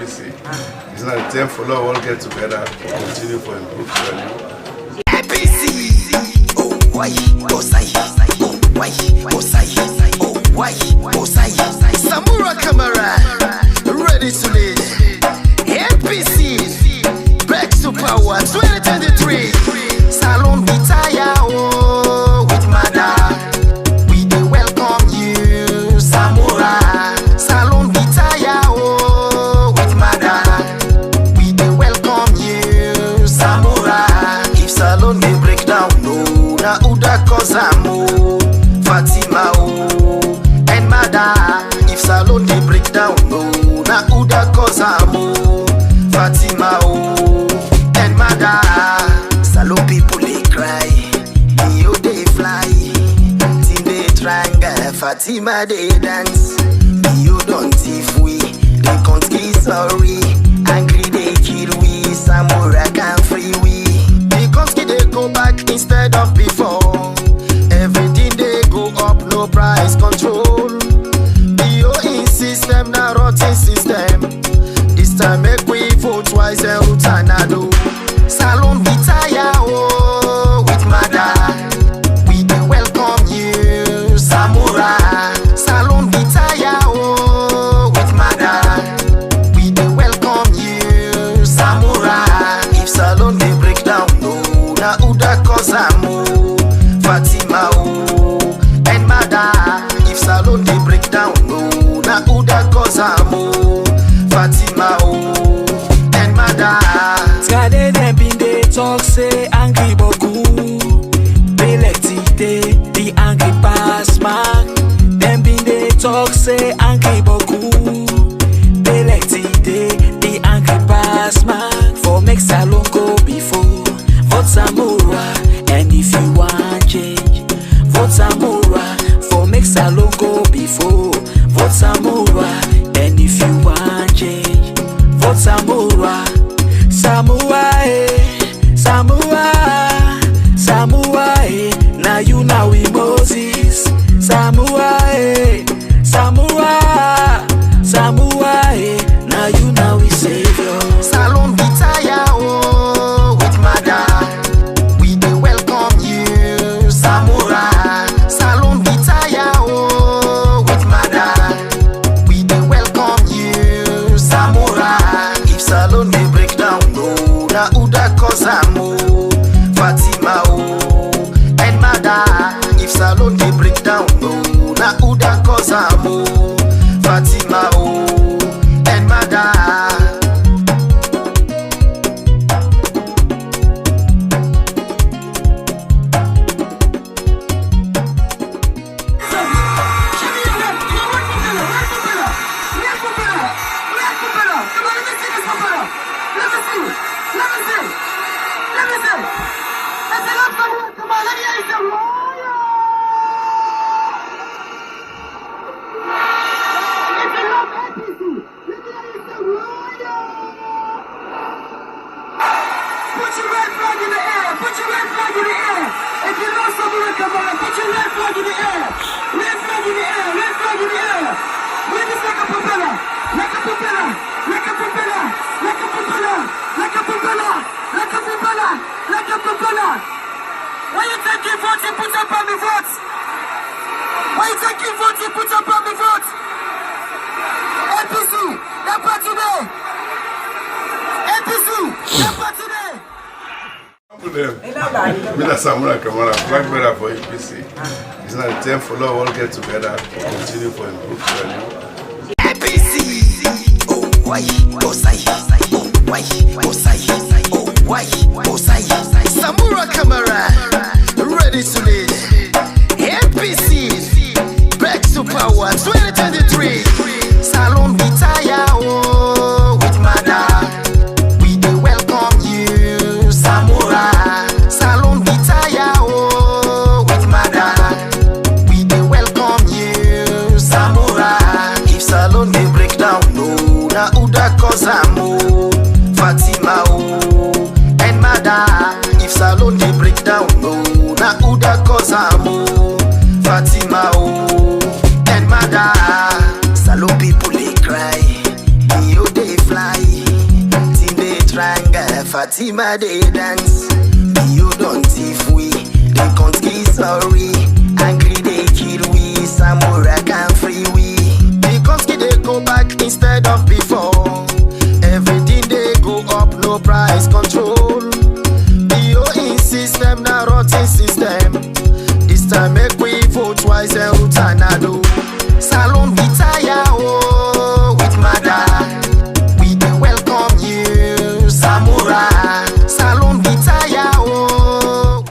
APC. It's not a time for all get together to continue for improved value. APC! Oh, why? Oh, say. Oh, why? Oh, say. Oh, why? Oh, say. Samura Kamara, ready to lead. APC, back to power 2023. Salon retire, oh, with mother. We do welcome you, Samura. Salon retire, oh, with mother. We do welcome you, Samura. If salon they break down, no, na uda kozamo, Fatima, oh, and mother. If salon they break down, no, na uda kozamo, Fatima, oh, and mother. Salon people they cry, Dio they fly, till they triangle, Fatima they dance. Dio don't thief we, they can't get sorry. Angry they kill we, Samura can free we. They can't get they go back instead of before. Everything they go up, no price control. Dio in system, na rotten system. This time make we vote twice and Rutanado. Salon retire, oh, with mother. We do welcome you, Samura. Salon retire, oh, with mother. We do welcome you, Samura. If salon they break down, no, na uda kozamo, Fatima, oh, and mother. If salon they break down, no, na uda kozamo, Fatima, oh, and mother. Skade dem bin dey talk say angry boku. They let it dey, the angry pass mark. Dem bin dey talk say angry boku. They let it dey, the angry pass mark. For make salon go before, vote Samura. And if you want change, vote Samura. For make salon go before, vote Samura. And if you want change, vote Samura. Samura, Samura, Samura, now you now we Moses. Samura, Samura, Samura, now you now we Savior. Salon retire, oh, with mother. We do welcome you, Samura. Salon retire, oh, with mother. We do welcome you, Samura. If salon they break down, no, na uda kozamo, Fatima, oh, and mother. If salon they break down, no, na uda kozamo, Fatima, oh, and mother. Put your red flag in the air. Put your red flag in the air. If you know Samura Kamara, put your red flag in the air. Red flag in the air. Red flag in the air. Where is like a propeller? Like a propeller. Like a propeller. Like a propeller. Like a propeller. Like a propeller. Like a propeller. Why you taking votes? You put up on the votes. Why you taking votes? You put up on the votes. APC, that's part today. APC, that's part today. Mr. Samura Kamara, black better for APC. It's not a time for all get together to continue for improved value. APC! Oh, why? Oh, say. Oh, why? Oh, say. Oh, why? Oh, say. Samura Kamara, ready to lead. APC, back to power 2023. Salon retire, oh, with mother. We do welcome you, Samura. Salon retire, oh, with mother. We do welcome you, Samura. If salon they break down, no, na uda kozamo, Fatima, oh, and mother. If salon they break down, no, na uda kozamo, Fatima, oh, and mother. Salon people they cry, Dio they fly. party my day dance. You don't if we, they can't get sorry. Angry they kill we, Samura can free we. They can't get they go back instead of before. Everything they go up, no price control. BOE system, now rotten system. This time make we vote twice and Rutanado. Salon we tire, oh, with mother. We do welcome you, Samura. Salon we tire, oh.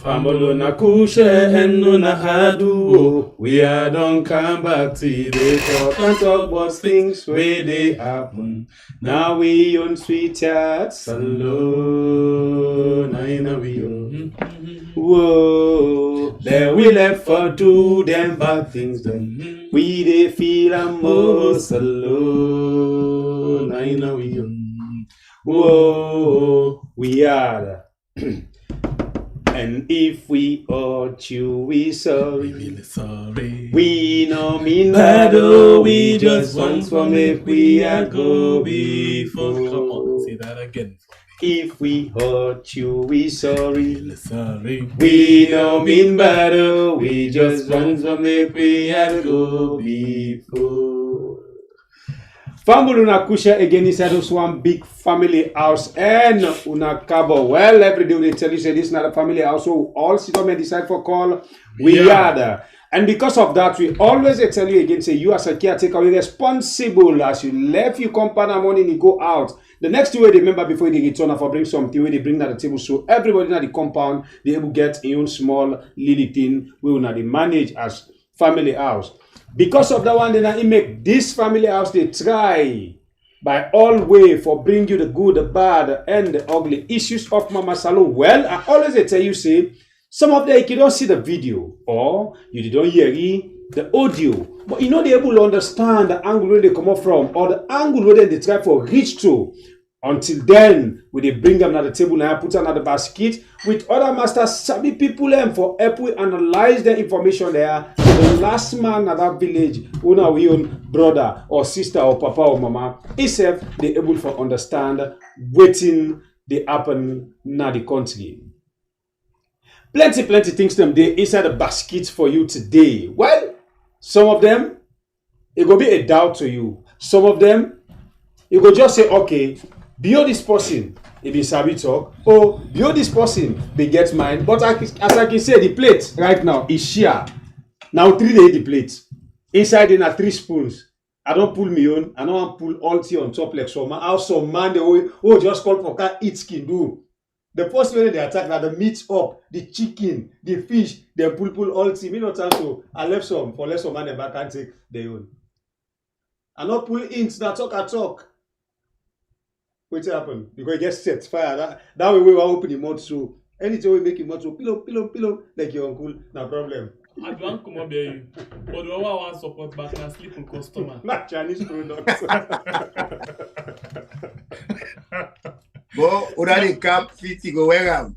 Famolo na kushe enu na hadu. We are don't come back to the talk and talk about things where they happen. Now we on sweet yards alone. I know we on. Whoa, then we left for do them bad things done. We they feel I'm most alone. I know we on. Whoa, we are. And if we hurt you, we sorry. Really sorry. We no mean bad, oh, we just want from if we are go before. Come on, say that again for me. If we hurt you, we sorry. Really sorry. We no mean bad, oh, we just want from if we are go before. Family una kusha again inside us one big family house and una cabo. Well, every day they tell you say this is not a family house, so all sit down and decide for call we are there. And because of that, we always tell you again, say you as a caretaker, be responsible as you left your compound and morning you go out. The next thing we remember before they return for bring something where they bring that the table so everybody in the compound they able get a own small little thing we will not manage as family house. Because of that one, then I make this family house they try by all way for bring you the good, the bad, and the ugly issues of Mama Salon. Well, I always tell you say some of them you don't see the video or you don't hear the audio, but you know they able to understand the angle where they come up from or the angle where they try for reach to. Until then, we they bring them at the table and put another basket with other masters, sabi people them for help we analyze the information there. The last man at that village, una we own brother or sister or papa or mama, itself they able to understand waiting they happen na the country. Plenty things them they inside the basket for you today. Well, some of them it go be a doubt to you. Some of them you go just say okay. Beyond this person, if you sabi talk, or beyond this person, they get mine. But as I can say, the plate right now is share. Now 3 days the plate. Inside there are 3 spoons. I don't pull me on. I don't pull all tea on top like some man. How some man they just call for car eat skin do. The first way they attack now the meat up, the chicken, the fish, they pull all tea. Me not so I left some for less some man they back and take their own. I not pull int that talk. What's happen? Because it gets set fire. That way we will open the mouth so anything we make your mouth so pillow like your uncle, no problem. I don't come up here. But the one want support back and sleep on customer. Not Chinese products. Bo, already cap 50 go wear am.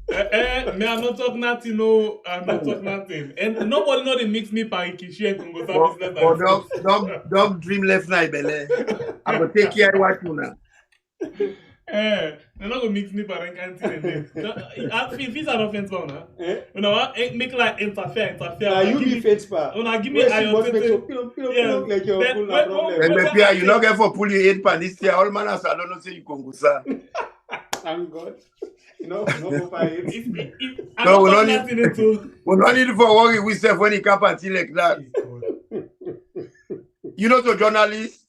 Me I'm not talk nothing, no. I'm not talk nothing. And nobody know they mix me parikishi and Congo business. But dog dream left night, belle. I go take care of what you now. They're not gonna mix me for anything. If it's an offense, now. When I make like interfere. You be faith pa. When I give me iron, like your uncle, no problem. And you not get for pull your 8 pan this year. All man as I don't know say you Congo sir. Thank God. You know, no go for it. No, we don't need for worry we say when he cap until like that. You know to journalist.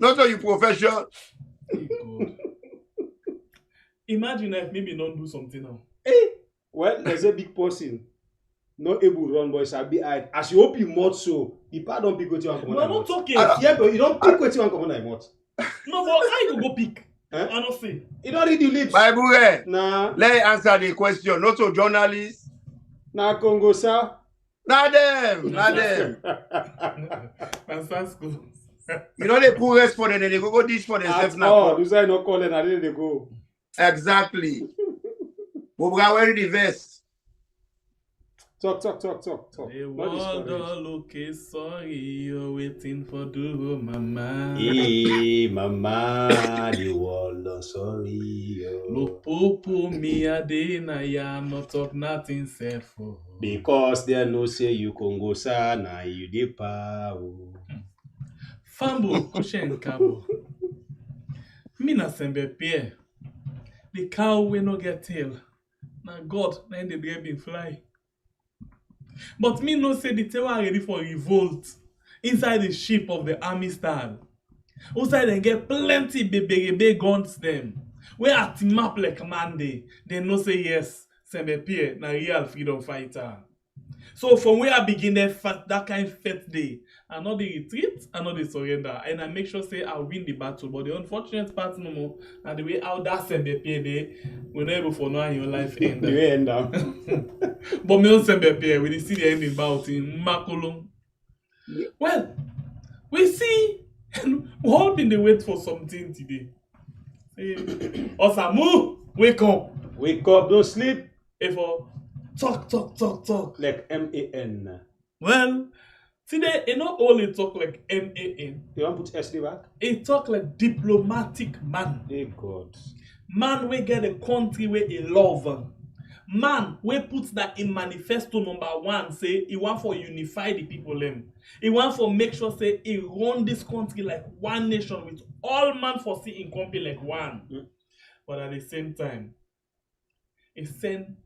Not so you profession. Imagine if maybe not do something now. Well, there's a big person. Not able to run, boys. I'll be hide. As you open mouth, so the part don't pick what you want. No, I'm not talking. Yeah, but you don't pick what you want. Come on, mouth. No, but how you go pick? I don't say. You don't read the lips. Bible, Nah. let answer the question. Not so journalists. Nah, Congo, sir. Not them. You know they put rest for them, and they go dish for themselves now. Oh, those are not calling. I didn't go. Exactly. But we are wearing the vest. Talk. The world all okay, sorry, you're waiting for the mama. Hey, mama, the world don't sorry. Look, popo, me a day na ya not talk nothing self. Because they no say you can go sana, you dey power. Fambo, kushen kabo. Me na sembe pie. The cow will not get tail. Na God, na in the dragon fly. But me no say the tail are ready for revolt inside the ship of the army star. Outside they get plenty baby guns them. Where at the map like man they no say yes, sembe pie na real freedom fighter. So from where I begin that kind of fat day, I know the retreat, I know the surrender, and I make sure say I win the battle. But the unfortunate part no more, and the way how that sembe pie day, we're not able for now in your life end. The way end up. But me on sembe pie, we see the ending bout in Makolong. Well, we see, and we've all been the wait for something today. Osamu, wake up. Wake up, don't sleep. If talk. Like MAN. Well, today, it not only talk like MAN. You want to put SD back? It talk like diplomatic man. Hey God. Man we get a country where he love. Man we put that in manifesto number 1 say he want for unify the people them. He want for make sure say he run this country like one nation with all man for see in company like one. But at the same time, he send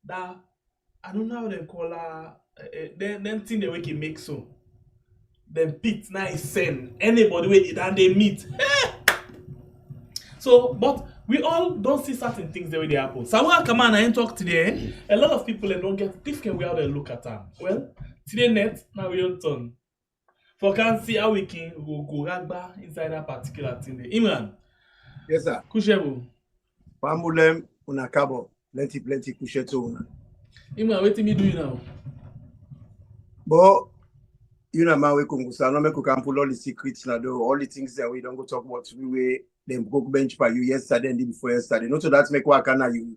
that I don't know how they call her. Them thing they make it make so. Them pit now is send anybody with it and they meet. So, but we all don't see certain things the way they happen. Samura Kamara ain't talk today. A lot of people they don't get different way how they look at them. Well, today net now we all turn. For can see how we can go ragba inside that particular thing. Imran. Yes, sir. Kushebu. Pambulem unakabo. Plenty kusheto una. Imran, what me do now? But you know man we kungusa no make you can pull all the secrets now do all the things that we don't go talk about we way them go bench by you yesterday and the before yesterday. Not so that make work now you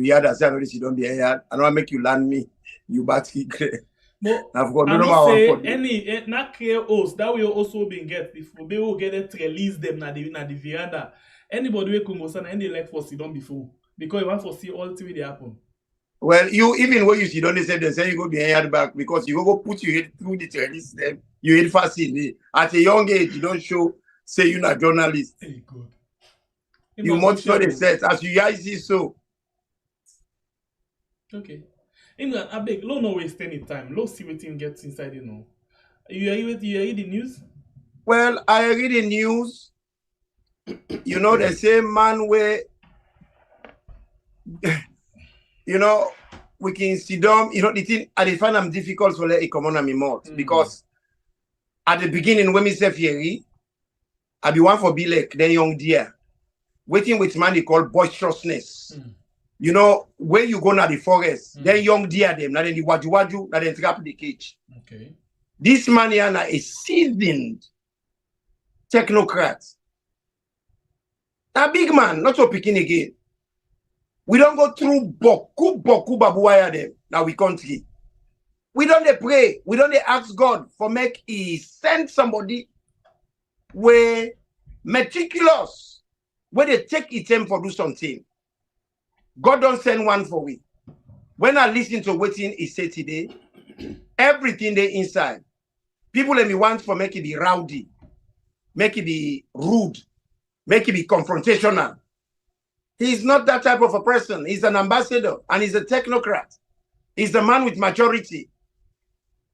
hear that say I know this you don't be here. I don't make you land me. You bad secret. But I've got I no don't say more any not clear host that will also be get if we will get it to release them na the veranda. Anybody we kungusa na any like for see done before because you want to see all three they happen. Well, you even when you see don't say they say you go behind back because you go put your head through the release them. You head fast in at a young age. You don't show say you're not journalist. Hey, good. You must know the set as you guys see so. Okay. England, I beg, no waste any time. Let's see what thing gets inside you know. You hear the news? Well, I read the news. You know the same man where you know we can see them. You know the thing I find them difficult for the economy more because at the beginning when me say Fieri, I be one for be like then young deer. Waiting with man they call boisterousness. You know, when you go na the forest, then young deer them, now then the waju, now then trap the cage. Okay. This man here na a seasoned technocrat. A big man, not so picking again. We don't go through boku babuaya them now we country. We don't they pray, we don't they ask God for make he send somebody where meticulous, where they take it time for do something. God don't send one for we. When I listen to what he said today, everything they inside, people let me want for make it be rowdy, make it be rude, make it be confrontational. He's not that type of a person. He's an ambassador and he's a technocrat. He's a man with maturity.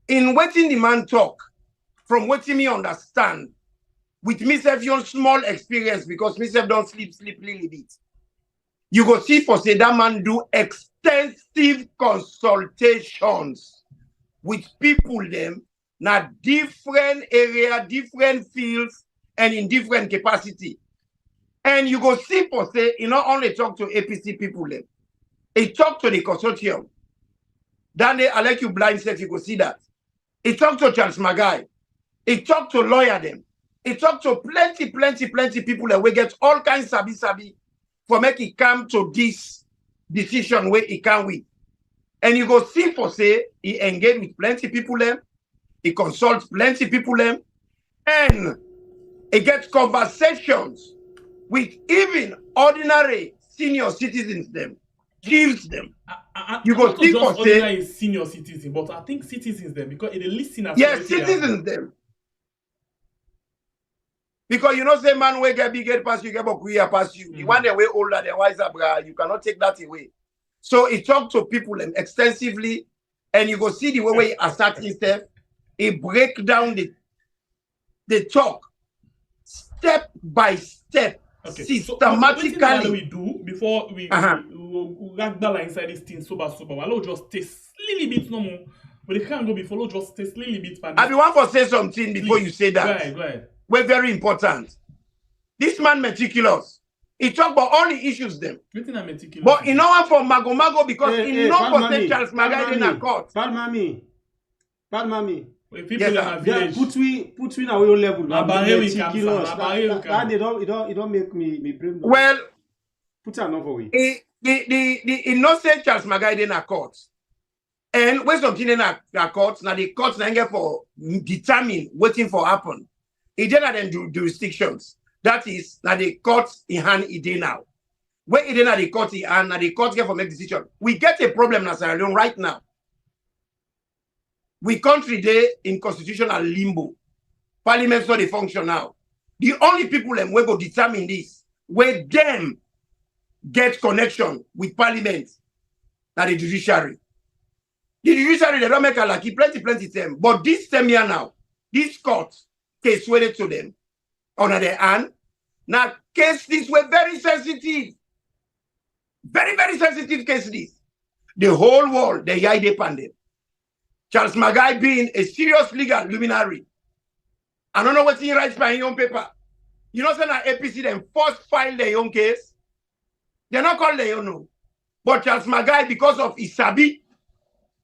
In waiting the man talk, from waiting me understand, with myself your small experience because myself don't sleep little bit. You go see for say that man do extensive consultations with people them na different area, different fields, and in different capacity. And you go see for say he not only talk to APC people them, he talk to the consortium. Then they I like you blind self, you go see that. He talk to Charles Magai. He talk to lawyer them. He talk to plenty people that we get all kinds sabi for make it come to this decision where it can with. And you go see for say, he engage with plenty people them, he consults plenty people them, and he gets conversations with even ordinary senior citizens them, gives them. You go see for say senior citizen, but I think citizens them because they listen as yes, citizens them. Because you know, say man we get bigger pass you, get queer pass you. The one that way older, the wiser, you cannot take that away. So he talked to people extensively, and you go see the way he assert himself. He break down the talk step by step, systematically. So what we do before we rack that inside this thing sober. I'll just taste little bit no more, but they can't go before. Just taste little bit. I want to say something before you say that. Go ahead. We're very important. This man meticulous. He talk about all the issues them. But in order for Mago because in no percent Charles Magai in a court. Bad mommy. People in our village. Put me na your level. It don't make me brain. Well, put another way. The innocent Charles Magai in a court. And when something in a court, now the courts now for determine waiting for happen. It did not do jurisdictions. That is, now the courts in hand it now. Where it na the court in hand, now the courts get for make decision. We get a problem in Sierra Leone right now. We country there in constitutional limbo. Parliament so they function now. The only people them will go determine this, where them get connection with Parliament, now the judiciary. The judiciary they don't make a lucky plenty term, but this term here now, this court case waited to them on their hand. Now, cases were very sensitive. Very sensitive cases. The whole world, they hide upon them. Charles Magai being a serious legal luminary. I don't know what he writes by his own paper. You know, send an APC them first file their own case. They're not called their own no. But Charles Magai, because of his sabi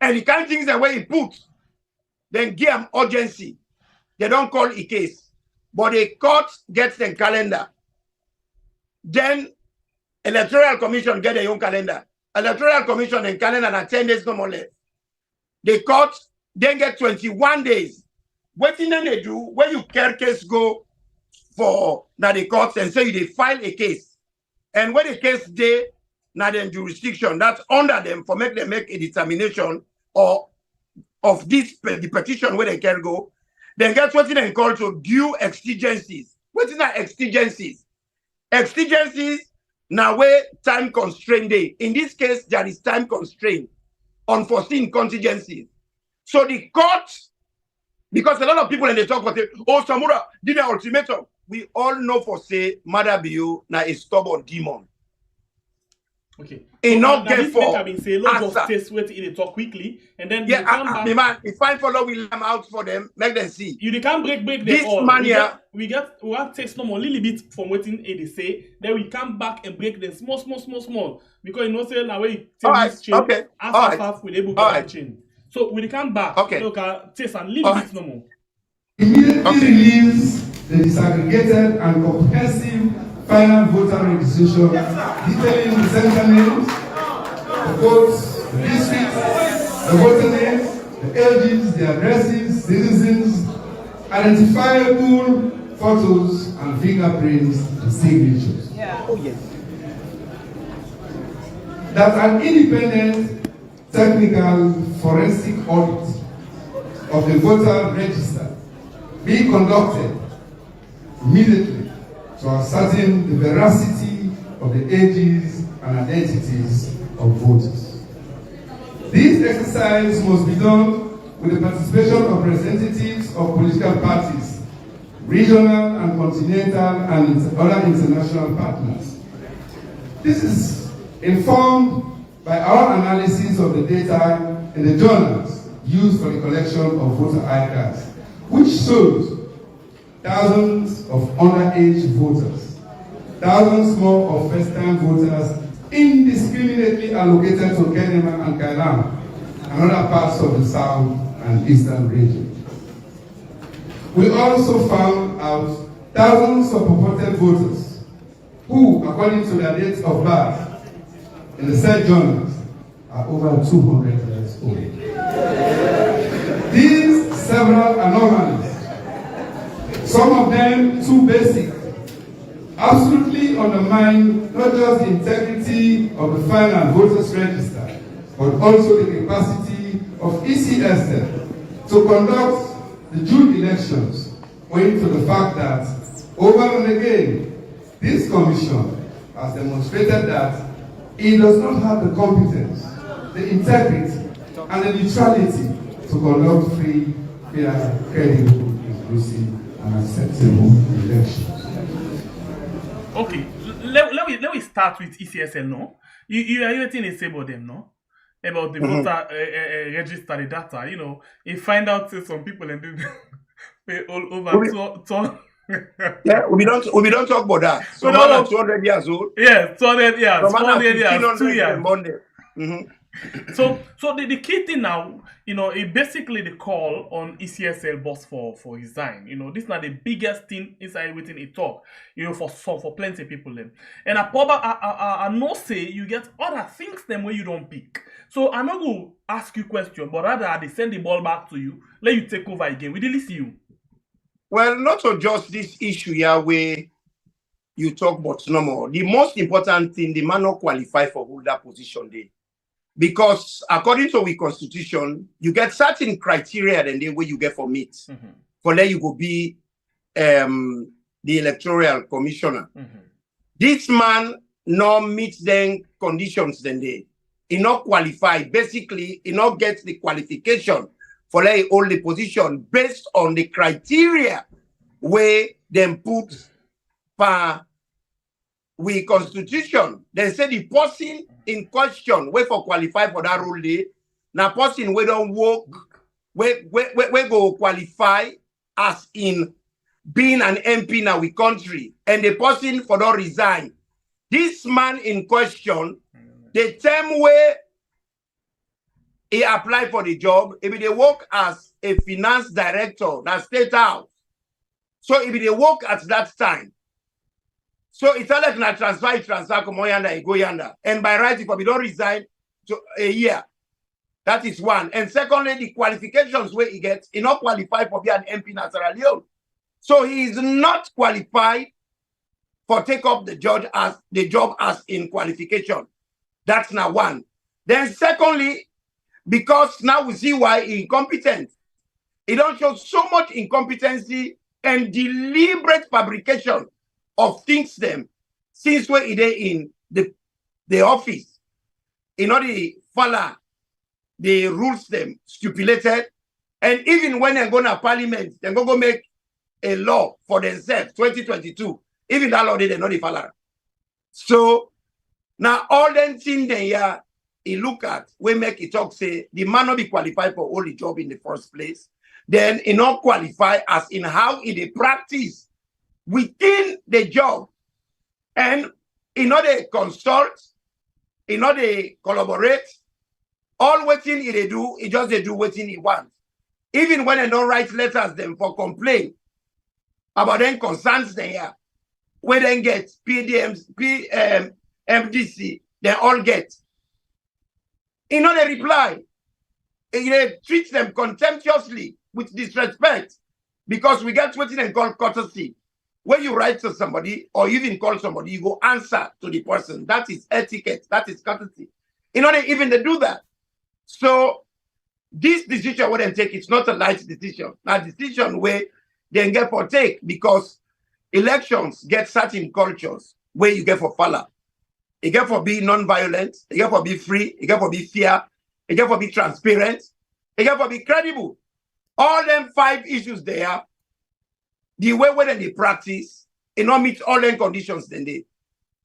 and the kind of things the way he put, then give him urgency. They don't call a case. But the court gets the calendar. Then Electoral Commission get their own calendar. Electoral Commission and calendar are 10 days no more left. The court then get 21 days. What thing they do when you care case go for now the courts and say they file a case. And when the case they now the jurisdiction that's under them for make them make a determination or of this the petition where they can go. Then get what they call to due exigencies. What is that exigencies? Exigencies now where time constraint day. In this case, there is time constraint, unforeseen contingencies. So the court, because a lot of people and they talk about it, oh Samura did an ultimatum. We all know for say Mother Bio na a stubborn demon. Okay. So not get for just test wait in talk quickly and then man, if I follow will come out for them, make them see. You can't break them this all. Man we have text no more little bit from waiting they say, then we come back and break them small. Because you know say now when you take this chain, after we'll able to chain. So we come back, look at test and little bit no more. Immediately release the disaggregated and comprehensive final voter registration detailing the center names, the votes, the districts, the voter names, the ages, the addresses, citizens, identifiable photos and fingerprints and signatures. That an independent technical forensic audit of the voter register be conducted immediately to ascertain the veracity of the ages and identities of voters. This exercise must be done with the participation of representatives of political parties, regional and continental and other international partners. This is informed by our analysis of the data in the journals used for the collection of voter ID cards, which shows thousands of underage voters, thousands more of first-time voters indiscriminately allocated to Kenema and Kailam and other parts of the south and eastern region. We also found out thousands of purported voters who, according to their dates of birth in the said journals, are over 200 years old. These several anomalies, some of them too basic, absolutely undermine not just the integrity of the final voters register, but also the capacity of ECSL to conduct the June elections, owing to the fact that over and again, this commission has demonstrated that it does not have the competence, the integrity, and the neutrality to conduct free, fair, credible, inclusive, and acceptable elections. Okay, let me start with ECSL, no? You are everything they say about them, no? About the voter register, the data, you know, you find out some people and do pay all over Yeah, we don't talk about that. Some man are 200 years old. Yes, 200 years, Some man are 400 years, 2 years. Monday. So the key thing now, you know, it basically the call on ECSL boss for resign. You know, this is not the biggest thing inside everything he talk. You know, for plenty of people them. And I know say you get other things them where you don't pick. So I'm not going to ask you question, but rather they send the ball back to you, let you take over again. We really see you. Well, not just this issue here where you talk about no more. The most important thing, the man not qualify for hold that position there. Because according to the constitution, you get certain criteria then the way you get for meet. For let you go be the electoral commissioner. This man not meet them conditions then they. He not qualify. Basically, he not get the qualification for let hold the position based on the criteria where them put for we constitution. They say the person in question where for qualify for that role day, now person we don't work, we go qualify as in being an MP in our country, and the person for don't resign. This man in question, the term where he applied for the job, if they work as a finance director, that State House. So if they work at that time, so it's not like na transfer come yonder, he go yonder. And by right, if we don't resign to a year, that is one. And secondly, the qualifications where he gets, he not qualified for being an MP in Sierra Leone. So he is not qualified for take up the job as in qualification. That's now one. Then secondly, because now we see why he incompetent. He don't show so much incompetency and deliberate fabrication of things them since when he in the office. In order to follow the rules them stipulated. And even when they're going to parliament, they're going to make a law for themselves, 2022. Even that law, they're not follow. So now all them things they here, he look at, we make it talk, say, the man not be qualified for all the job in the first place. Then he not qualify as in how he practice within the job. And in order to consult, in order to collaborate, all what thing he do, he just they do what thing he wants. Even when they don't write letters them for complaint about them concerns they here, where they get PDMs, MDC, they all get. In order to reply, they treat them contemptuously with disrespect because we get what they call courtesy. When you write to somebody or even call somebody, you go answer to the person. That is etiquette. That is courtesy. In order even to do that. So this decision what they take, it's not a light decision. A decision where they get for take because elections get certain cultures where you get for follow. You get for be non-violent, you get for be free, you get for be fair, you get for be transparent, you get for be credible. All them 5 issues there, the way where they practice, it not meet all them conditions then they.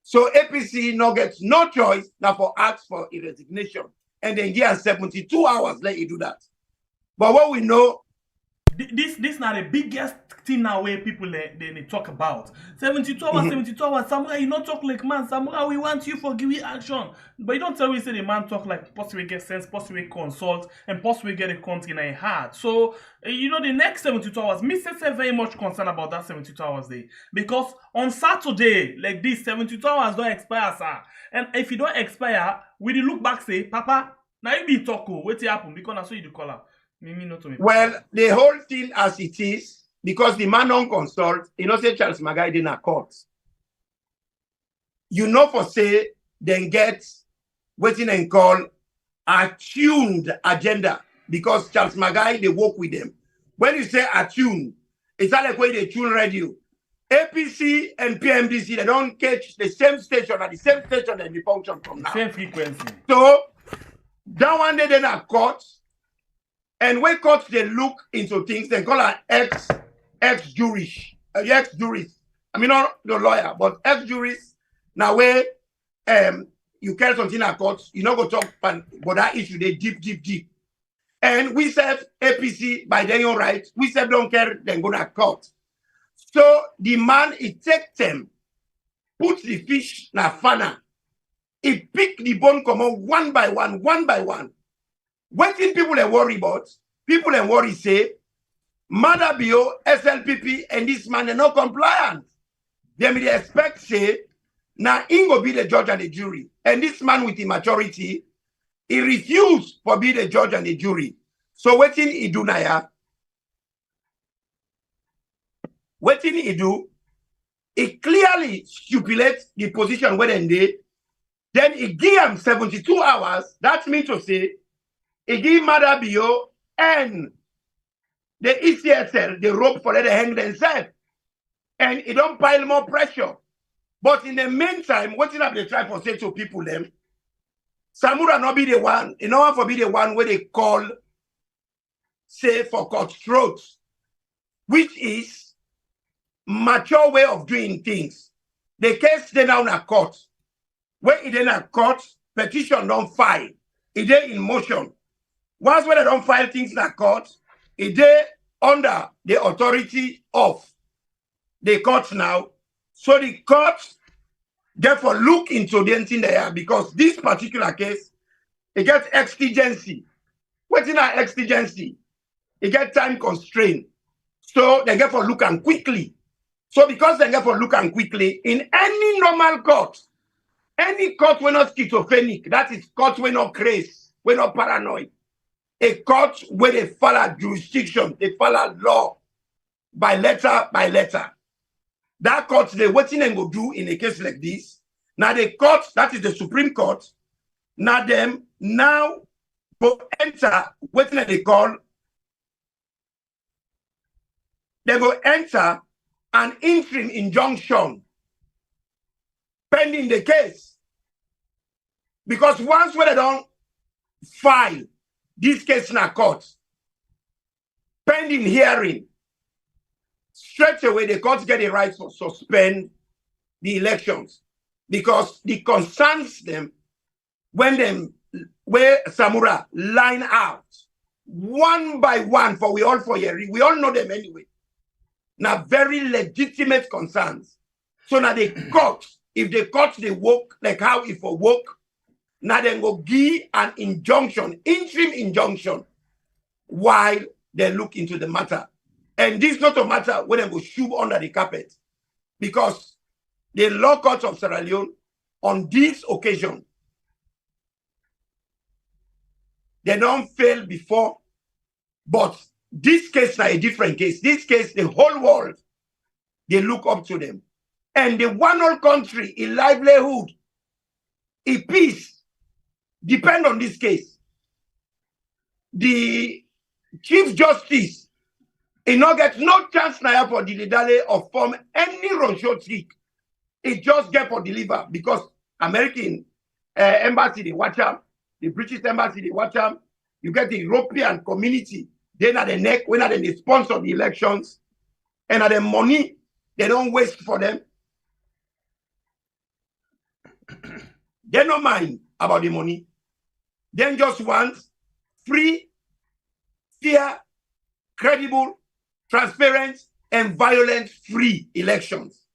So APC now gets no choice now for ask for a resignation. And then give 72 hours let you do that. But what we know, this not the biggest thing now where people they talk about. 72 hours, 72 hours. Samura, you not talk like man. Samura, we want you for giving action. But you don't tell me say the man talk like possibly get sense, possibly consult, and possibly get a country in a heart. So you know the next 72 hours, me say very much concerned about that 72 hours day. Because on Saturday, like this, 72 hours don't expire, sir. And if you don't expire, we dey look back say, Papa, now you be talk o, wetin happen? Because na so you dey call am. Me not to me. Well, the whole thing as it is, because the man don't consult, you know, say Charles Magai in a court. You know, for say, then get waiting and call attuned agenda, because Charles Magai, they work with them. When you say attuned, it's not like when they tune radio. APC and PMDC, they don't catch the same station at the same station and they function from now. Same frequency. So, that one day then a court, and when courts they look into things, they call an ex-jurist. I mean, not the lawyer, but ex-jurist. Now, where you carry something at court, you not go talk about that issue, they deep. And we said APC, by their own right, we said don't care, then go to court. So the man, he take them, put the fish na fana, he pick the bone come on one by one. What thing people are worried about, people are worried say, Madabio, SLPP, and this man are not compliant. They may expect say, now he go be the judge and the jury. And this man with immaturity, he refused to be the judge and the jury. So what thing he do now? What thing he do? He clearly stipulates the position where they. Then he give him 72 hours. That means to say, he give Madabio and the ECSL the rope for let them hang themselves. And it don't pile more pressure. But in the meantime, what did they try to say to people them? Samura not be the one, you know what for be the one where they call, say, for cutthroat, which is mature way of doing things. The case they now in a court. When it in a court, petition don't file. It is in motion. Once when they don't file things in a court, it is under the authority of the court now. So the court therefore look into the thing there because this particular case, it gets exigency. What's in our exigency? It gets time constraint. So they get for look and quickly. So because they get for look and quickly, in any normal court, any court we're not schizophrenic, that is court we're not crazy, we're not paranoid. A court where they follow jurisdiction, they follow law by letter by letter. That court, they what and go do in a case like this. Now the court, that is the Supreme Court, now them now go enter what they call, they go enter an interim injunction pending the case. Because once when they don't file this case in a court, pending hearing, straight away the court get the right to suspend the elections because the concerns them when them where Samura line out one by one for we all for hearing. We all know them anyway. Now very legitimate concerns. So now the court, if the court they work like how if for work, now then go give an injunction, interim injunction, while they look into the matter. And this not a matter when they go shove under the carpet. Because the law courts of Sierra Leone, on this occasion, they don't fail before. But this case is a different case. This case, the whole world, they look up to them. And the one whole country, in livelihood, in peace, depend on this case. The Chief Justice, he not get no chance now for dilly-dally or form any roadshow trick. It just get for deliver because American embassy, they watch them. The British embassy, they watch them. You get the European community, they at the neck, when they sponsor the elections, and at the money, they don't waste for them. They don't mind about the money. They just want free, fair, credible, transparent, and violence-free elections.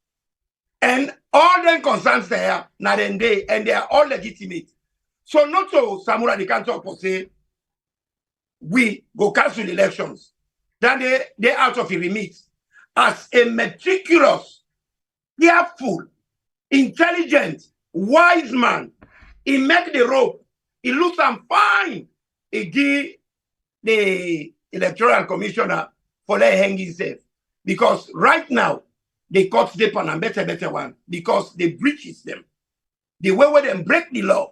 And all them concerns there, now then they are all legitimate. So not so Samura, they can't talk for say, we go cancel elections. Then they out of a remit. As a meticulous, careful, intelligent, wise man, He make the rope. He looks am fine. He give the electoral commissioner for let hang himself. Because right now, they cut the pan and better one. Because they breaches them. The way where them break the law.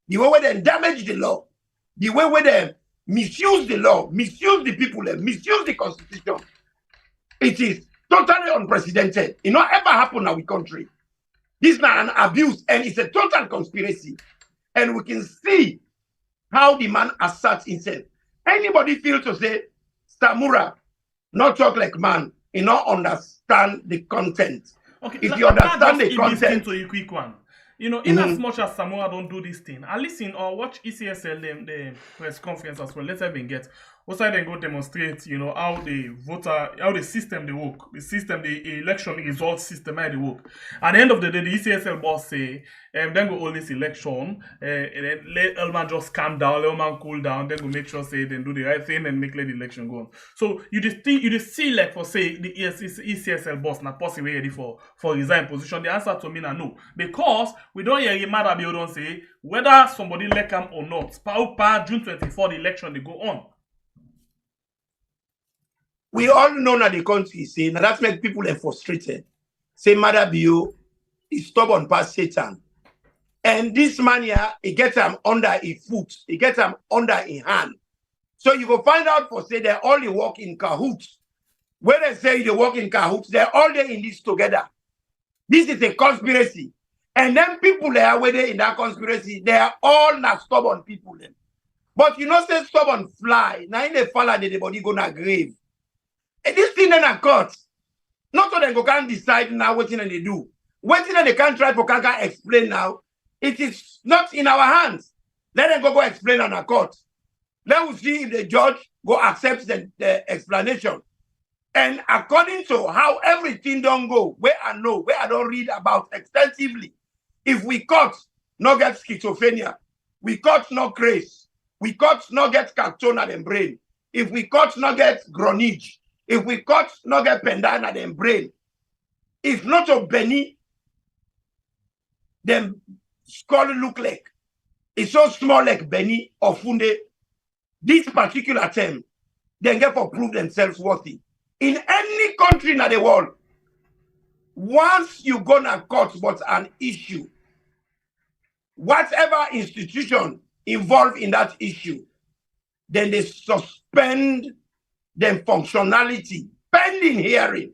The way where them damage the law. The way where them misuse the law. Misuse the people. Misuse the constitution. It is totally unprecedented. It not ever happen in our country. This is not an abuse, and it's a total conspiracy. And we can see how the man asserts himself. Anybody feel to say, Samura, not talk like man, he not understand the content. Okay, if you understand the content. To a quick one. You know, in as much as Samura don't do this thing, I listen or watch ECSL the press conference as well. Let's even get also then go demonstrate, you know, how the system they work, the election results system how they work. At the end of the day, the ECSL boss say, then go hold this election, and then let Elman just calm down, let Elman cool down, then go make sure say then do the right thing and let the election go on. So you just see like for say the ECSL boss not possibly ready for resign position. The answer to me na no, because we don't hear him matter. We don't say whether somebody like him or not. Pa June 24 the election they go on. We all know that the country say now that make people frustrated. Say Mother Bio is stubborn past Satan. And this man here, he gets him under his foot, he gets him under his hand. So you go find out for say they all work in cahoots. When they say they work in cahoots, they're all there in this together. This is a conspiracy. And then people there where they in that conspiracy, they are all not stubborn people then. But you know, say stubborn fly. Now in the fall and the body gonna grave. And this thing then a court. Not so they go can decide now what thing they do. What thing they can't try for can explain now. It is not in our hands. Let them go explain on a court. Let us see if the judge go accept the explanation. And according to how everything don't go, where I know, where I don't read about extensively, if we caught not get schizophrenia, we caught no craze, we caught not get cartoon at the brain, if we caught not get gronage, if we caught not get pendant at the brain, if not a Benny, then skull look like it's so small like Benny or Funde. This particular term, then get for prove themselves worthy. In any country in the world, once you go to court but an issue, whatever institution involved in that issue, then they suspend their functionality pending hearing.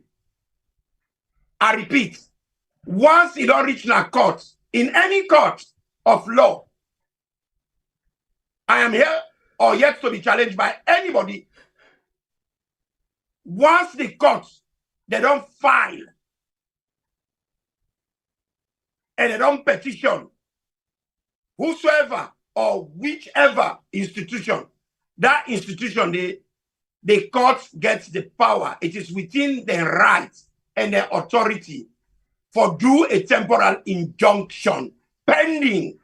I repeat, once it don't reach a court, in any court of law, I am here or yet to be challenged by anybody. Once the court, they don't file and they don't petition whosoever or whichever institution, that institution, the court gets the power. It is within their rights and their authority for do a temporal injunction pending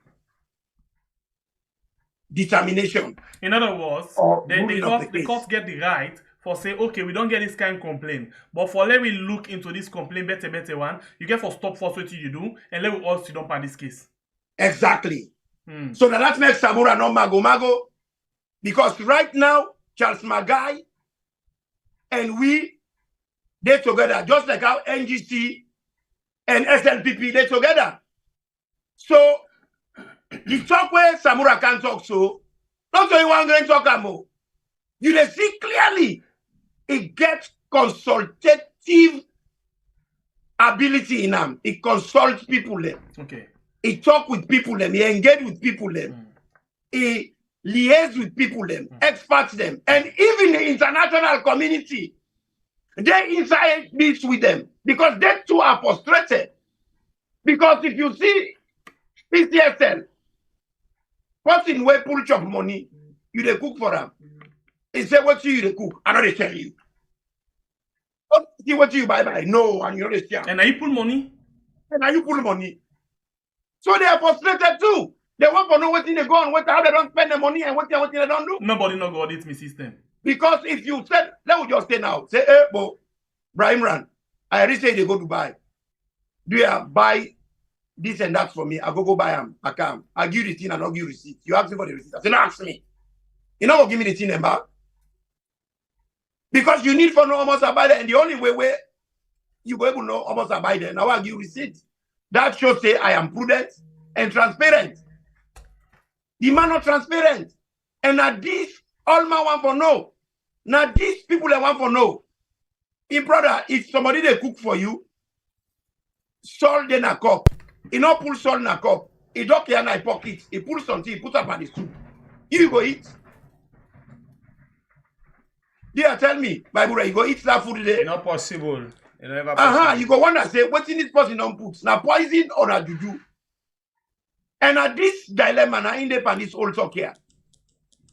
determination. In other words, the court get the right for say, okay, we don't get this kind of complaint, but for let we look into this complaint better one, you get for stop force what you do, and let we all sit down on this case. Exactly. So that makes Samura no mago, because right now, Charles Magai and we, they together, just like how NGC and SLPP, they together. So, the talk where Samura can talk so, not only one grand talk more. You they see clearly, it gets consultative ability in him. It consults people them. Okay. He talk with people them. He engage with people them. He liaise with people them. Experts them. And even the international community, they inside this with them. Because they too are frustrated. Because if you see PCSL, person where pull chop money, you they cook for them. He say what you they cook, I know they tell you. See what you buy. No, and you know they share. And now you pull money? And now you pull money. So they are frustrated too. They want to know what thing they go on, how they don't spend the money and what thing they don't do. Nobody no go audit me system. Because if you said, let me just say now, say, hey, Brahim Ran, I already say they go to buy. Do you buy this and that for me. I go buy them. I come. I give you the thing and not give you receipt. You ask me for the receipt. I say, no, ask me. You know what? Give me the thing and back. Because you need for no almost abide, and the only way you go able to know almost abide, now I give you receipt. That shows say I am prudent and transparent. The man not transparent. And now this all man want for no. Now these people they want for no. In brother, if somebody they cook for you, salt in a cup. He not pull salt in a cup. He don't care in a pocket. He pull something, he put up on the soup. You go eat. Yeah, tell me, my brother, you go eat that food today. Not possible. Never possible. You go wonder say, what's in this person don't put? Now poison or na juju? And at this dilemma, now in the this also here.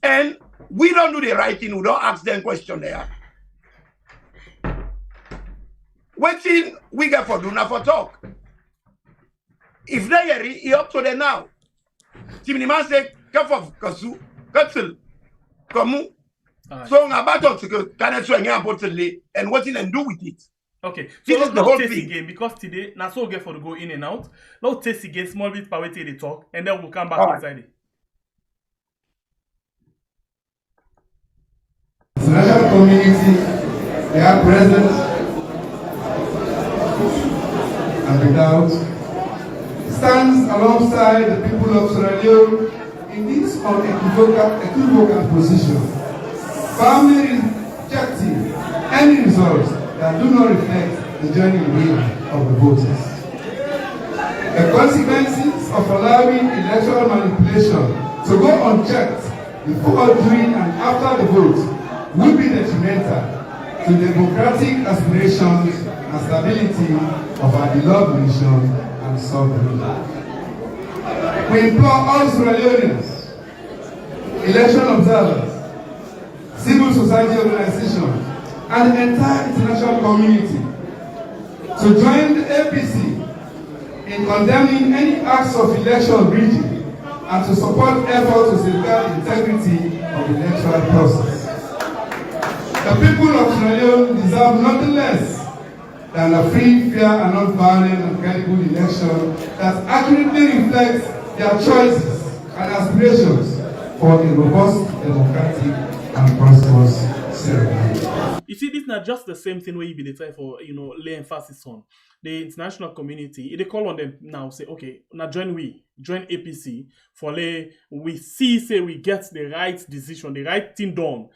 And we don't do the right thing, we don't ask them question there. What's in we get for do now for talk? If they hear it, he up to them now. Timini man say, kaf of kasu, katsil, kamu. So I'm about to can and what in and do with it. Okay, so this is the whole thing again because today now so get for to go in and out. Let's taste again small bit per way till they talk, and then we'll come back inside it. The international community, they are present and without, stands alongside the people of Sierra Leone in this unequivocal position, firmly rejecting any results that do not reflect the genuine will of the voters. The consequences of allowing electoral manipulation to go unchecked before, during, and after the vote will be detrimental to democratic aspirations and stability of our beloved nation and sovereign. We implore all Sierra Leoneans, election observers, civil society organizations, and the entire international community to join the APC in condemning any acts of election rigging and to support efforts to safeguard the integrity of the electoral process. The people of Sierra Leone deserve nothing less than a free, fair, and non-violent and credible election that accurately reflects their choices and aspirations for a robust, democratic, and prosperous Sierra Leone. You see, this is not just the same thing where you be the time for, lay emphasis on. The international community, they call on them now, say, okay, now join APC, for we see, say, we get the right decision, the right thing done,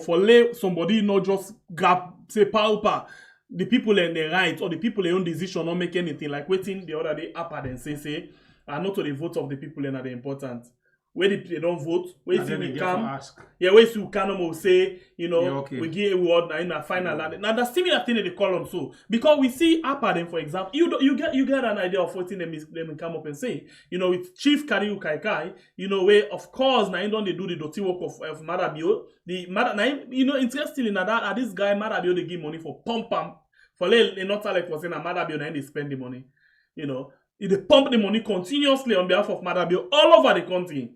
for somebody not just grab, say, power, the people in the right, or the people in own decision not make anything, like waiting the other day up and say, not to the vote of the people and are the important. Where they don't vote, where see we come, where see we can say, okay. We give a word now in a final. Now the similar thing in the column, so because we see upper them, for example, you get an idea of what thing them come up and say, with Chief Kariu Kaikai, where of course now don't they do the dirty work of Madabio, interestingly now that this guy Madabio they give money for pump for not like was saying a Madabio now they spend the money, they pump the money continuously on behalf of Madabio all over the country.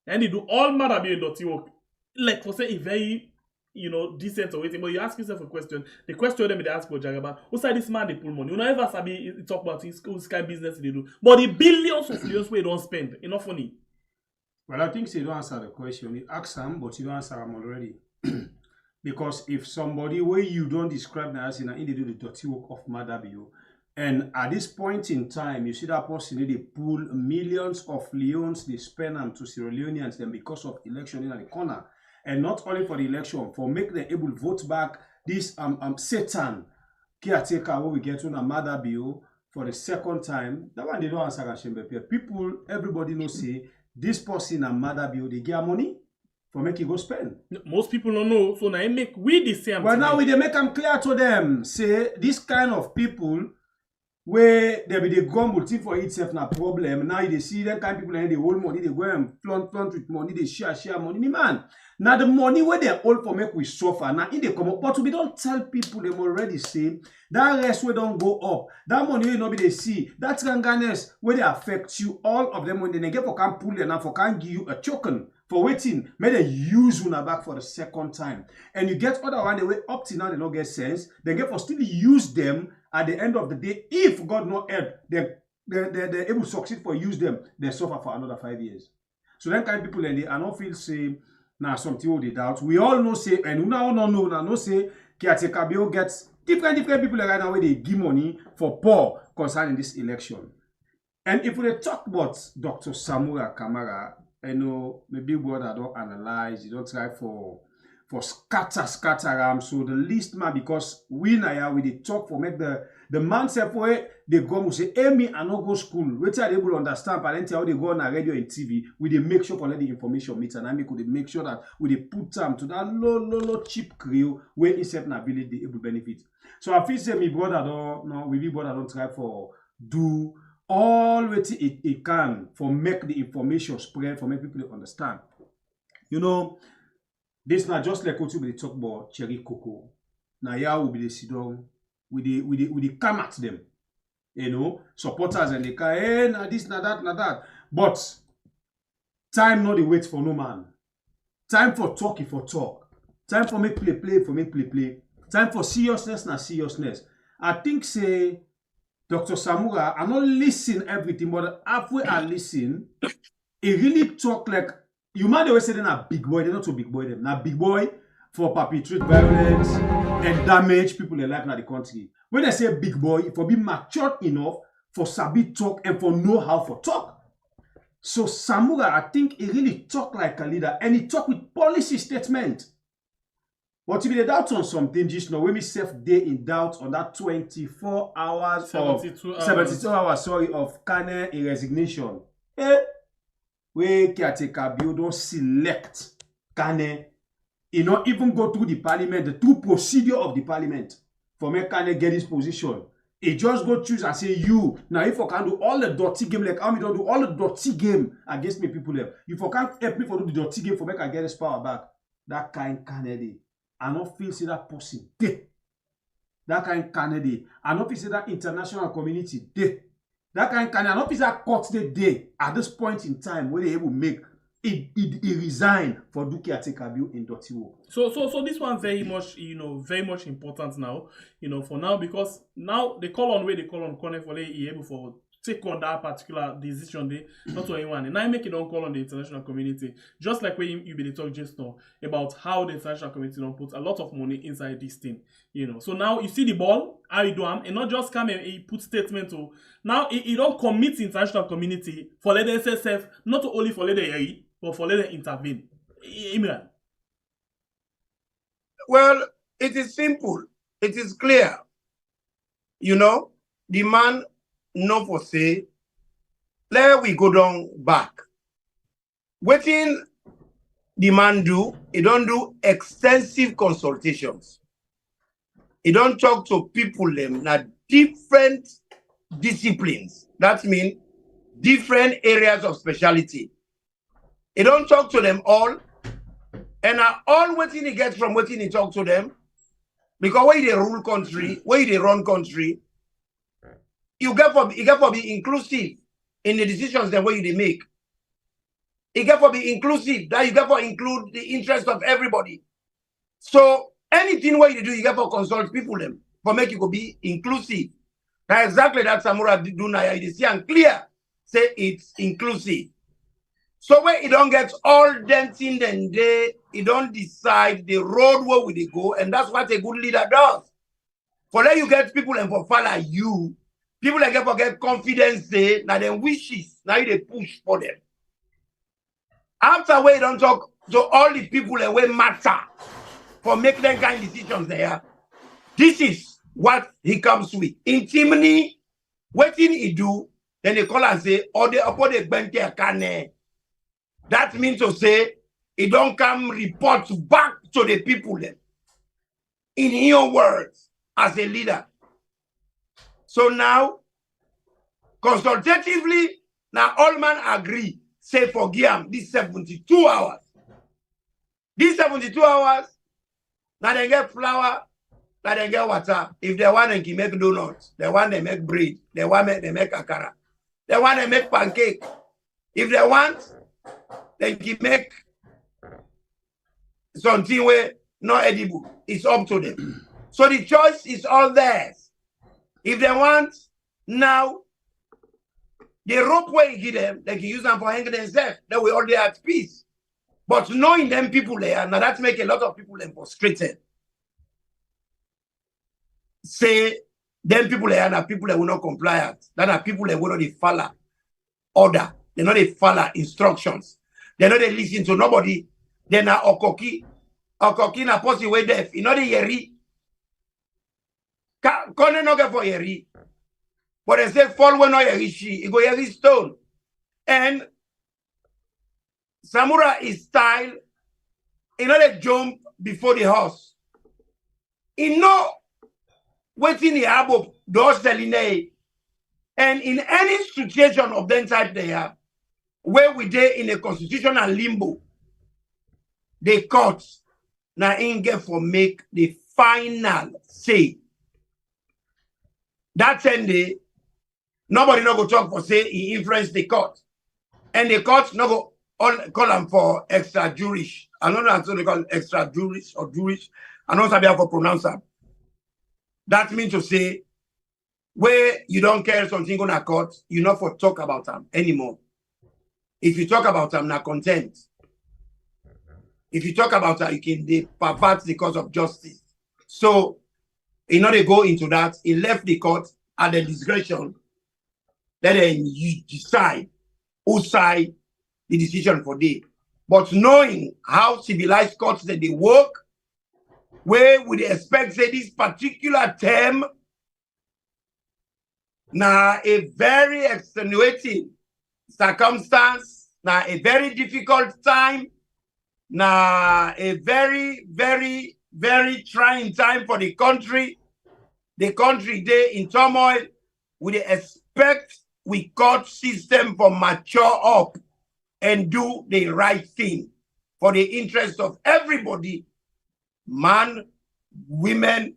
And they do all Madabio dirty work. Like for say a very, decent or waiting. But you ask yourself a question. The question them they ask for Jagaba, who say this man they pull money? You never sabi talk about his kind of business they do. But the billions of millions we don't spend. Enough funny. Well, I think you don't answer the question. You ask them, but you don't answer them already. Because if somebody where you don't describe them as in they do the dirty work of Madabio, and at this point in time, you see that person, they pull millions of leons, they spend them to Sierra Leoneans then because of election in the corner. And not only for the election, for make them able to vote back this Satan caretaker where we get on a Madabio for the second time. That one they don't answer Gashembe. People, everybody knows say this person and Madabio, they get money for make you go spend. Most people don't know, so now I make we the same. Well, now we they make them clear to them. Say this kind of people where they be the grumble thing for itself na problem. Now they see that kind of people and they hold money, they go and flaunt with money, they share money. Man, now the money where they hold for make we suffer. Now in they come up, but we don't tell people them already say that rest we don't go up. That money will not be they see. That ranganess where they affect you, all of them when they get for can pull them and for can give you a token for waiting. May they use una back for the second time. And you get other one the way up till now they don't get sense. They get for still use them. At the end of the day, if God not help, then they're able to succeed for use them, they suffer for another 5 years. So then kind of people and they are not feel say now something with the doubt. We all know say and we now don't know now say caretaker bill gets different people right now where they give money for poor concerning this election. And if we talk about Dr. Samura Kamara, I know maybe brother don't analyze, you don't try for scatter so the least man because we now we they talk for make the man say for they go and say, hey me I not go school. Wait are able to understand parents how they go on radio and TV, we they make sure for let the information meet and I could make sure that we they put time to that low cheap crew where instead na village they able benefit. So I feel say me brother don't no we brother don't try for do all what it can for make the information spread for make people understand. You know, this not just like what we talk about cherry cocoa. Now yeah will be the sit down we the come at them. You know, supporters and they can hey na this, na that. But time not the wait for no man. Time for talk for talk. Time for make play for make play. Time for seriousness na seriousness. I think say Dr. Samura, I not listen everything, but halfway I listen, it really talk like you might always say they're not big boy, they're not so big boy them. Now big boy for perpetrate violence and damage people in life in the country. When I say big boy, it for be matured enough for sabi talk and for know how for talk. So Samura, I think he really talk like a leader and he talk with policy statement. But if you doubt on something, just know when me self day in doubt on that 24 hours 72 hours, sorry, of Kane in resignation. We caretaker bill don't select Kane. He not even go through the parliament, the two procedure of the parliament for make Kane get his position. He just go choose and say you. Now if I can do all the dirty game like how me don't do all the dirty game against me people there. If I can't help me for do the dirty game for make I get his power back, that kind Kane I don't feel see that person there. That kind Canada. I don't feel see that international community there. That kind Canada. I don't feel see that court there at this point in time where they able to make it resign for Duke Atekabiu in dirty work. So this one very much, very much important now, for now because now they call on Konteh for they able for take on that particular decision day, not to anyone. And I make it on call on the international community. Just like when you be talk just now about how the international community don't put a lot of money inside this thing. So now you see the ball, how you do them, and not just come and he put statement to now he don't commit the international community for let them SSF, not only for let them but for let them intervene. Imran. Well, it is simple. It is clear. The man no for say, let we go down back. Waiting the man do, he don't do extensive consultations. He don't talk to people them na different disciplines. That means different areas of specialty. He don't talk to them all. And all waiting he gets from waiting he talk to them. Because where they rule country, where they run country, you get for be inclusive in the decisions that way they make. You get for be inclusive, that you get for include the interest of everybody. So anything where you do, you get for consult people them for make you go be inclusive. Now exactly that Samura do now you see and clear say it's inclusive. So when you don't get all them things, then you don't decide the road where will they go, and that's what a good leader does. For let you get people and for follow you. People like get confidence there, now then wishes, now they push for them. After we don't talk to all the people that we matter for making them kind of decisions there, this is what he comes with. In Timony, what did he do? Then they call and say, or they upon the bench can. That means to say, he don't come report back to the people then. In your words, as a leader. So now, consultatively, now all men agree, say forgive him these 72 hours. These 72 hours, now they get flour, now they get water. If they want, they can make donuts. They want, they make bread. They want, they make akara. They want, they make pancake. If they want, they can make something where not edible. It's up to them. So the choice is all theirs. If they want, now, The rope where he give them, they can use them for hanging themselves. Then we all there at peace. But knowing them people there, now that make a lot of people frustrated. Say, them people there are people that will not comply. That are people that will not follow order. They not they follow instructions. They not they listen to nobody. They na okoki. Okoki na posi way deaf. You know the yeri. Kone no get for yeri. But they say fall when no yeri she. It go yeri stone. And Samura is style. You know they jump before the horse. You know waiting the above those selling. And in any situation of that type they have, where we dey in a constitutional limbo, the courts now ain't get for make the final say. That same day, nobody no go talk for say he influenced the court. And the courts no go all call them for extra jurish. I don't know how they call it extra jurish or jurish. I don't know how to pronounce that. That means to say, where you don't care something on a court, you not for talk about them anymore. If you talk about them, not content. If you talk about that, you can pervert the cause of justice. So, in order to go into that, he left the court at the discretion. Then you decide whose side the decision for day. But knowing how civilized courts that they work, where would they expect say this particular term now a very extenuating circumstance, now a very difficult time, now a very, very, very trying time for the country. The country there in turmoil. We expect we court system for mature up and do the right thing for the interest of everybody, man, women,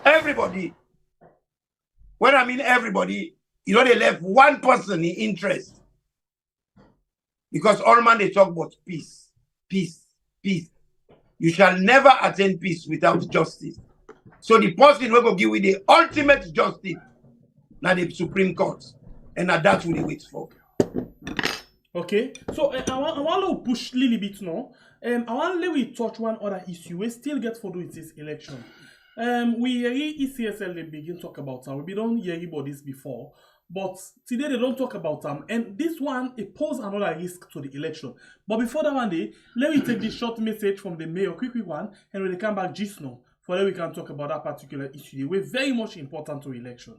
everybody. When I mean everybody, you know they left one person in interest. Because all man they talk about peace, peace, peace. You shall never attain peace without justice. So the person will go give you the ultimate justice, now the Supreme Court. And now that's what they wait for. Okay, so I want to push a little bit now. I want to let we touch one other issue. We still get for do with this election. We hear ECSL they begin talk about them. We don't hear about this before, but today they don't talk about them. And this one it pose another risk to the election. But before that one day, let me take this short message from the mayor, quick one, and when they come back just now, for that we can talk about that particular issue. We're very much important to election.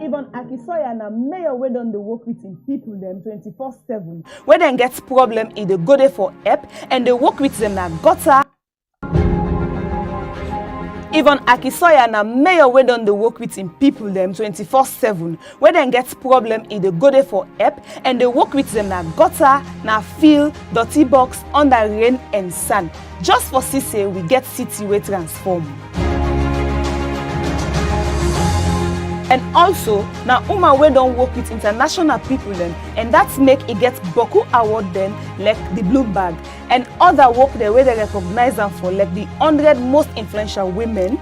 Even Akisoya na mayor wey don dey work with him people them 24/7. When dem get problem, he dey go there for help and they work with them na gutter. Even Akisoya na mayor wey don dey work with him people them 24/7. When dem get problem, he dey go there for help and they work with them na gutter, na field, dirty box, under rain and sand. Just for say we get city wey transform. And also, now Uma we don't work with international people then, and that's make it get Boku Award then, like the Bloomberg, and other work the way they recognize them for, like the 100 most influential women,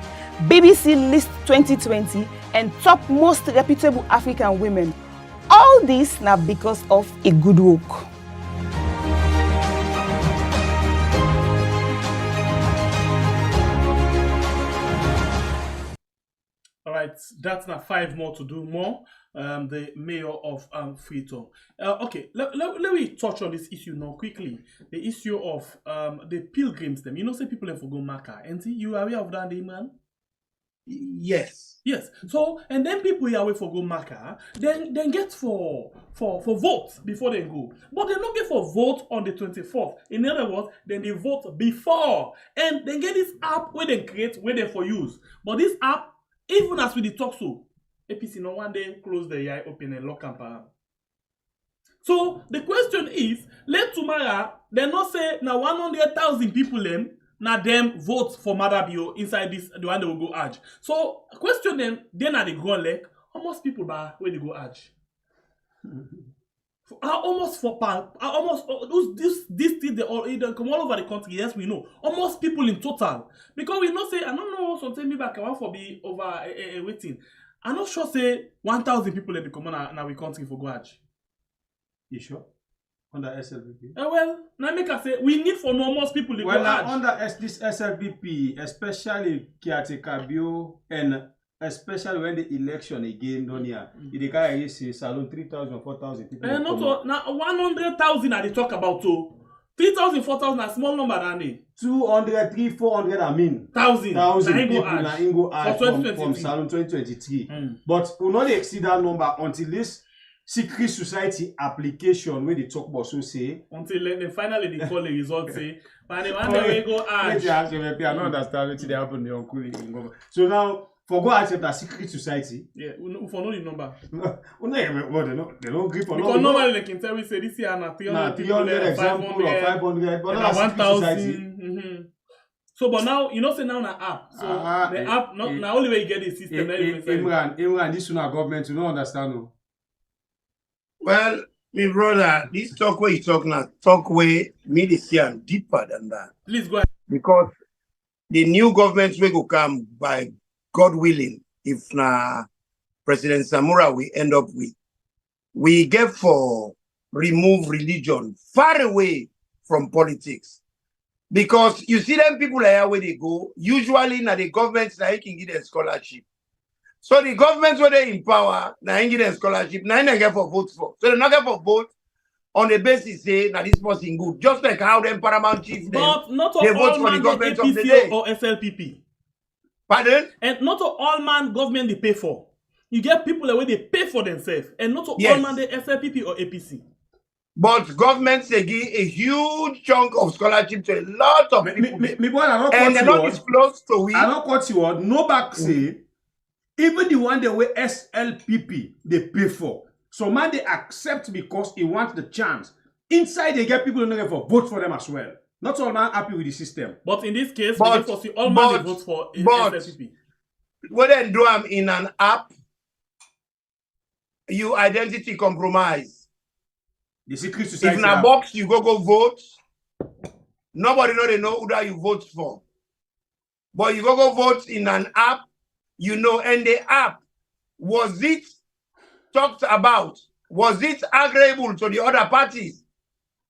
BBC List 2020, and top most reputable African women. All this now because of a good work. Alright, that's now 5 more to do more. The mayor of Freetown. Okay, let me touch on this issue now quickly. The issue of the pilgrims them. You know, say people have go Mecca. And see, you are aware of that, man? Yes. Yes. So, and then people here away for go Mecca, then get for vote before they go. But they don't get for vote on the 24th. In other words, then they vote before. And they get this app where they create, where they for use. But this app, even as we dey talk so, APC no one day close the eye, open and lock up. So the question is, let tomorrow they not say now 100,000 people them now them vote for Madabio inside this the one they will go Hajj. So question them, then are they go like almost people by where they go Hajj. Almost this thing they come all over the country. Yes, we know almost people in total because we know say I don't know sometimes maybe I can want for be over waiting. I'm not sure say 1,000 people in the common now we country for go Hajj. You sure? Under SLBP? Well, now make us say we need for normal people to Well, go Hajj. under this SLBP, especially Kiate Bio, and especially when the election again done here, the guy is say salon 3,000, 4,000 people. Not now 100,000 are they talk about too. 3,000, 4,000 are small number than it. 200, 300, 400, I mean. Thousand people na go Hajj from salon 2023. But we not exceed that number until this secret society application where they talk about so say until they finally they call the result say but the one day we go Hajj. I don't understand what they happen the uncle in government. So now for go accept a secret society. Yeah, for know the number. They don't grip on. Because normally they can tell we say this year na 300 example or 500 but not 1,000. So but now you know say now na app. So the app not now only way you get the system. Imran, this one government you don't understand. No? Well, my brother, this talk where you talk now, talk way me they see and deeper than that. Please go ahead. Because the new government will go come by God willing, if na President Samura we end up with, we get for remove religion far away from politics. Because you see them people here where they go, usually na the government na can give them scholarship. So the government where they in power, na give them scholarship, na they get for votes for. So they not get for vote on the basis say na this person good. Just like how them paramount chiefs but not they all vote for the man government get of the day. APC or SLPP. Pardon? And not all man government they pay for. You get people where they pay for themselves, and not all Yes. man they SLPP or APC. But governments they give a huge chunk of scholarship to a lot of people. Me boy, I don't And they're not disclosed to we. I don't cut you out. No back say even the one the way SLPP they pay for. So man they accept because he wants the chance. Inside they get people who don't for vote for them as well. Not all man happy with the system. But in this case, But- we foresee all man they vote for but- SLPP. When they do them in an app, you identity compromise. The secret If society. in a box you go vote, nobody know they know who that you vote for. But you go vote in an app, you know, and the app, was it talked about? Was it agreeable to the other parties?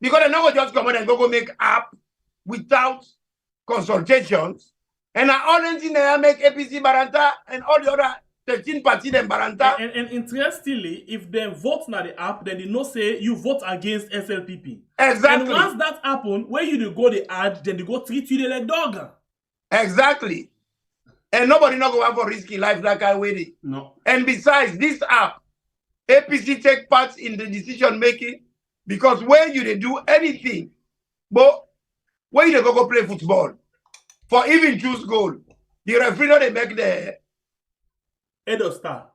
Because they never just come out and go make app without consultations. And I only thing they make APC Baranta and all the other 13 parties in Baranta. And interestingly, if they vote na the app, then they know say you vote against SLPP. Exactly. And once that happen, where you dey go the ad, then they go treat you like dog. Exactly. And nobody not go out for risky life like I waited. No. And besides this app, APC take part in the decision making because when you they do anything, but when you go play football, for even choose goal, the referee no they make the Head of star.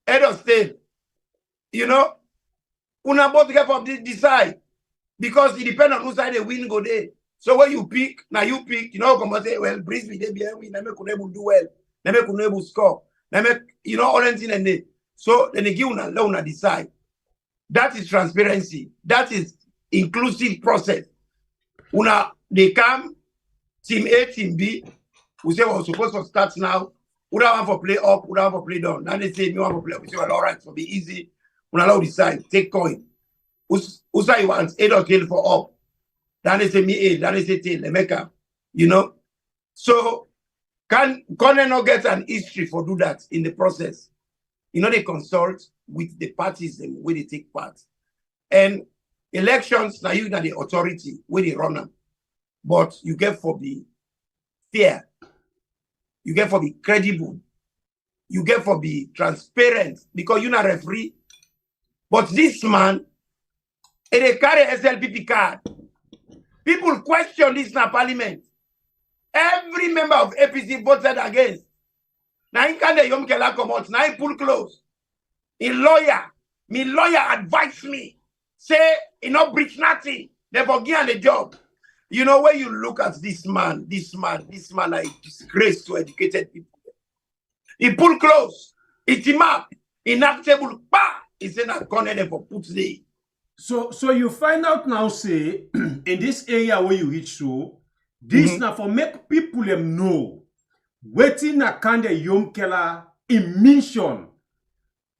head of state. You know, una both get from decide because it depends on whose side they win go there. So when you pick, now you pick, you know, come and say, well, Brisbane they behind me, never could able do well, never could able score, never, you know, all thing and they. So then they give una let una decide. That is transparency. That is inclusive process. Una they come, team A, team B. We say we're supposed to start now. We don't want for play up, we don't want for play down. Now they say me want for play up. We say, well, all right, so be easy. Una allow decide, take coin. Who say you want 8 or tail for up? Then they say me 8, then they say tail, they make up. You know? So can they not get an history for do that in the process? You know, they consult with the parties where they take part. And elections, now you got the authority where they run them. But you get for the fair. You get for be credible. You get for be transparent because you're not referee. But this man, they carry SLPP card. People question this in parliament. Every member of APC voted against. Now he can't Yom Kela come out. Now he pull close. Me lawyer advised me. Say, he not breach nothing. They forget the job. You know, when you look at this man like disgrace to educated people. He pull close. He team up. He knock table. Bah! He said that corner there for put the. So you find out now, say, in this area where you reach so, this now for make people them know waiting a kind of Yom Kela mission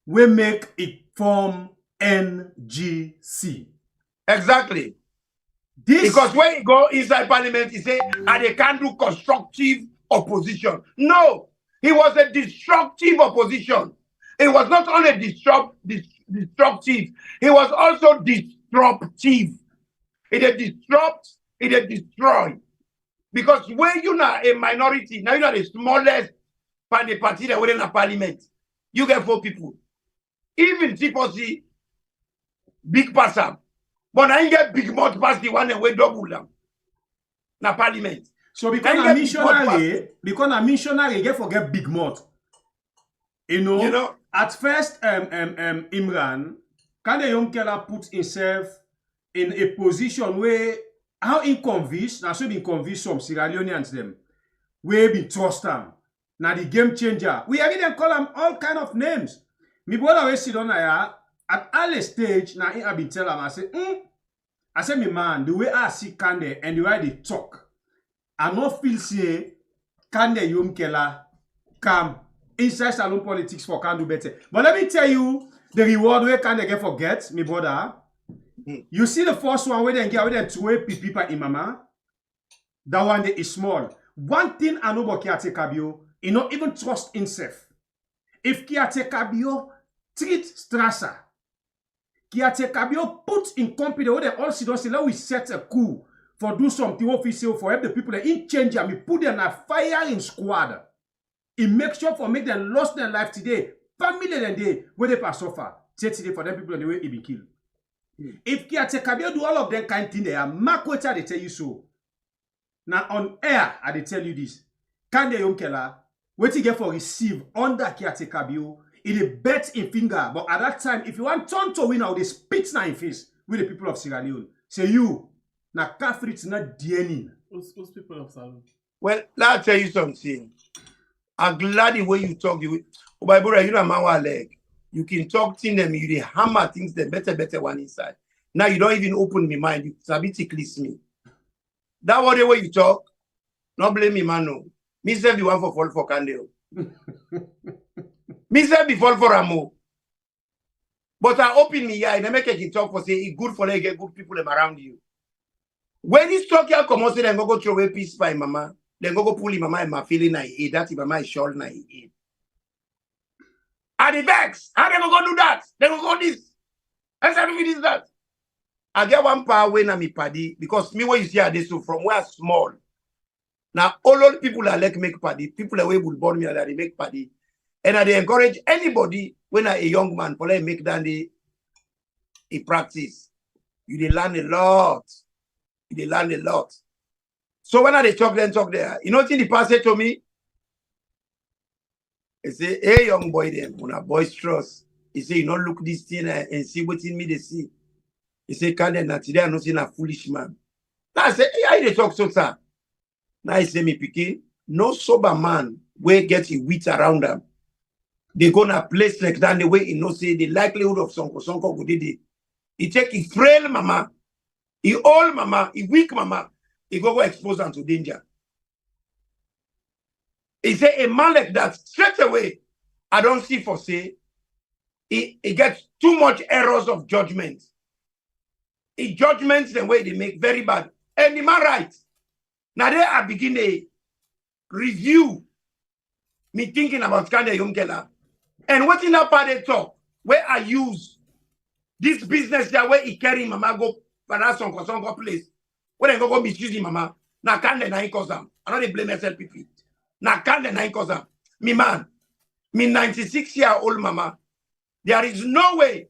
we make it form NGC. Exactly. This Because when you go inside parliament, he say, and they can't do constructive opposition. No, he was a destructive opposition. It was not only destructive, he was also disruptive. It disrupt, it destroy. Because when you're not a minority, now you're not the smallest party that within a parliament, you get 4 people. Even Tiposi, big passer. But I get big mouth pass the one and we double them. Na parliament. So because a missionary, get forget big mouth. You know, at first, Imran, Kande Yomkela put himself in a position where how in convince, now so been convinced some Sierra Leoneans them, we be trust them. Now the game changer. We even call them all kind of names. Me brother we sit on here at early stage. Now I been tell them I say me man, the way I see Kande and the way they talk, I not feel say Kande Yomkela come inside salon politics for can do better. But let me tell you the reward where Kande get forget, me brother. You see the first one where they get with 2 people in mama. That one day is small. One thing I know about Kiate Kabio, he not even trust himself. If Kiate Kabio treat Strasser, Kiate Kabio put in company where they all sit down say, let we set a coup for do something official for help the people that in change and we put them in a firing squad. He make sure for make them lost their life today. Family and day where they pass suffer. Today for them people and the way he be killed. If Kiate Kabio do all of them kind thing, they are mark what they tell you so. Now on air, I tell you this. Kande Yomkela, what he get for receive under Kiate Kabio, it a bet in finger. But at that time, if you want turn to win out, they spit na in face with the people of Sierra Leone. Say you, na Kafrit's not DNA. Who's people of Salon? Well, let me tell you something. I'm glad the way you talk. Oh, my brother, you know my leg. You can talk to them, you hammer things, the better one inside. Now you don't even open my mind. You sabi ticklish me. That was the way you talk. Not blame me, man. No. Me say the one for fall for Kande. Me say be fall for Amo. But I open me and I make it talk for say it's good for them get good people around you. When this talk here come out, say then go throw away peace by mama. Then go pull him mama and my feeling I eat. That mama is sure I eat. Are the vex? How they go do that? They go this. I said me this that. I get one power when I'm paddy because me what you see are this so from where small. Now all people are like make paddy. People are way will born me that they make paddy. And I encourage anybody when I a young man for make that they practice. You learn a lot. You learn a lot. So when I talk there. You know what the pastor to me? He say, hey young boy them, when a boisterous. He say, you know look this thing and see what's in me they see. He say, Kande, na today I'm not seeing a foolish man. Now I say, hey, they talk so sir. Now he say me picking, no sober man where get a wheat around them. They gonna place like that the way he know say the likelihood of Sonko go did it. He take a frail mama, he old mama, he weak mama, he go expose them to danger. He say a man like that straight away, I don't see for say, he gets too much errors of judgment. He judgments the way they make very bad. And the man right. Now they are beginning a review me thinking about Kande Yomkela. And what in that part they talk, where I use this business there where he carry mama go for that Sonko place. Where they go misuse mama. Now Kande na cause them. I don't blame SLPP. Now Kande na cause them. Me man, me 96-year-old mama. There is no way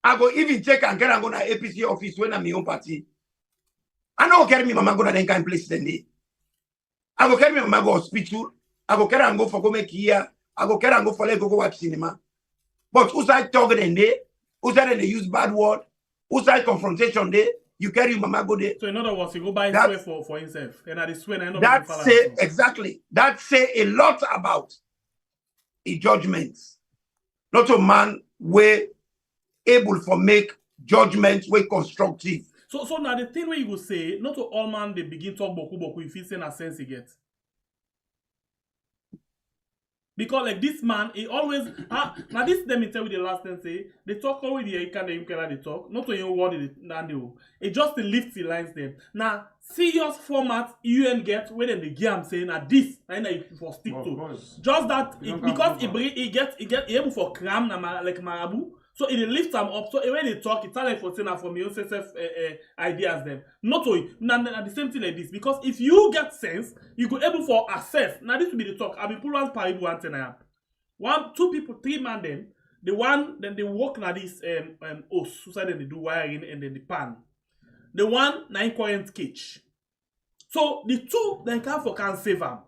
I go even take and get and go to APC office when I'm my own party. I don't carry me mama go to that kind of place then day. I go carry me mama go hospital. I go carry and go for go make here. I go carry and go for let go watch cinema. But who's I talking in there? Who's I they use bad word? Who's I confrontation there? You carry your mama go there. So in other words, you go buy swear for himself. And I swear I know that say exactly. That say a lot about a judgment. Not a man where able for make judgments way constructive. So now the thing where you go say, not to all man they begin talk boku if you say na sense you get. Because like this man, he always now this let me tell you the last thing say they talk already the kind of they talk not to you what it just the lift the lines them. Now serious format UN get when they give am saying that this and you for stick to just that because he get able for cram like marabu. So it lift them up. So when they talk, it's like for saying from your own self ideas them. Not only the same thing like this. Because if you get sense, you go able for access. Now this will be the talk. I'll be put one paribu antenna. 1, 2 people, 3 man then. The one then they work na this suicide then they do wiring and then the pan. The one 9 current cage. So the 2 then can save them.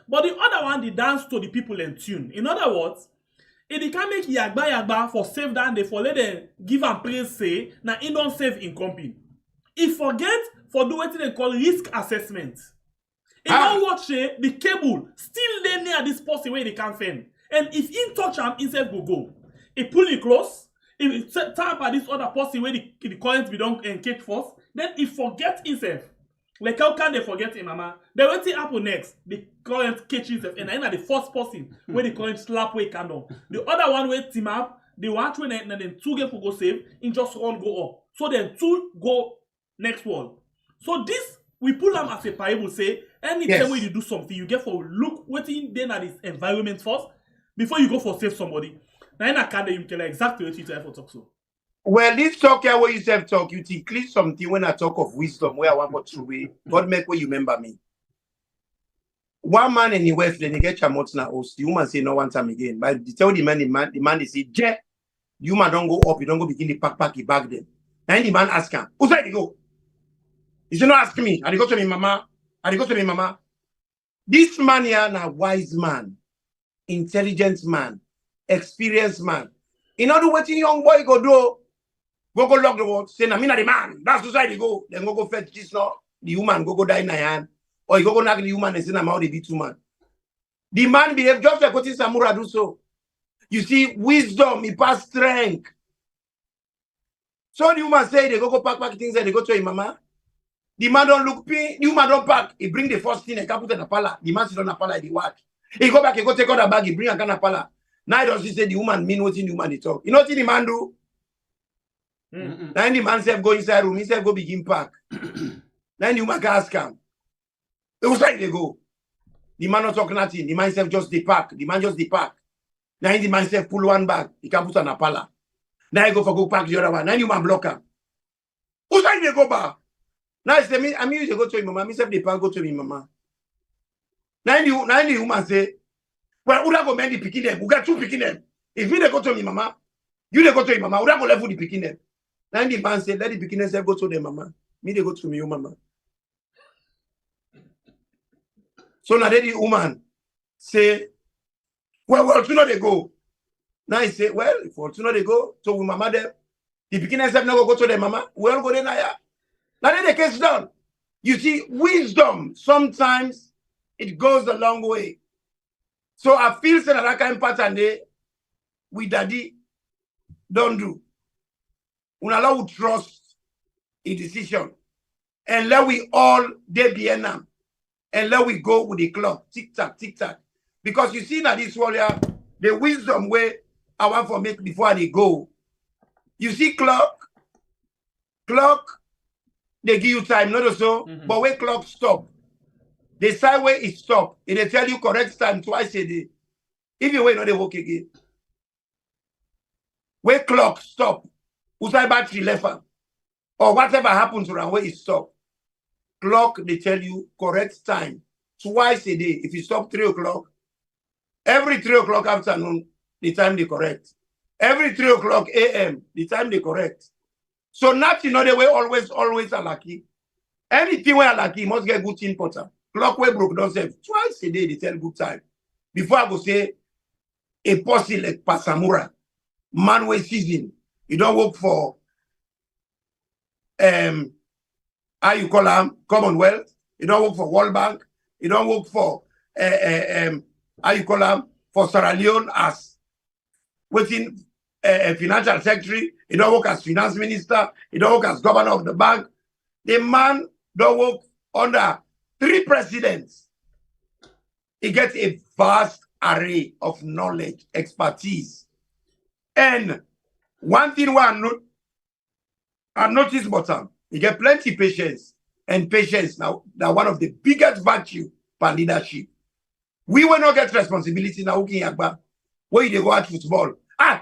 But the other one they dance to the people in tune. In other words, if they can make yagba for save that they for let them give and praise say now he don't save in company. He forget for do what they call risk assessment. He don't watch the cable still there near this person where they can find. And if he touch him, himself will go. He pull it close. If he tap at this other person where the current be don't engage first, then he forget himself. Like how can they forget him, mama? Then what happen next? The current catch himself, and then the first person where the current slap way candle. The other one where team up, the one when then 2 game go save, in just 1 go up. So then 2 go next one. So this we pull them as a parable say anytime when you do something, you get for look waiting then at this environment first before you go for save somebody. Now in a can you tell exactly what you tell for talk so. Well, this talk here where you self talk, you include something when I talk of wisdom, where I want to true way. God make where you remember me. One man in the West, then he get chamot na host. The woman say no one time again. But they tell the man they say, Je, the woman don't go up, you don't go begin the pack he back then. Then the man ask him, who's that he go? He say, no ask me. And he go to me, mama. This man here na wise man, intelligent man, experienced man. In order what young boy go do, go lock the wall, say, I'm the man. That's the side he go. Then go fetch this now. The woman go die in the hand. Or you go knock the woman and say, I'm out the be 2 man. The man behave just like what Samura do so. You see, wisdom, he pass strength. So the woman say, they go pack things and they go to him, mama. The man don't look pin, the woman don't pack. He bring the first thing and can put in the pala. The man sit on the pala, he watch. He go back, he go take out the bag, he bring a can of pala. Now does he say the woman mean what in the woman they talk? You know what the man do? Now the man self go inside room, he self go begin pack. Then the woman can ask him. Who's like they go? The man not talk nothing. The man self just the pack. The man just the pack. Now the man self pull one bag. He can put on a pala. Now he go for go pack the other one. Now the man block him. Who's like they go back? Now he say me, I mean you go to him, mama. Me self the pack go to me, mama. Now the woman say, well, who go mend the picking them? Who got 2 picking them? If me they go to me, mama, you they go to him, mama. Who go left with the picking them? Now the man say, let the picking them go to them, mama. Me they go to me, mama. So now the woman say, well, to know they go. Now he say, well, if to know they go, so we mama them, the beginners have never go to them, mama. We all go there now. Now then the case done. You see, wisdom sometimes it goes a long way. So I feel that kind of pattern there with daddy don't do. We allow trust in decision. And let we all there be enough. And let we go with the clock. Tick tack, tick tack. Because you see that this warrior, the wisdom way I want for make before they go. You see clock, they give you time, not so, but when clock stop, the side way it stop, it they tell you correct time twice a day. If you wait, not they work again. When clock stop, outside battery left or whatever happens around where it stop. Clock, they tell you correct time twice a day. If you stop 3 o'clock, every 3 o'clock afternoon, the time they correct. Every 3 o'clock a.m., the time they correct. So nothing other way always are lucky. Anything where lucky must get good importer. Clock way broke don't say twice a day they tell good time. Before I go say a posse like Samura, man way season. You don't work for how you call them Commonwealth. You don't work for World Bank. You don't work for how you call them for Sierra Leone as within a financial secretary. You don't work as finance minister. You don't work as governor of the bank. The man don't work under 3 presidents. He gets a vast array of knowledge, expertise. And one thing I noticed, but you get plenty patience. And patience now, that one of the biggest virtue for leadership. We will not get responsibility now. Where you go at football?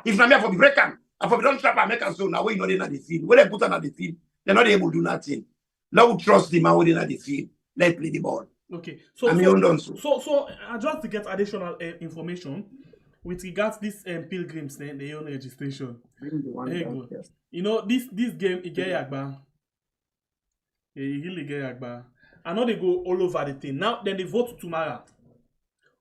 If not me for the break am, I for don't trap and make so now. Where you know they not the field. Where they put on at the field, they're not able to do nothing. Now we trust the man when they at the field. Let's play the ball. Okay, so I just to get additional information with regards this pilgrims then their own registration. There you go. You know this game it get yagba. It really get yagba. I know they go all over the thing. Now then they vote tomorrow.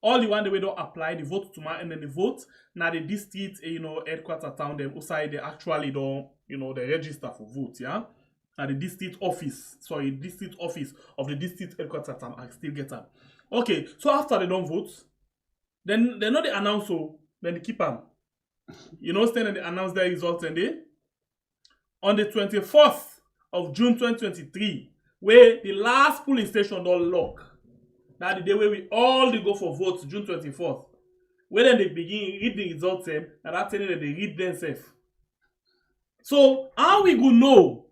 All the one they don't apply, they vote tomorrow and then they vote. Now the district, headquarter town them outside they actually don't, they register for vote, yeah. At the district office of the district headquarters town, I still get them. Okay, so after they don't vote, then they know they announce so, then they keep them. Stand and they announce their results and they on the 24th of June 2023, where the last polling station don't lock. Now the day where we all they go for votes, June 24th. Where then they begin read the results and that telling them they read themselves. So how we go know?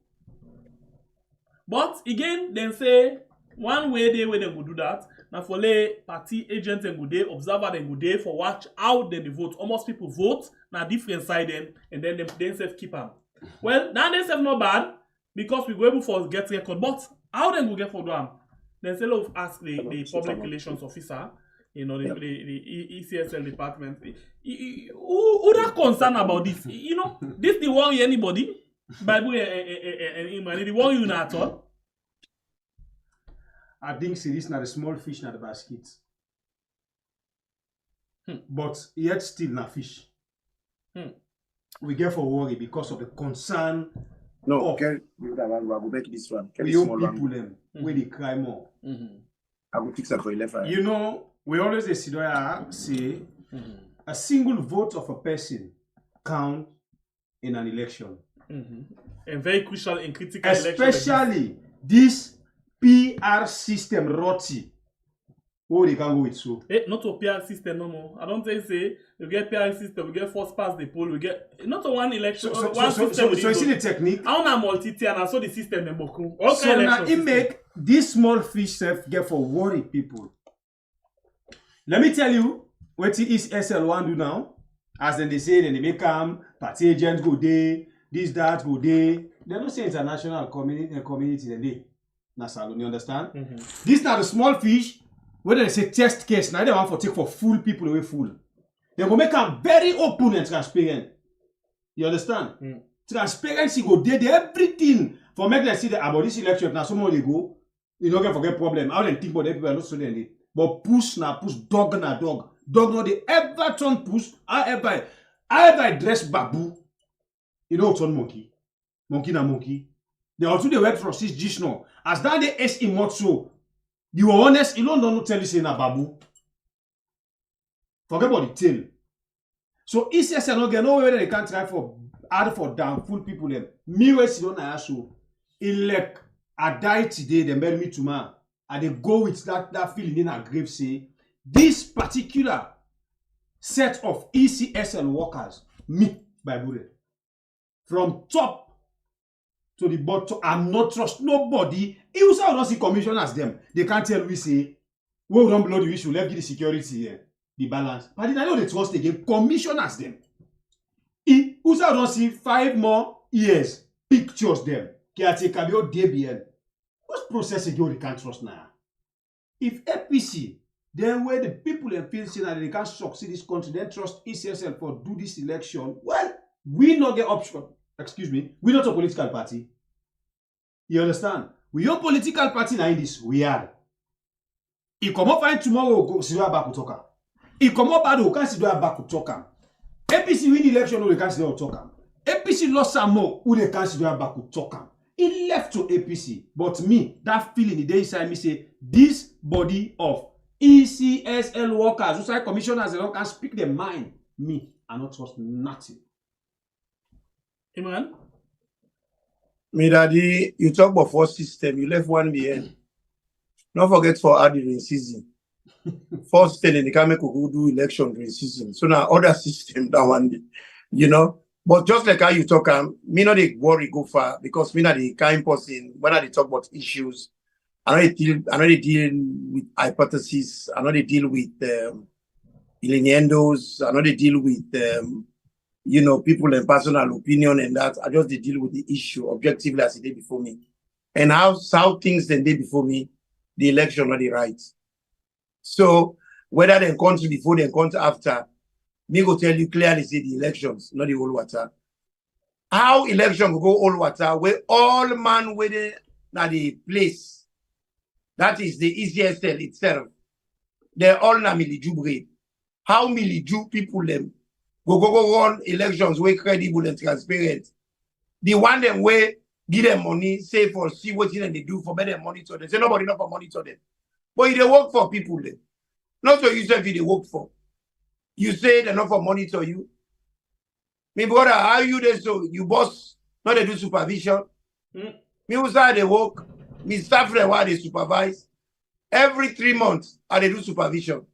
But again, then say one way they go do that. Now for the party agents and go day, observer then go day for watch how then they vote. Almost people vote now different side then and then them themselves keep them. Well, now themselves not bad because we go able for get record. But how then go get for them? Then say of ask the public relations officer, the ECSL department. Who that concerned about this? This the worry anybody. Bible and the one you not at all. I think see this not a small fish not the basket. But yet still not fish. We get for worry because of the concern. No, okay. I will make this one. We young people them where they cry more. I will fix that for 11. We always say a single vote of a person count in an election. And very crucial in critical especially this PR system rotty. What they can go with so? Not a PR system no more. I don't say you get PR system, we get first pass the poll, we get not a one election. So you see the technique. I want a multi-tier and so the system them boku. So now it make this small fish self get for worry people. Let me tell you what is SL1 do now. As then they say, then they make party agents go there. This, that, go there. They don't say international community then they. Nasalo, you understand? This now the small fish, where they say test case, now they want to take for full people away full. They go make them very open and transparent. You understand? Transparency go there, everything. For make them see that about this election, now someone they go, you don't get forget problem. How they think about the people are not so they. But push na push, dog na dog. Dog no they ever turn push, I ever dress babu. You know turn monkey. Monkey na monkey. They also they work for 6 G's now. As that they S in so. You were honest, you don't tell you say na babu. Forget about the tail. So ECS no get no way they can't try for add for down full people them. Me we see don't na so. Elect I die today, they marry me tomorrow. And they go with that feeling in a grave say, this particular set of ECSL workers, me, by Bure, from top to the bottom, I'm not trust nobody. You also don't see commissioners them. They can't tell we say, we don't blow the issue, let's give the security the balance. But then I know they trust again, commissioners them. You also don't see 5 more years, pictures them. Caretaker, your DBN. What's process again they can't trust now? If APC, then where the people and feel saying that they can't succeed this country, then trust ECSL for do this election, well, we not get option. Excuse me, we're not a political party. You understand? We are a political party now in this. We are. If come up find tomorrow, go see back to talk. If come up bad, we can't see back to talk. APC win election, we can't see talk. APC lost some more, we can't see back to talk. He left to APC, but me, that feeling the day inside me say, this body of ECSL workers, who say commissioners, they don't can speak their mind. Me, I not trust nothing. Amen. Me daddy, you talk about 4 system, you left one behind. Don't forget for adding in season. First thing in the Kame could do election during season. So now other system that one day, you know. But just like how you talk, me not they worry go far because me not the kind person when I talk about issues, I know they deal with hypotheses, I know they deal with innuendos, I know they deal with you know, people and personal opinion and that. I just they deal with the issue objectively as the day before me. And how things the day before me, the election not the right. So whether they country before they country after, me go tell you clearly say the elections, not the whole water. How election will go all water where all man within now the place. That is the easiest cell itself. They're all na miliju grade. How miliju people them go run elections where credible and transparent. The one them way give them money, say for see what they do for better monitor them. Say nobody not for monitor them. But they work for people then. Not for yourself they work for. You say they're not for monitor you. Me brother, how you there so you boss not they do supervision? Me who say they work, me staff them while they supervise. Every 3 months I they do supervision.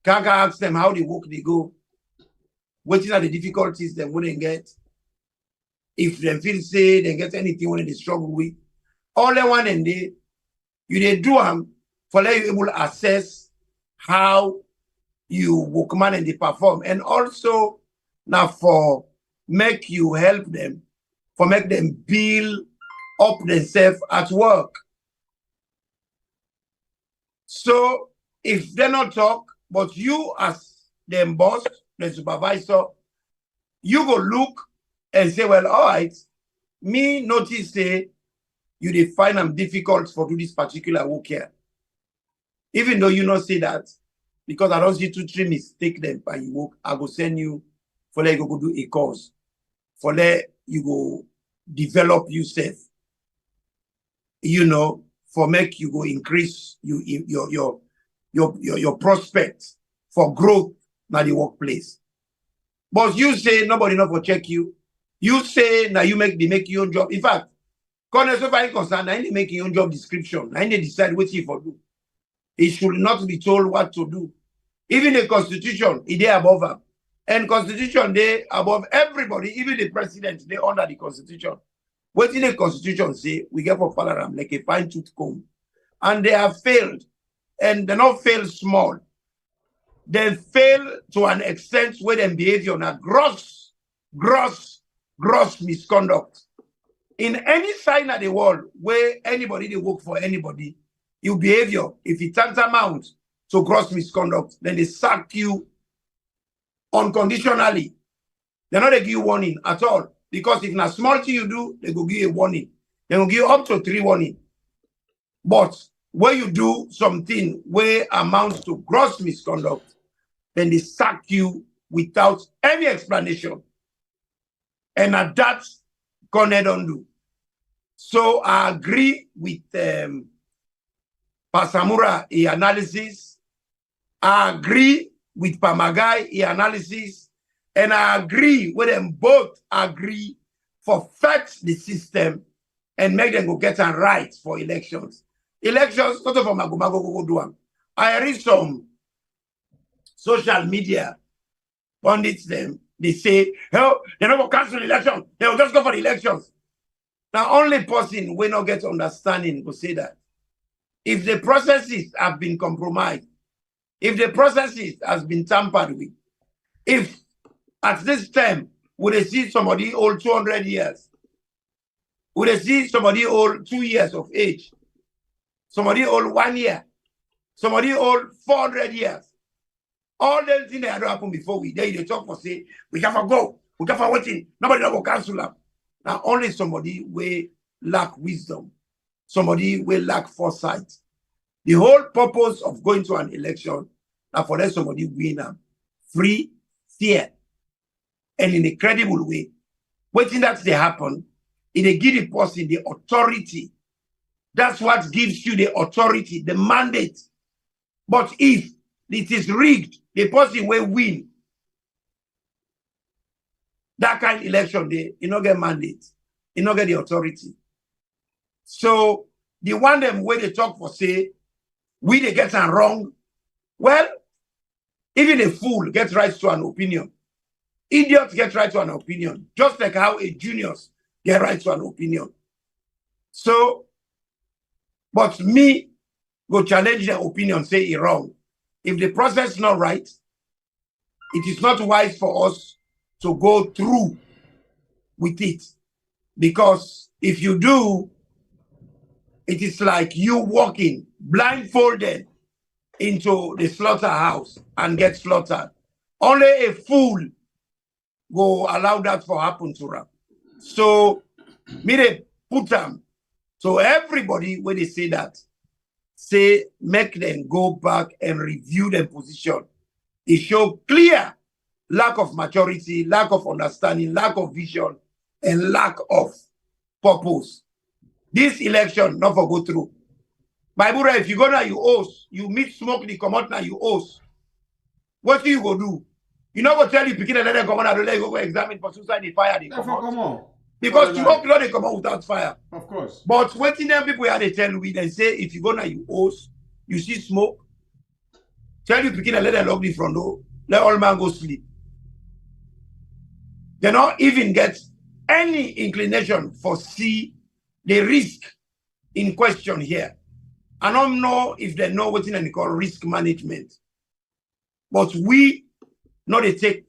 Can't ask them how they work they go. What are the difficulties they wouldn't get? If they feel say they get anything when they struggle with. All they want and they do them for let you able to assess how you work man and they perform. And also now for make you help them, for make them build up themselves at work. So if they not talk, but you as them boss, the supervisor, you go look and say, well, all right, me notice say you define them difficult for do this particular work here. Even though you not say that, because I don't see 2-3 mistake them by you work, I go send you for let you go do a course. For let you go develop yourself. You know, for make you go increase your prospect for growth na the workplace. But you say nobody not for check you. You say now you make your own job. In fact, Konteh so far concerned, now they make your own job description. Now they decide what you for do. It should not be told what to do. Even the constitution is there above them. And constitution they above everybody, even the president, they under the constitution. What in the constitution say, we get for Palaram like a fine-tooth comb. And they have failed. And they not fail small. They fail to an extent where their behavior now gross misconduct. In any sign of the world where anybody they work for anybody, your behavior, if it tantamount to gross misconduct, then they sack you unconditionally. They're not going to give you warning at all. Because if not small thing you do, they will give you a warning. They will give you up to 3 warning. But when you do something where amounts to gross misconduct, then they sack you without any explanation. And at that, Konteh don't do. So I agree with Samura analysis. I agree with Pamagai analysis. And I agree with them both agree for fix the system and make them go get and right for elections. Elections, not for Magomago go do them. I read some social media pundits them. They say, hell, they're not going to cancel election. They'll just go for the elections. Now, only person will not get understanding will say that. If the processes have been compromised, if the processes has been tampered with, if at this time would they see somebody old 200 years, would they see somebody old 2 years of age, somebody old 1 year, somebody old 400 years, all the things that had happened before they talk for say, we have to go, we have to waiting, nobody will cancel them. Now only somebody will lack wisdom, somebody will lack foresight. The whole purpose of going to an election is for let somebody win them free, fair, and in a credible way. Waiting that they happen, it give the person the authority. That's what gives you the authority, the mandate. But if it is rigged, the person will win. That kind of election, they not get mandate, you not get the authority. So the one them where they talk for say, we they get it wrong. Well, even a fool gets right to an opinion. Idiots get right to an opinion, just like how a genius get right to an opinion. So, but me go challenge their opinion, say it wrong. If the process is not right, it is not wise for us to go through with it. Because if you do, it is like you walking blindfolded into the slaughterhouse and get slaughtered. Only a fool go allow that to happen to them. So, me they put them. So everybody, when they say that, say make them go back and review their position. It show clear lack of maturity, lack of understanding, lack of vision, and lack of purpose. This election not for go through. My brother, if you go now, you host, you meet smoke, they come out now, you host. What do you go do? You know what tell you, picking another come out, let you go examine for suicide, the fire, they come out. Because smoke, you know, they come out without fire. Of course. But what in them people here, they tell we, they say, if you go now, you host, you see smoke, tell you, picking and let them lock the front door, let all man go sleep. They not even get any inclination for see the risk in question here. I don't know if they know what they call risk management. But we know they take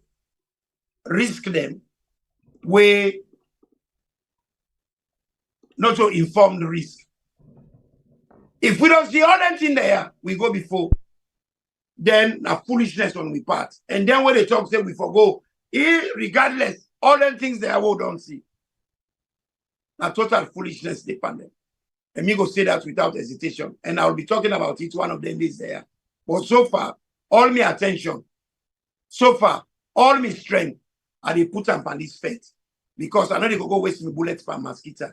risk them where not to inform the risk. If we don't see all that in there, we go before. Then a foolishness on we part. And then when they talk, say we forgo. Regardless, all them things they will don't see. A total foolishness dependent. And me go say that without hesitation. And I'll be talking about it one of them is there. But so far, all my attention, so far, all my strength, I they put them on this faith. Because I know they go waste me bullets for mosquito.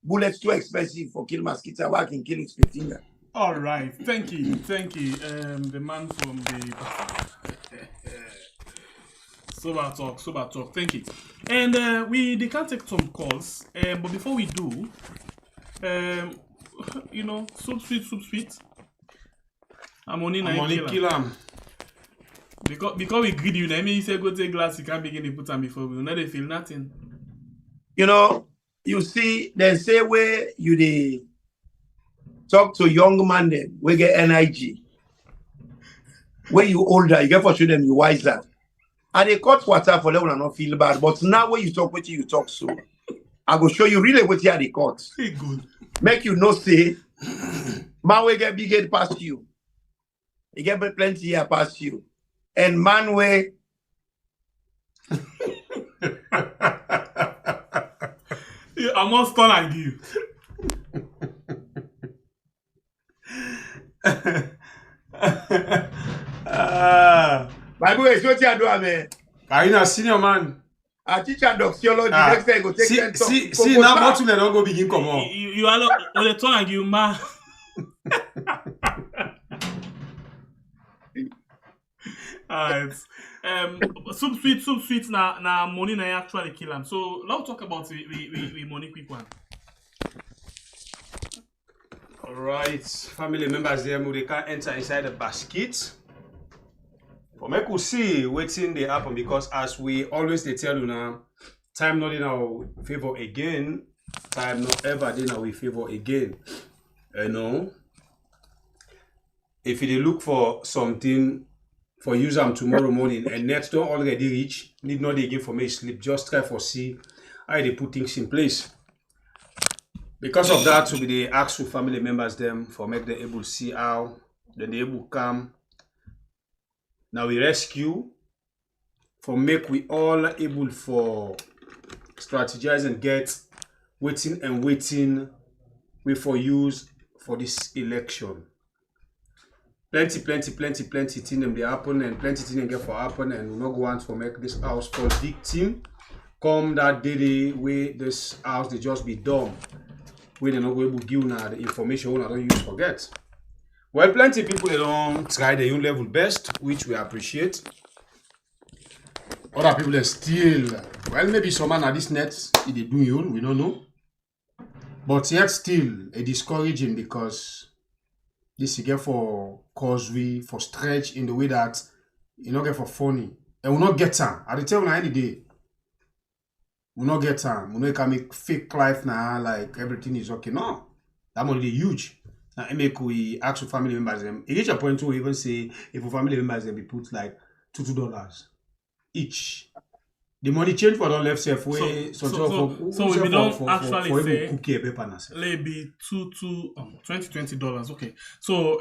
Bullets too expensive for kill mosquito. Why I can kill it with finger. All right, thank you. The man from the sober talk. Thank you. And they can take some calls. But before we do, you know, soup sweet. I'm only kill him. Because we greedy, you know, I mean, you say go take glass, you can't begin to put them before we know they feel nothing. You know, you see, they say where you they talk to young man then, we get NIG. When you older, you get for sure them you wiser. And they cut water for them and not feel bad. But now when you talk what you talk so, I go show you really what you are the cut. Hey, good. Make you know say, man will get big head past you. He get plenty here past you. And man way. I must turn and give. My boy, it's what you do, man. Are you not senior man? I teach a doxiology. Next time, go take them. See now, what you don't go begin come on. You are on the turn and give, man. Alright. Soup sweet na money na actually kill him. So let's talk about the money quick one. Alright, family members there, they can enter inside the basket. But make we see what's in the happen because as we always they tell you now, time not in our favor again, time not ever in our favor again. You know, if you look for something for use them tomorrow morning and net don't already reach, need not again for me sleep. Just try for see how they put things in place. Because of that, we they ask to family members them for make them able to see how then they able come. Now we rescue for make we all able for strategize and get waiting we for use for this election. Plenty thing them they happen and plenty thing them get for happen and we not go on for make this house fall victim. Come that day way this house they just be dumb. We they not go able to give now the information we don't use forget. Well, plenty people they don't try their own level best, which we appreciate. Other people they still maybe some man at this net they do you, we don't know. But yet still a discouraging because This you get for causeway, for stretch in the way that you not get for funny. And we not get time. I tell you any day. We not get time. We not can make fake life now like everything is okay. No. That money huge. Now make we ask your family members them. It reach a point to even say if your family members them be put like $2 each. The money change for the left self way so we don't actually say maybe $20. Okay. So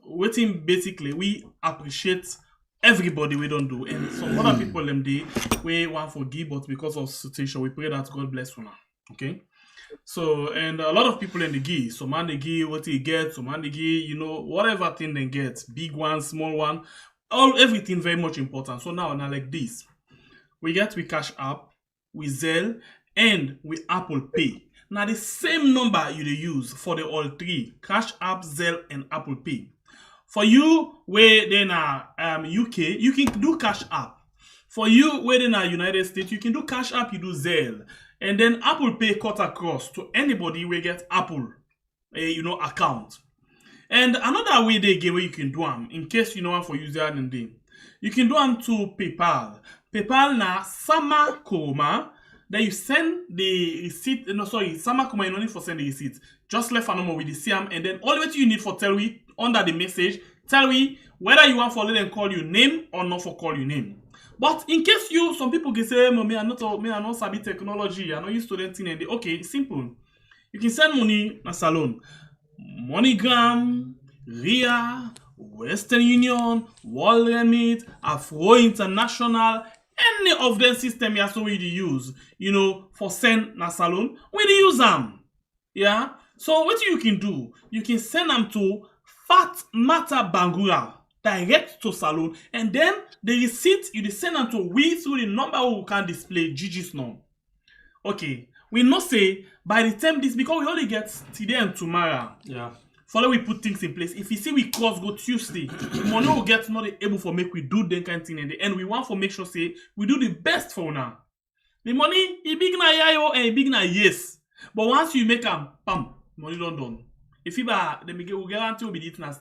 waiting basically we appreciate everybody we don't do, and some other people them we want for give, but because of situation we pray that God bless you now. Okay. So and a lot of people in the give, some man they give what he get, some man they give, whatever thing they get, big one, small one, everything very much important. So now like this. We Cash App, we Zelle, and we Apple Pay. Now the same number you use for the all three: Cash App, Zelle, and Apple Pay. For you where they na UK, you can do Cash App. For you where they na United States, you can do Cash App, you do Zelle, and then Apple Pay cut across to anybody where get Apple, account. And another way they give where you can do them in case you know one for user and day, you can do them to PayPal. PayPal na Samura Kamara. Then you send the receipt. No, sorry, Samura Kamara, you don't need for send the receipt. Just left a number with the CM, and then all what you need for tell we under the message, tell we whether you want for let them call you name or not for call you name. But in case some people can say, me I not sabi technology, I know you student thing and okay, simple. You can send money na salon, MoneyGram, RIA, Western Union, World Remit, Afro International, any of them system you so we use, for send na salon, we use them. Yeah? So what you can do, you can send them to Fat Mata Bangura, direct to salon, and then the receipt you send them to we through the number we can display GG's number. Okay. We know say by the time this, because we only get today and tomorrow. Yeah. Follow we put things in place. If you see we cross go Tuesday, money will get not able for make we do that kind of thing in the end. We want for make sure say we do the best for now. The money it big na yayo and it big na yes. But once you make them, bam, money done. If you buy, then we guarantee will be it na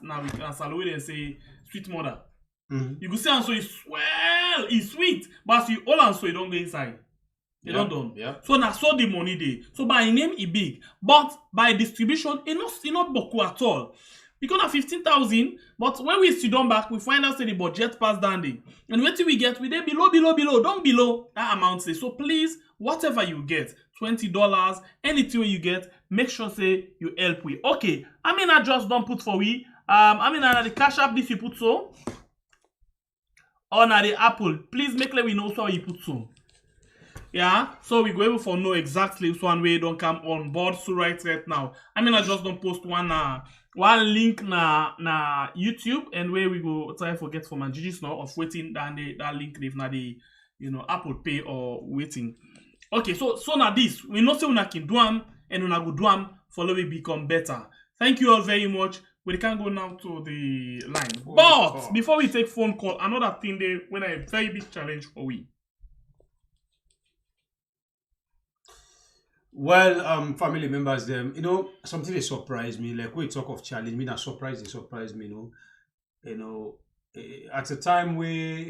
salary and say sweet mother. You go say and so it's sweet, but you all and so you don't go inside. They don't done. Yeah. So now so the money day. So by name it big, but by distribution it not boku at all. Because na 15,000, but when we sit down back, we find out say the budget pass down there. And what we get, we there below, don't below that amount say. So please, whatever you get, $20, anything you get, make sure say you help we. Okay, I just don't put for we. The Cash App this you put so. Or na the Apple. Please make let we know so you put so. Yeah, so we go able for know exactly which one way don't come on board. So right now, I just don't post one link na YouTube and where we go try forget for my GG's now of waiting that link if na the Apple Pay or waiting. Okay, so now this we know say we can do them and we go do them follow we become better. Thank you all very much. We can go now to the line, but before we take phone call, another thing there when a very big challenge for we. Well, family members, them, something they surprised me. Like we talk of challenge, me not surprised. They surprised me, at a time where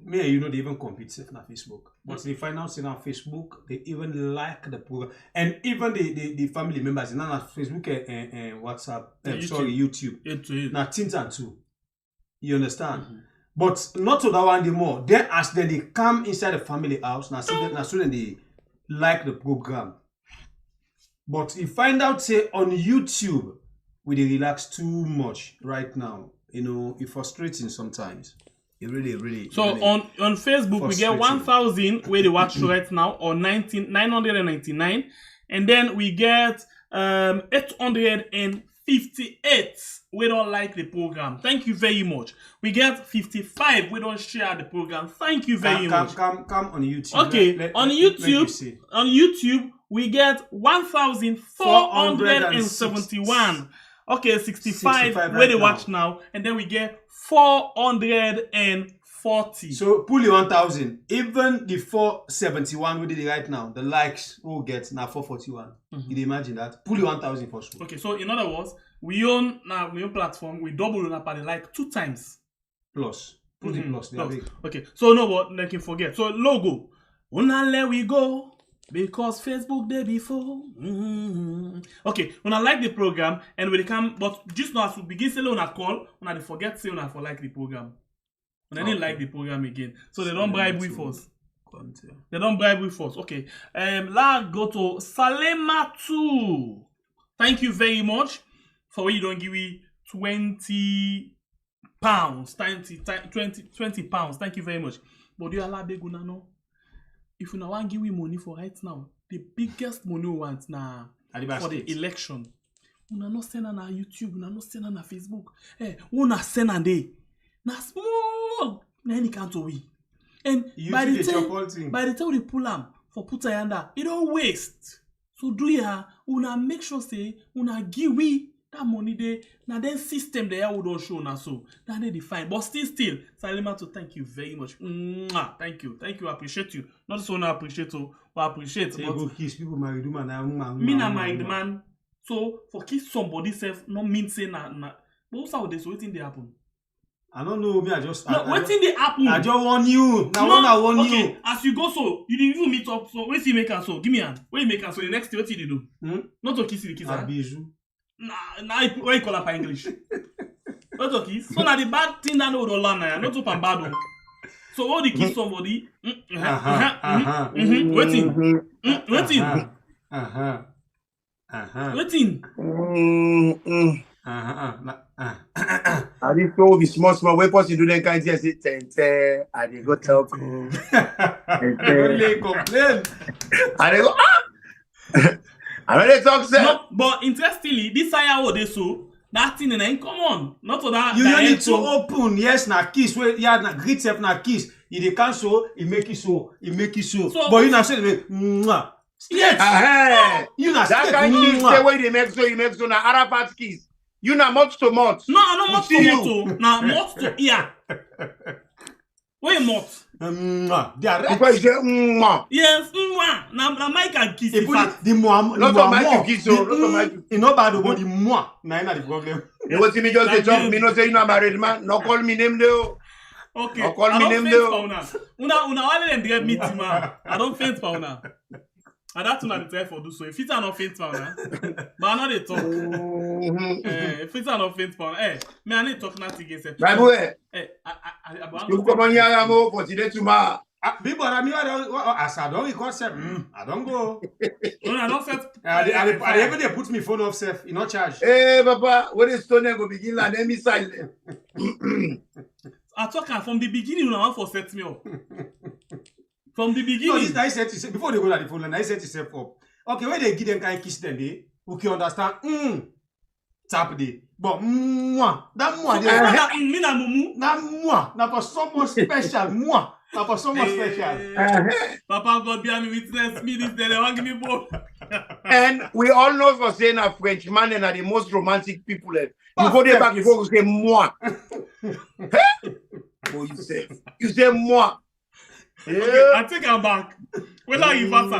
me and they even compete safe on Facebook. But they find out saying on Facebook, they even like the program, and even the family members, not on Facebook and WhatsApp, YouTube. Now things and two. You understand? But not to that one anymore. Then as they come inside the family house, now so they like the program. But you find out say on YouTube we dey relax too much right now. It's frustrating sometimes. It really. So really on Facebook we get 1,000 where they watch right now or 999, and then we get 858 we don't like the program. Thank you very much. We get 55 we don't share the program. Thank you very much. Come on YouTube. Okay, on YouTube we get 1,471. Okay, 65 where right they watch now, and then we get 440. So pull the 1,000. Even the 471 we did it right now, the likes will get now 441. You imagine that? Pull the 1,000 for sure. Okay, so in other words, we own platform. We double on our party like 2 times. Plus. Put the plus. Plus. Okay. So no, but they can forget. So logo. Una let we go. Because Facebook day before. Okay, when I like the program and when they come, but just now as we begin selling on a call, when I forget say on for like the program. When I didn't like the program again. So they don't bribe with us. They don't bribe with us. Okay. Let's go to Salema 2. Thank you very much for when you don't give me 20 pounds. 20 pounds. Thank you very much. But do you allow big no? If you want to give me money for right now, the biggest money we want now for the election. We not send on our YouTube, we not send on our Facebook. Hey, we not send on there. Now small, na any can't we. And by the time we pull them for put under, it don't waste. So do ya, una make sure say una give we that money there. Now then system there we don't show now so that they define. But still, Salima to thank you very much. Thank you, I appreciate you. Not so I appreciate you, but appreciate. But go kiss people married woman. Me na married man. So for kiss somebody self, not mean say na. But also this waiting they happen. I don't know. Me I just. No, waiting they happen. I just warn you. Now I warn you. Okay, as you go so you didn't even meet up. So wait till you make her so. Give me hand. When you make her so the next thing what you do? Not to kiss the kiss. Bijou. Nah, why you call up English? Not to kiss. So now the bad thing that no learn now, not to bad. So all the kiss somebody. Waiting. I did go with small weapons you do then can't just say I did go talk. Only complain. I did go I know they talk sir. No, but interestingly, this aya what they so that thing in common. Not for that. You need to open, yes, na kiss. Where yeah, na greet self na kiss. If they can so, it make it so. So but you not say mwah. Yes. You not that kind of kiss the way they make so, you make so na Arafat kiss. You na much to much. No, I don't much to much. Na much to ear. Where much? They are right. Because you say yes, na Mike and kiss. The moi, not to Mike kiss so, not to Mike. You know bad about the moi. Na the problem. You want me just to jump me no say you not married man. No call me name though. Okay. No call me name though. Una only them get meeting man. I don't faint for una. And that's what I try for do so. If it's not faint for una, but I know they talk. If it's not faint for una, me I need talk nothing against it. Right boy. You come on here mo for today tomorrow. People I mean I don't record self. I don't go. No, I don't set. I even they put me phone off self. You not charge. Hey papa, when the stone go begin land let me silent. I talk from the beginning una want for set me up. From the beginning. No, this I set yourself before they go to the phone line. I set yourself up. Okay, when they give them kind of kiss them, they okay understand. Tap day. But that me na mumu. That for someone special. That for someone special. Papa God be me witness me this day. They want give me both. And we all know for saying a French man and are the most romantic people. You go there back, you go say moi. Oh, you say moi. Yeah. Okay, I take her back. Whether you pass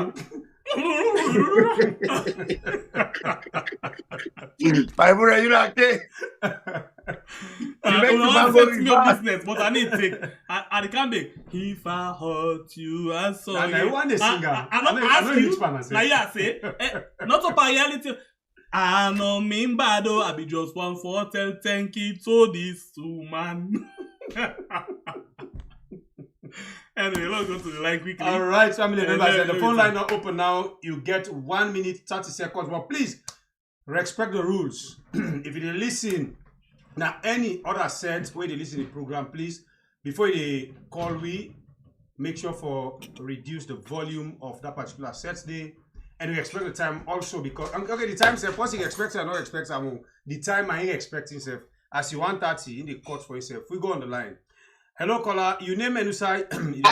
Bible, you like it? Set me up business, but I need to take. I can't make. If I hurt you, I'm sorry. I want the singer. I don't ask you. Now you say, not up a reality. I know mean bad though. I be just one for thank you to this woman. Anyway, let's go to the line quickly. All right, family members. The phone line not open now. You get 1 minute 30 seconds. But please respect the rules. If you listen now, any other set where they listen to the program, please before they call we make sure for reduce the volume of that particular set day. And we expect the time also because okay, the time self. Once you expect or not expect, the time I ain't expecting self. As you 1:30 in the court for yourself. We go on the line. Hello, caller. You name and you say you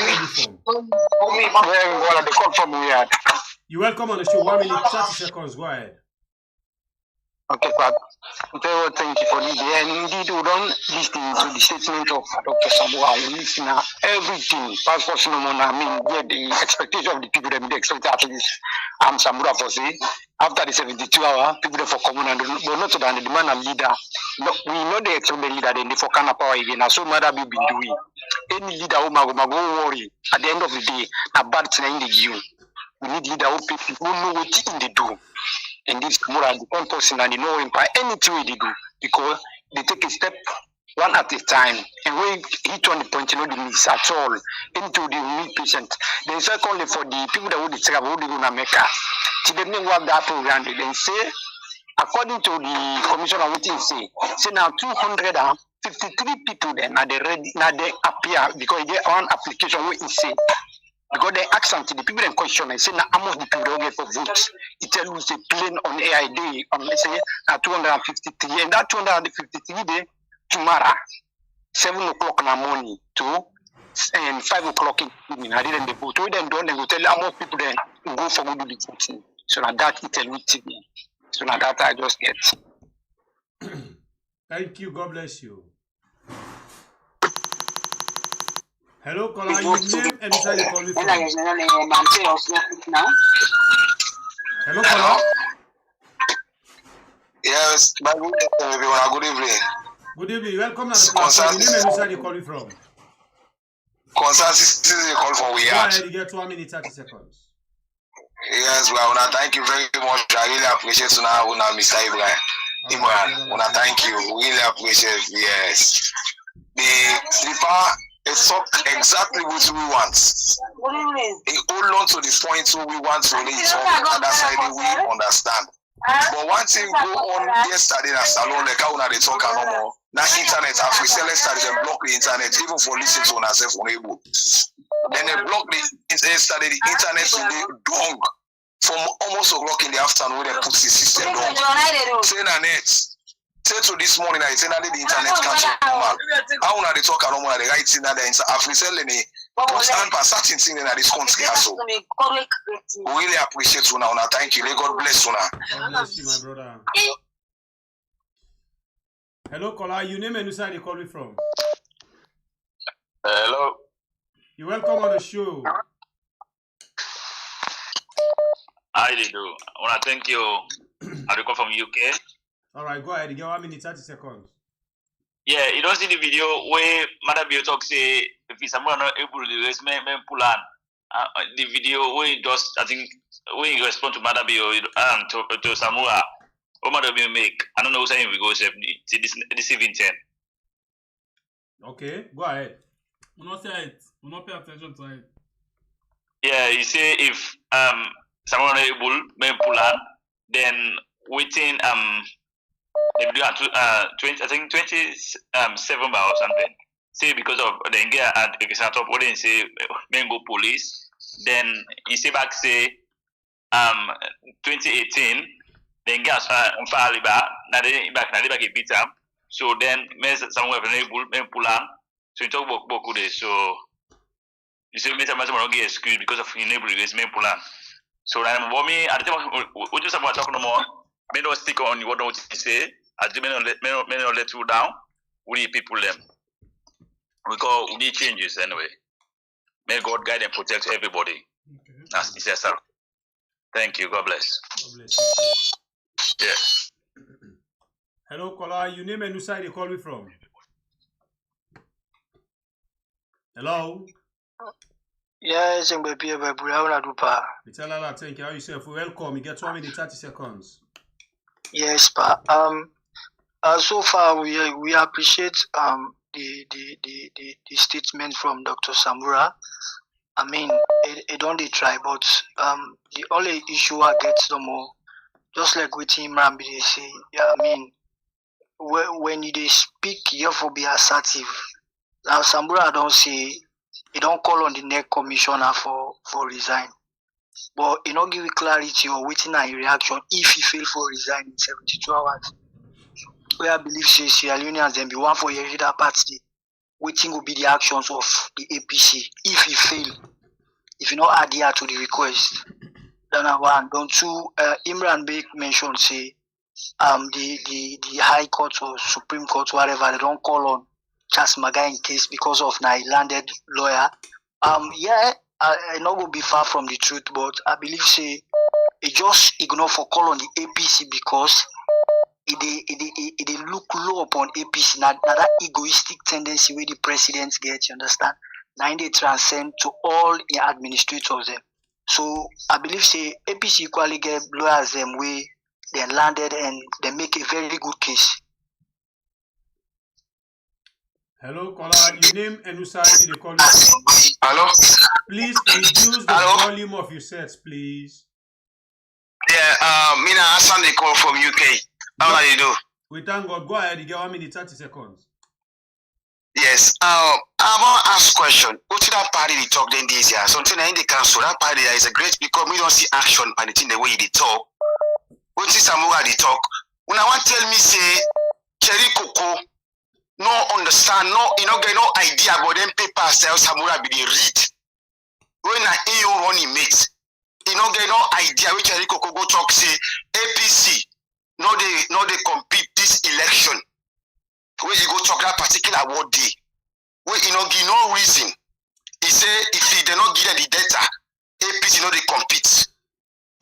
You're welcome on the show. 1 minute, 30 seconds. Go ahead. Okay, Pat. Thank you for this. And indeed, we don't listen to the statement of Dr. Samura. We listen to everything. Passport, I mean, the expectation of the people that they expect at least Samura for say after the 72 hour, people for common and but not to the demand a leader. No, we know the actual leader then they for can power again. So mother be been doing. Any leader who go worry at the end of the day, a bad thing in the you. We need leader who people who know what they do. And this more than the one person and they know empire anything they do because they take a step one at a time. And when each one point, you know, the miss at all into the weak patient. Then secondly for the people that would say about the America. To the name of that program, they say, according to the commissioner, what he say now 253 people then are they ready now they appear because they on application what he say. Because they ask them to the people in question and say now how much the people don't get for votes. It tells you say plain on AID on let's say 253 and that 253 day tomorrow 7 o'clock in the morning to and 5 o'clock in the evening. I didn't vote. We then don't go tell how much people then go for good the voting. So now that it tell me TV. So now that I just get. Thank you. God bless you. Hello, caller. Your name and where you calling from? Hello, caller. Yes, my good evening. Good evening. Good evening. Welcome to the platform. Your name and where you calling from? Consensus is a call for we are. You get 1 minute 30 seconds. Yes, well, thank you very much. I really appreciate you now, Mr. Imran. Thank you. Really appreciate. Yes. The power is exactly what we want. They hold on to the point who we want to reach. On the other side, we understand. But one thing go on yesterday in salon, like how they talk no more. Now internet, after we started to block the internet, even for listening to ourselves unable. Then they block the yesterday, the internet today dong from almost o'clock in the afternoon when they put the system down. Say na net. Say to this morning, I say that the internet can't normal. How they talk no more, they write in that after we sell any constant per certain thing in this country also. We really appreciate you now. Thank you. May God bless you now. God bless you, my brother. Hello, caller. Your name and where you calling from? Hello. You're welcome on the show. How do you do? I want to thank you. I call from UK. All right, go ahead. You get 1 minute 30 seconds. Yeah, you don't see the video where Madam Bio talk say if someone not able to raise men pull on. The video where you just I think when you respond to Madam Bio to Samura. What Madam Bio make? I don't know saying we go say this evening 10. Okay, go ahead. We not say it. We not pay attention to it. Yeah, you say if someone not able men pull on, then within they do 20 I think 27 bar or something. Say because of the engage at the top, what they say men go police. Then you say back say 2018 the engage Faliba now they back a beat up. So then men someone able men pull on. So you talk about boku de so you say men someone get excuse because of enable this men pull on. So then for me at the time we just about talk no more. Men don't stick on what don't say. As men don't let you down. We need people them. Because we need changes anyway. May God guide and protect everybody. Okay. That's necessary. Thank you. God bless. God bless you. Yes. Hello, caller. Your name and where you call me from? Hello. Yes, I'm going to be a Dupa. Thank you. How yourself? Welcome. You get 1 minute 30 seconds. Yes, pa. So far we appreciate the statement from Dr. Samura. I mean, it don't try, but the only issue I get some more, just like with him, Rambi they say, yeah, I mean, when they speak, you have to be assertive. Now Samura don't say, he don't call on the next commissioner for resign. But he don't give clarity or waiting a reaction if he fail for resign in 72 hours. Where I believe Sierra Leoneans then be one for your leader party. Waiting will be the actions of the APC. If he fail, if you not adhere to the request, then one. Then two, Imran Beg mentioned say the High Court or Supreme Court, whatever, they don't call on Charles Maga in case because of a landed lawyer. Yeah, I not go be far from the truth, but I believe say It just ignore for call on the APC because it look low upon APC. Now that egoistic tendency where the presidents get, you understand? Now they transcend to all the administrators them. So I believe say APC equally get lawyers them way they landed and they make a very good case. Hello, caller. Your name and whose side they call you from? Hello? Please reduce the volume of your sets, please. Yeah, Mina Hassan they call from UK. How are you do? We thank God. Go ahead, you get 1 minute 30 seconds. Yes. I want to ask a question. What that party they talk then this year? Something in the council, that party is a great because we don't see action and it's in the way they talk. What is Samura they talk? When I want to tell me say Cherry Coco no understand, get no idea about them papers sell Samura be they read. When I hear you running mates, get no idea which Cherry Coco go talk say APC no they compete this election. Where you go talk that particular word day. Where give no reason. He say if they not give the data, APC they compete.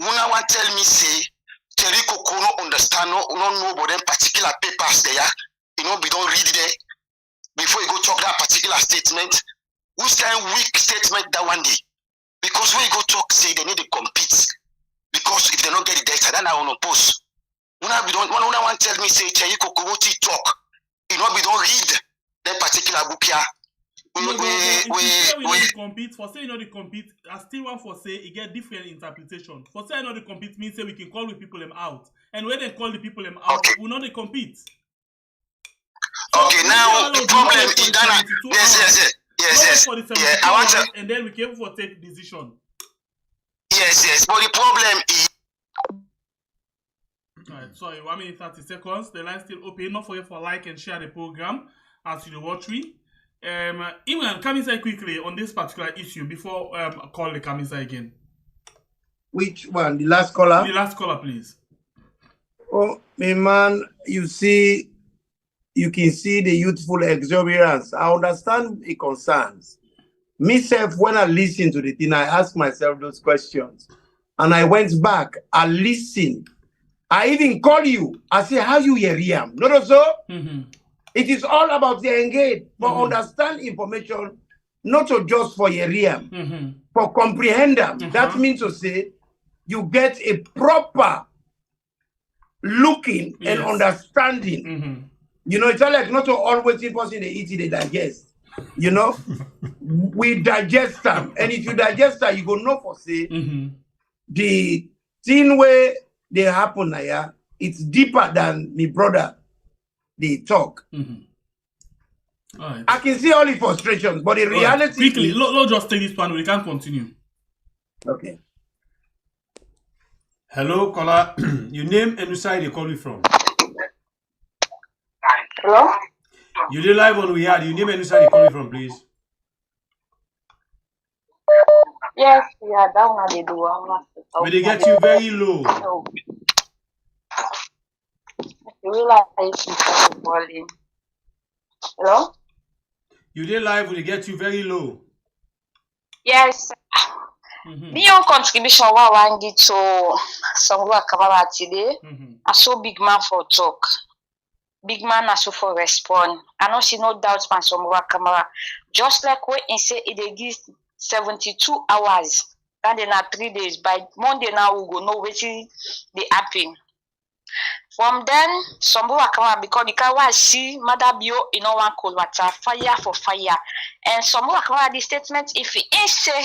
Una want tell me say Cherry Coco no understand no know about them particular papers there. We don't read there before you go talk that particular statement. Which kind of weak statement that one day? Because when you go talk, say they need to compete. Because if they don't get the data, then I will oppose. When I want tell me say Cherry Coco what he talk, we don't read that particular book here. We compete. For say they compete, I still want for say it get different interpretation. For say they compete means say we can call the people them out, and when they call the people them out, we know they compete. So okay, now the problem is that yes. Yeah, I want to, and then we came for take decision. Yes, but the problem is. Alright, sorry, 1 minute 30 seconds. The line still open. Not forget for like and share the program as you watch me. Imran, come inside quickly on this particular issue before call the come inside again. Which one? The last caller? The last caller, please. Oh, my man, you can see the youthful exuberance. I understand the concerns. Myself, when I listen to the thing, I ask myself those questions. And I went back, I listened. I even call you. I say, how you hear him? Not so? It is all about the engage, for understand information, not to just for hear for comprehend them. That means to say, you get a proper looking and understanding. It's like not to always person they eat it, they digest. We digest them. And if you digest them, you go know for say the thing where they happen here, it's deeper than me brother they talk. Right. I can see all the frustrations, but the reality quickly, let's just take this one, we can continue. Okay. Hello, caller. Your name and which side you call me from? Hello? You did live on We Had. Your name and which side you call me from, please? Yes, yeah, that one they do. Will they get you very low? No. You realize falling. Hello? You did live, will they get you very low? Yes. Me own contribution what I did to Samura Kamara today. I saw big man for talk. Big man I saw for respond. I know she no doubt man Samura Kamara. Just like when he say it gives 72 hours. That then are 3 days. By Monday now we go know which is the happen. From then, Samura Kamara, because the car see Mother Bio in one cold water, fire for fire. And Samura Kamara, the statement, if he ain't say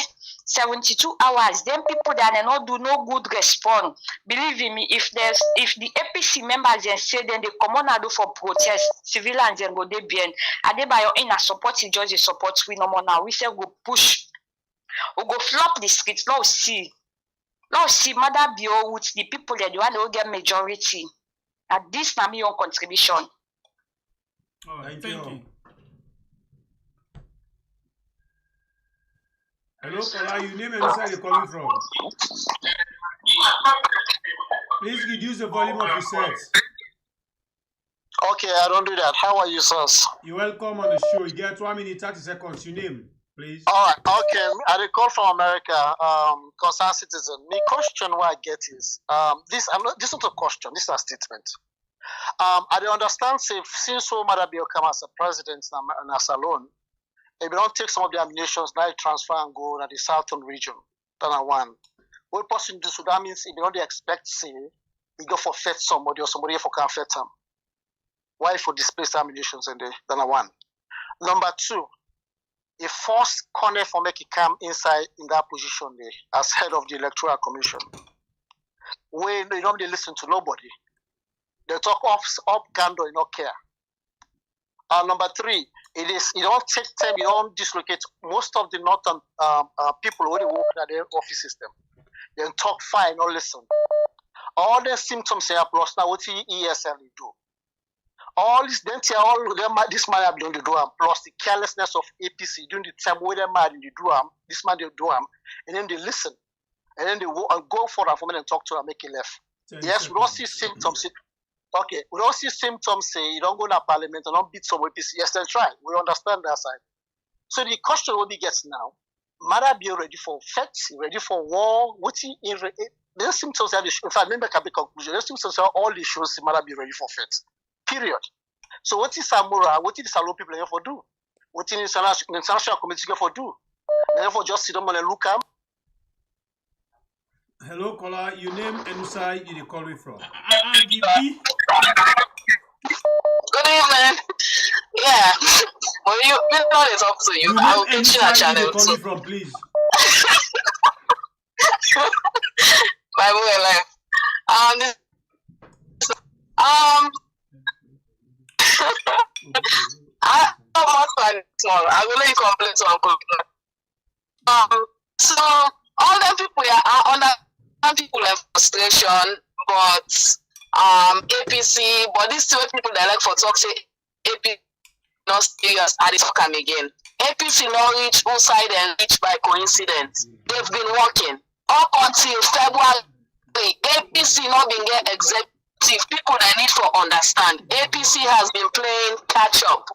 72 hours, then people that they not do no good respond. Believe me, if the APC members then say then they come on do for protest, civilians then go they bien. Adebayo in a support, he just support we no more now. We say go push, we go flop the streets. Now see Mother Bio with the people that you want to get majority. At this na me your contribution. All right, thank you. Hello, caller. Your name and where you're calling from? Please reduce the volume of your sets. Okay, I don't do that. How are you, sirs? You're welcome on the show. You get 1 minute 30 seconds. Your name? please. All right, okay. I dey call from America, concerned citizen. The question what I get is this. This is not a question. This is a statement. I dey understand. Say since Samura Kamara as a president and as alone, if we don't take some of the ammunitions now transfer and go to the southern region, then I one. What person do so that means if they don't expect say he go for fet somebody or somebody for can fet him. Why for displace ammunitions in the then I one. Number two. A forced Konteh for make it come inside in that position there as head of the electoral commission. When they don't listen to nobody, they talk up candor, you don't care. Number three, you don't take time, you don't dislocate most of the northern people who work at their office system. They talk fine, don't listen. All the symptoms say plus now what ESL do. All this then all them this man have done the do plus the carelessness of APC during the time where they mad in the do this man they do and then they listen and then they go for a moment and talk to her make it left. Yes, we don't see symptoms. Okay, we don't see symptoms say you don't go to parliament and don't beat some APC. Yes, then try. We understand that side. So the question will be gets now. Mother be ready for facts, ready for war. What's in the symptoms that in fact member can be conclusion. The symptoms are all the shows Mother be ready for facts. Period. So what is Samura? What is the Salo people here for do? What is the international community here for do? Therefore, just sit down and look at. Hello, caller. Your name and side you call me from? Good evening. Yeah. Well, you know it's up to you. I will pitch you a channel. You call me from, please. My boy life. I don't want to I will let you complain to Uncle. So all them people are under people have frustration, but APC, but these two people that like for talk say APC not serious and they talk them again. APC not reach one side and reach by coincidence. They've been working up until February. APC not been get executive people that need for understand. APC has been playing catch up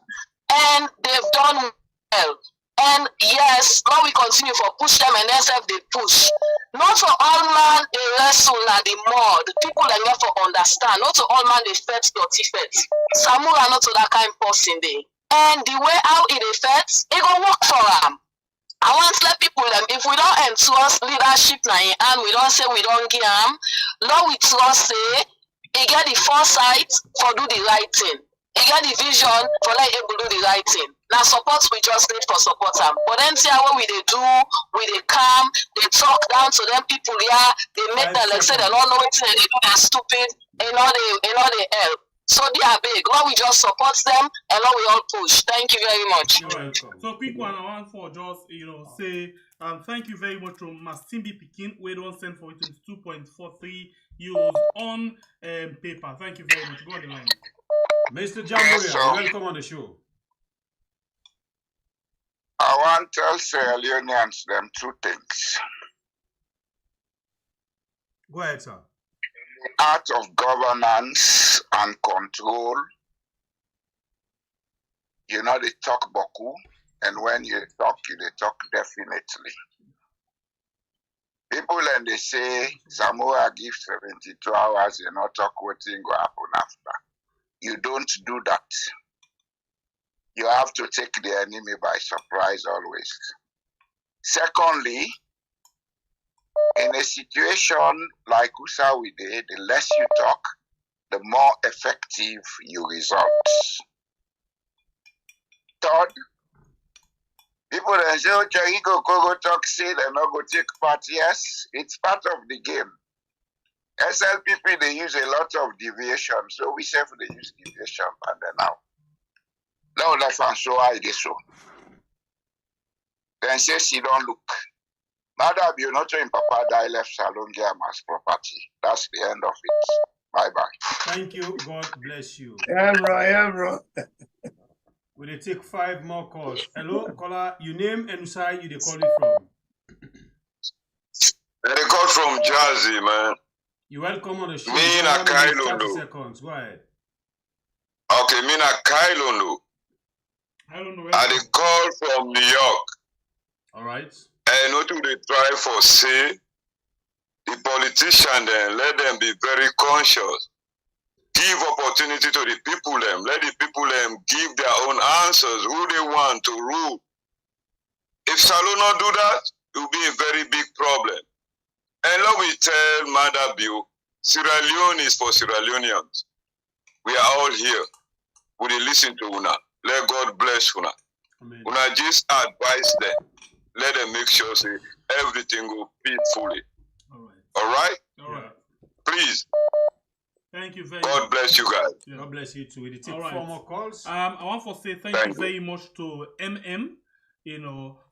and they've done well. And yes, now we continue for push them and SF they push. Not for all man they wrestle and the mud. People that need for understand. Not to all man they fet dirty fet. Samura not to that kind of person there. And the way how it affects, it go work for them. I want to let people them if we don't entrust leadership now and we don't say we don't give them, now we trust say he get the foresight for do the right thing. He get the vision for like able to do the right thing. Now support we just need for support them. But then see what we they do, we they come, they talk down to them people here, they make them like say they don't know what they do, they're stupid, and all they help. So they are big. Now we just support them and now we all push. Thank you very much. You're welcome. So quick one, I want for just say thank you very much to Mastimbi Pikin. We don't send for it 2.43 euros on paper. Thank you very much. Go on the line. Mr. Jamburia, welcome on the show. I want to tell Sierra Leoneans them two things. Go ahead, sir. The art of governance and control. You know, they talk boku, and when you they talk definitely. People and they say, Samura gives 72 hours, you know, talk what thing will happen after. You don't do that. You have to take the enemy by surprise always. Secondly, in a situation like Usa we did, the less you talk, the more effective you result. Third, people that say, oh, go talk, say they're not going to take part. Yes, it's part of the game. SLPP, they use a lot of deviation, so we say they use deviation, and then now. Now that's one show I did so. Then say she don't look. Mother be not in Papa die left Salon as property. That's the end of it. Bye-bye. Thank you. God bless you. Yeah, bro. We will take 5 more calls. Hello, caller. Your name and side you they call it from? They call from Jersey, man. You're welcome on the show. Me na 30 seconds. Go ahead. Okay, me na Kailonu. I dey call from New York. All right. And what do they try for say? The politician then let them be very conscious. Give opportunity to the people them. Let the people them give their own answers, who they want to rule. If Salon not do that, it will be a very big problem. And let me tell Mother Bill, Sierra Leone is for Sierra Leoneans. We are all here. We will listen to Una. Let God bless Una. Amen. Una just advise them. Let them make sure say everything will peacefully. All right? All right. Please. Thank you very God much. bless you guys. Yeah. God bless you too. Will you take All right. 4 more calls? I want to say thank you very much to MM,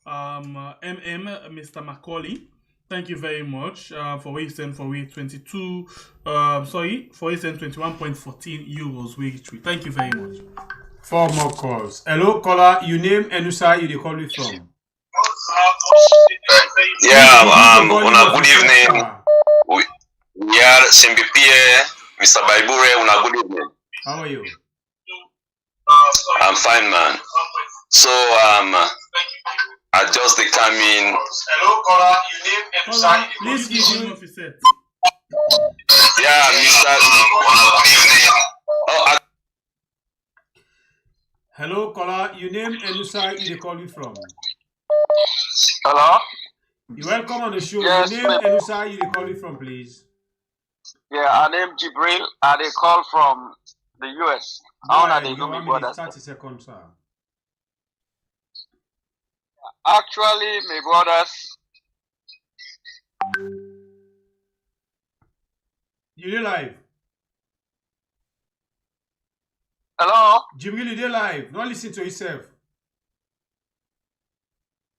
Mr. Macaulay. Thank you very much for what you sent for week 22. For you sent 21.14 euros week 3. Thank you very much. 4 more calls. Hello, caller. You name and who you call me from? Yeah, good evening. We are Simbipie, Mr. Baibure, good evening. How are you? I'm fine, man. So, I just determined. Hello, caller. You name and please give you. Yeah, Mr. Hello, caller. You name and who you call you from? Hello? You're welcome on the show. Yes, Your name and who you call you from, please? Yeah, I name Jibril. I they call from the US. How are they doing, brothers? 30 seconds, sir. Actually, my brothers. You live? Hello? Jibril, you live? Don't listen to yourself.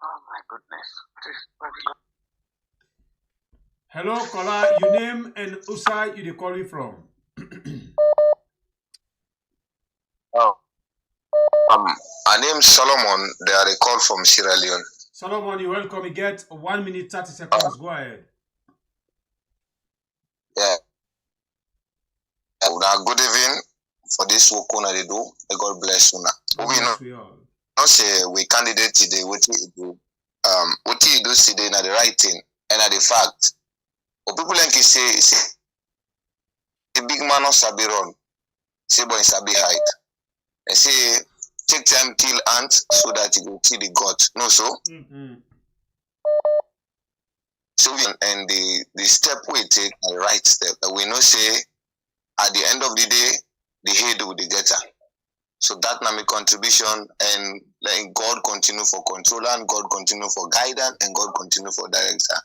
Oh my goodness. Hello, caller. Your name and who you call you from? My name is Solomon. They are called from Sierra Leone. Solomon, you're welcome. You get 1 minute 30 seconds. Go ahead. Yeah. Good evening for this work they do. May God bless you. We not say we candidate today. What you do today na the right thing and na the fact. But people like you say the big man of Sabi run. Say boy Sabi hide. They say take time kill ant so that you will see the God. No so. So and the step we take the right step. We know say at the end of the day the head will the getter. So that na my contribution and like God continue for control and God continue for guidance and God continue for director.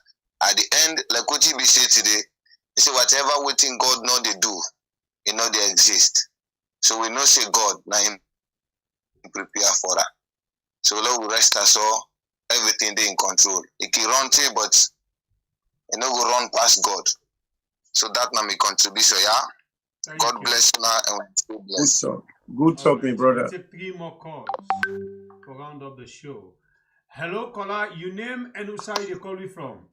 At the end, like what you be say today, you say whatever waiting God know they do, you know they exist. So we know say God now him prepare for that. So Lord will rest us all, everything they in control. It can run to, but you know go run past God. So that na my contribution, yeah. God bless you now and we bless. Good talk, my brother. Take 3 more calls to round up the show. Hello, caller. Your name and who you call you from?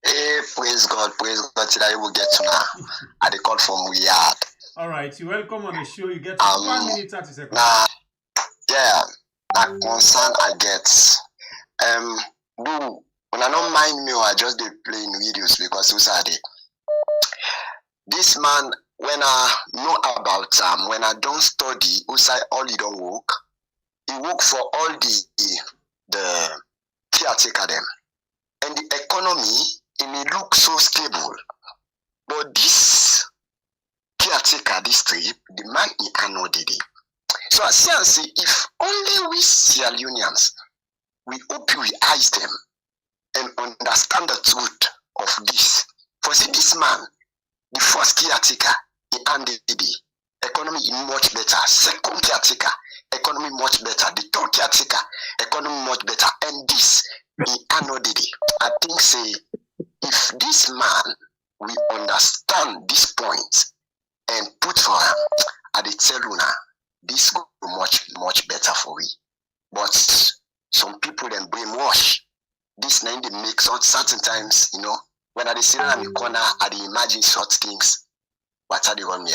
Hey, praise God. Today we will get to now. I they call from Riyadh. All right, you're welcome on the show. You get 1 minute 30 seconds. Yeah, that concern I get. When I don't mind me, I just dey playing videos because who's are they? This man, when I know about when I don't study, outside all he don't work. He work for all the caretaker them. And the economy, it may look so stable. But this caretaker, this trip, the man he cannot did it. So I say, if only we Sierra Leoneans, we open we eyes them and understand the truth of this. For see this man, the first caretaker, he handled the economy much better. Second caretaker, economy much better. The third caretaker, economy much better. And this, he handled it. I think say, if this man, we understand this point and put for him, at the tell you now, this go much better for we. But some people then brainwash. This name they make certain times, you know, when I sit in the corner, I imagine short things. What are they on me?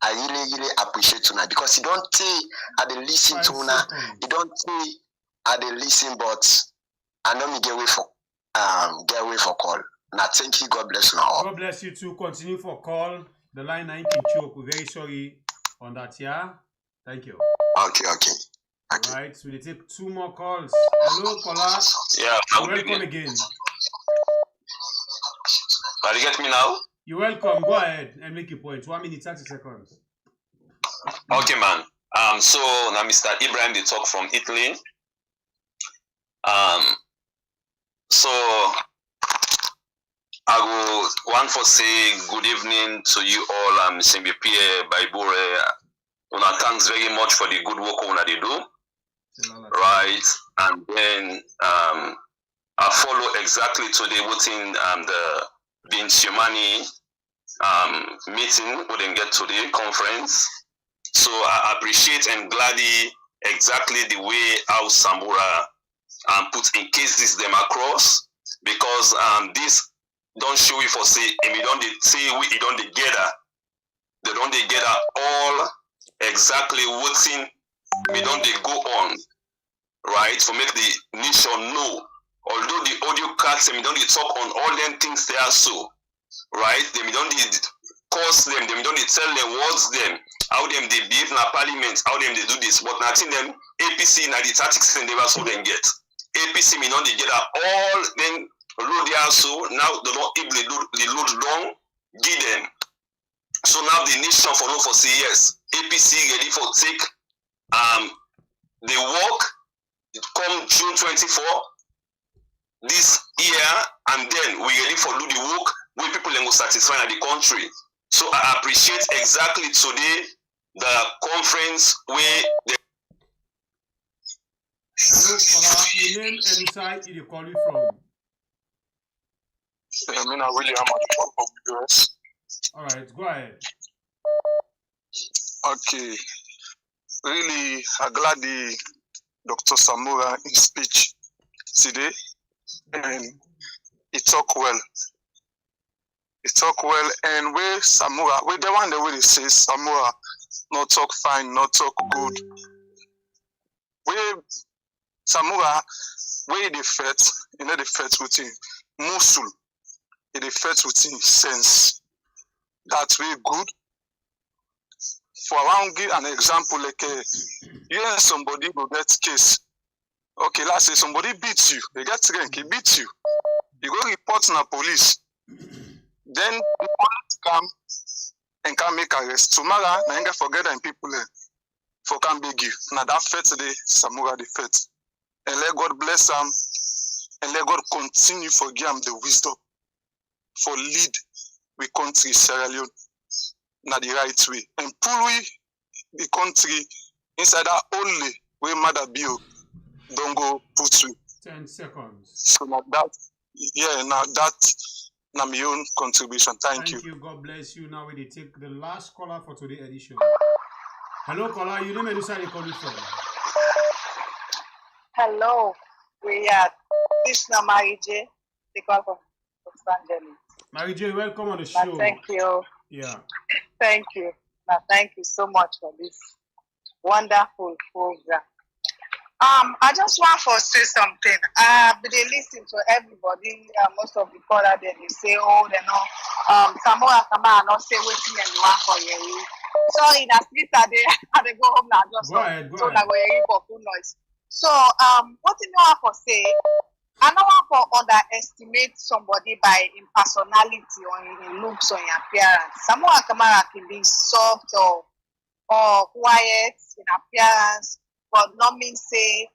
I really appreciate tonight because you don't say I listen to now. You don't say I dey listen, but I know me get away for call. Now thank you, God bless you all. God bless you too. Continue for call. The line 9 can choke. We're very sorry on that, yeah? Thank you. Okay. All right, so we take 2 more calls. Hello, caller. Yeah, welcome again. Can you get me now? You're welcome. Go ahead and make your point. 1 minute, 30 seconds. Okay, man. So now Mr. Ibrahim, they talk from Italy. So I will want for say good evening to you all. I'm Simbi Pierre Baibure. Una thanks very much for the good work una they do. Right. And then I follow exactly today within the Binchimani meeting we didn't get to the conference. So I appreciate and gladly exactly the way how Samura put in cases them across, because this don't show you for say and we don't say we don't together. They don't together all exactly what's in we don't they go on, right? To make the nation know. Although the audio cards and we don't talk on all them things they are so, right? They don't cause them, they don't tell them what's them, how them they behave in a parliament, how them they do this, but nothing them APC na the tactics and they were so then get. APC me don't they get all then load they are so now they don't able to load long, give them. So now the nation for no for say yes, APC ready for take the work come June 24 this year, and then we ready for do the work where people will satisfy in the country. So I appreciate exactly today the conference where the your name and side you call you from. William from the US. Alright, go ahead. Okay. Really glad the Dr. Samura in speech today, and he talk well. He talk well, and where Samura, where the one the way they say Samura not talk fine, not talk good. Where Samura, where they fet, you know, they fet within Musul, they fet within sense. That's very good. For around give an example, like you and somebody will get case. Okay, let's say somebody beats you, they get rank, he beats you. You go report to the police. Then the police come and can make arrest. Tomorrow, I ain't forget them people for can beg you. Now that fete today, Samura the fete. And let God bless them, and let God continue for give them the wisdom for lead we country Sierra Leone na the right way. And pull we the country inside that only way Mother Bio don't go put you. 10 seconds. So now that, yeah, now that na my own contribution. Thank you. God bless you. Now we take the last caller for today's edition. Hello, caller. You name and where you calling from? Hello, we are Krishna Marije. They call from Los Angeles. Marije, welcome on the show. Thank you. Yeah. Thank you. Thank you so much for this wonderful program. I just want to say something. They listen to everybody. Most of the caller they say, oh, they know. Samura Kamara not say waiting and one for you. Sorry, that's this they go home now. Just go ahead. So that we for full noise. So what you know for say? I don't want to underestimate somebody by in personality or in looks or in appearance. Samura Kamara can be soft or quiet in appearance, but not mean say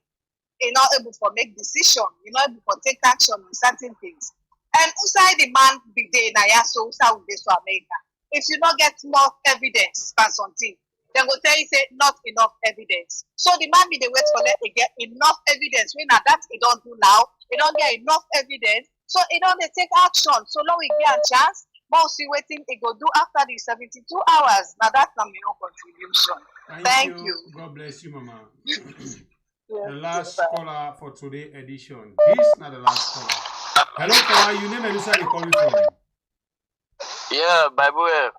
you're not able to make decision, you're not able to take action on certain things. And inside the man big day na ya so usa will be to America. If you not get enough evidence for something, then go tell you say not enough evidence. So the man be the wait for let to get enough evidence. When that he don't do now, he don't get enough evidence. So he don't take action. So long we get a chance, but see waiting he go do after the 72 hours. Now that's not my own contribution. Thank you. God bless you, Mama. The last caller for today's edition. This is not the last caller. Hello, caller. You name and where you calling from? Yeah, Bible.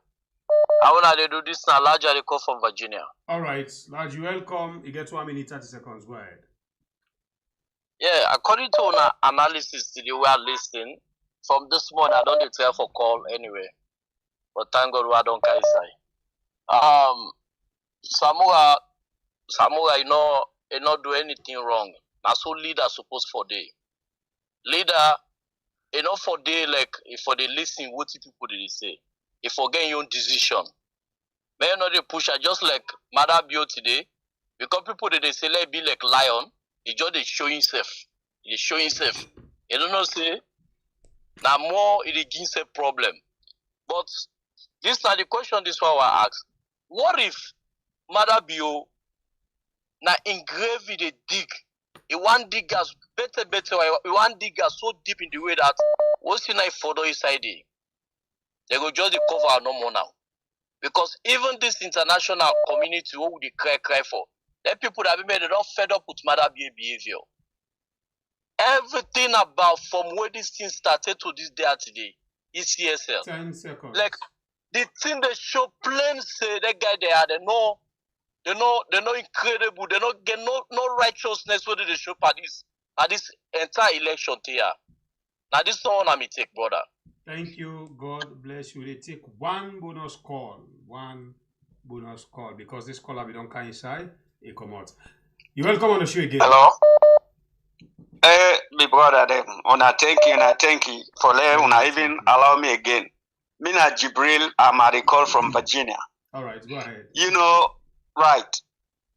I want to do this now. Large, I call from Virginia. All right, Large, you welcome. You get 1 minute 30 seconds. Go ahead. Yeah, according to our analysis today, we are listening. From this morning, I don't tell for call anyway. But thank God we don't carry side. Samura, you not do anything wrong. That's so leader supposed for day. Leader, for day like if for the listen what people they say. If for getting your own decision. May you not they push her just like Mother Bio today. Because people they say let be like lion, he just they show himself. He show himself. You don't know say now more it gives a problem. But this is the question this one I ask. What if Mother Bio na engrave it a dig? It one dig as better. It one dig as so deep in the way that what's in a photo inside it. They go just the cover no more now. Because even this international community who would cry for, the people that have been made it all fed up with Mother Bio behavior. Everything about from where this thing started to this day today is CSL. 10 seconds. Like the thing they show plain say that guy they are they're not incredible, they don't get no righteousness whether they show at this entire election here. Now this is one I may take, brother. Thank you. God bless you. They take one bonus call. Because this caller we don't come inside, it come out. You welcome on the show again. Hello. My brother them. Thank you for letting even allow me again. Mina Jibril, I'm a call from Virginia. Alright, go ahead. Right.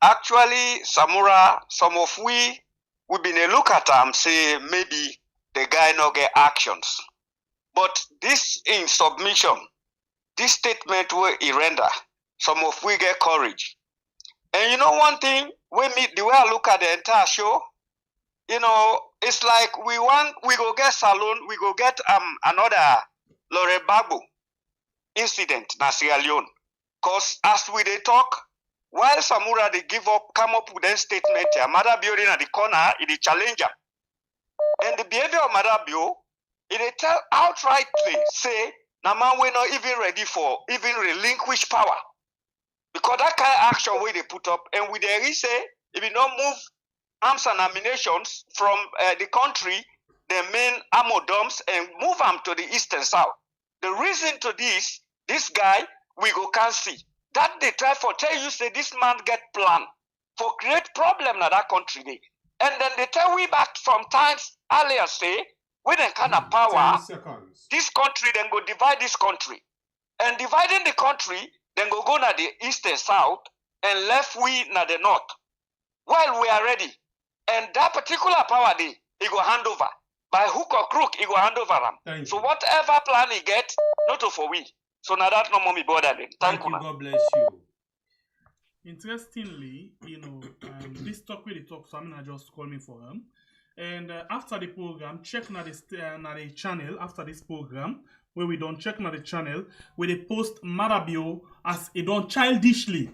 Actually, Samura, some of we've been a look at him, say maybe the guy no get actions. But this in submission, this statement where he render, some of we get courage. And you know one thing, the way I look at the entire show, it's like we go get Salon, we go get another Lore Bagbo incident na Sierra Leone. Cause as we they talk, while Samura they come up with a statement here, Mother Bio in the corner, it is challenger. And the behavior of Mother Bio, it tell outrightly say, Naman we're not even ready for even relinquish power. Because that kind of action where they put up, and with the say, if you don't move arms and ammunitions from the country, the main ammo dumps, and move them to the east and south. The reason to this guy, we go can't see. That they try for tell you say this man get plan for create problem in that country. And then they tell we back from times earlier say, with a kind of power, this country then go divide this country. And dividing the country, then go na the east and south, and left we na the north. While we are ready. And that particular power day, he go hand over. By hook or crook, he go hand over them. So whatever plan he get, not for we. So now that no more me bother them. Thank you, God bless you. Interestingly, this talk really talk, so I'm gonna just call me for him. And after the program, check na the channel after this program, where we don't check na the channel, where they post Mother Bio as it don't childishly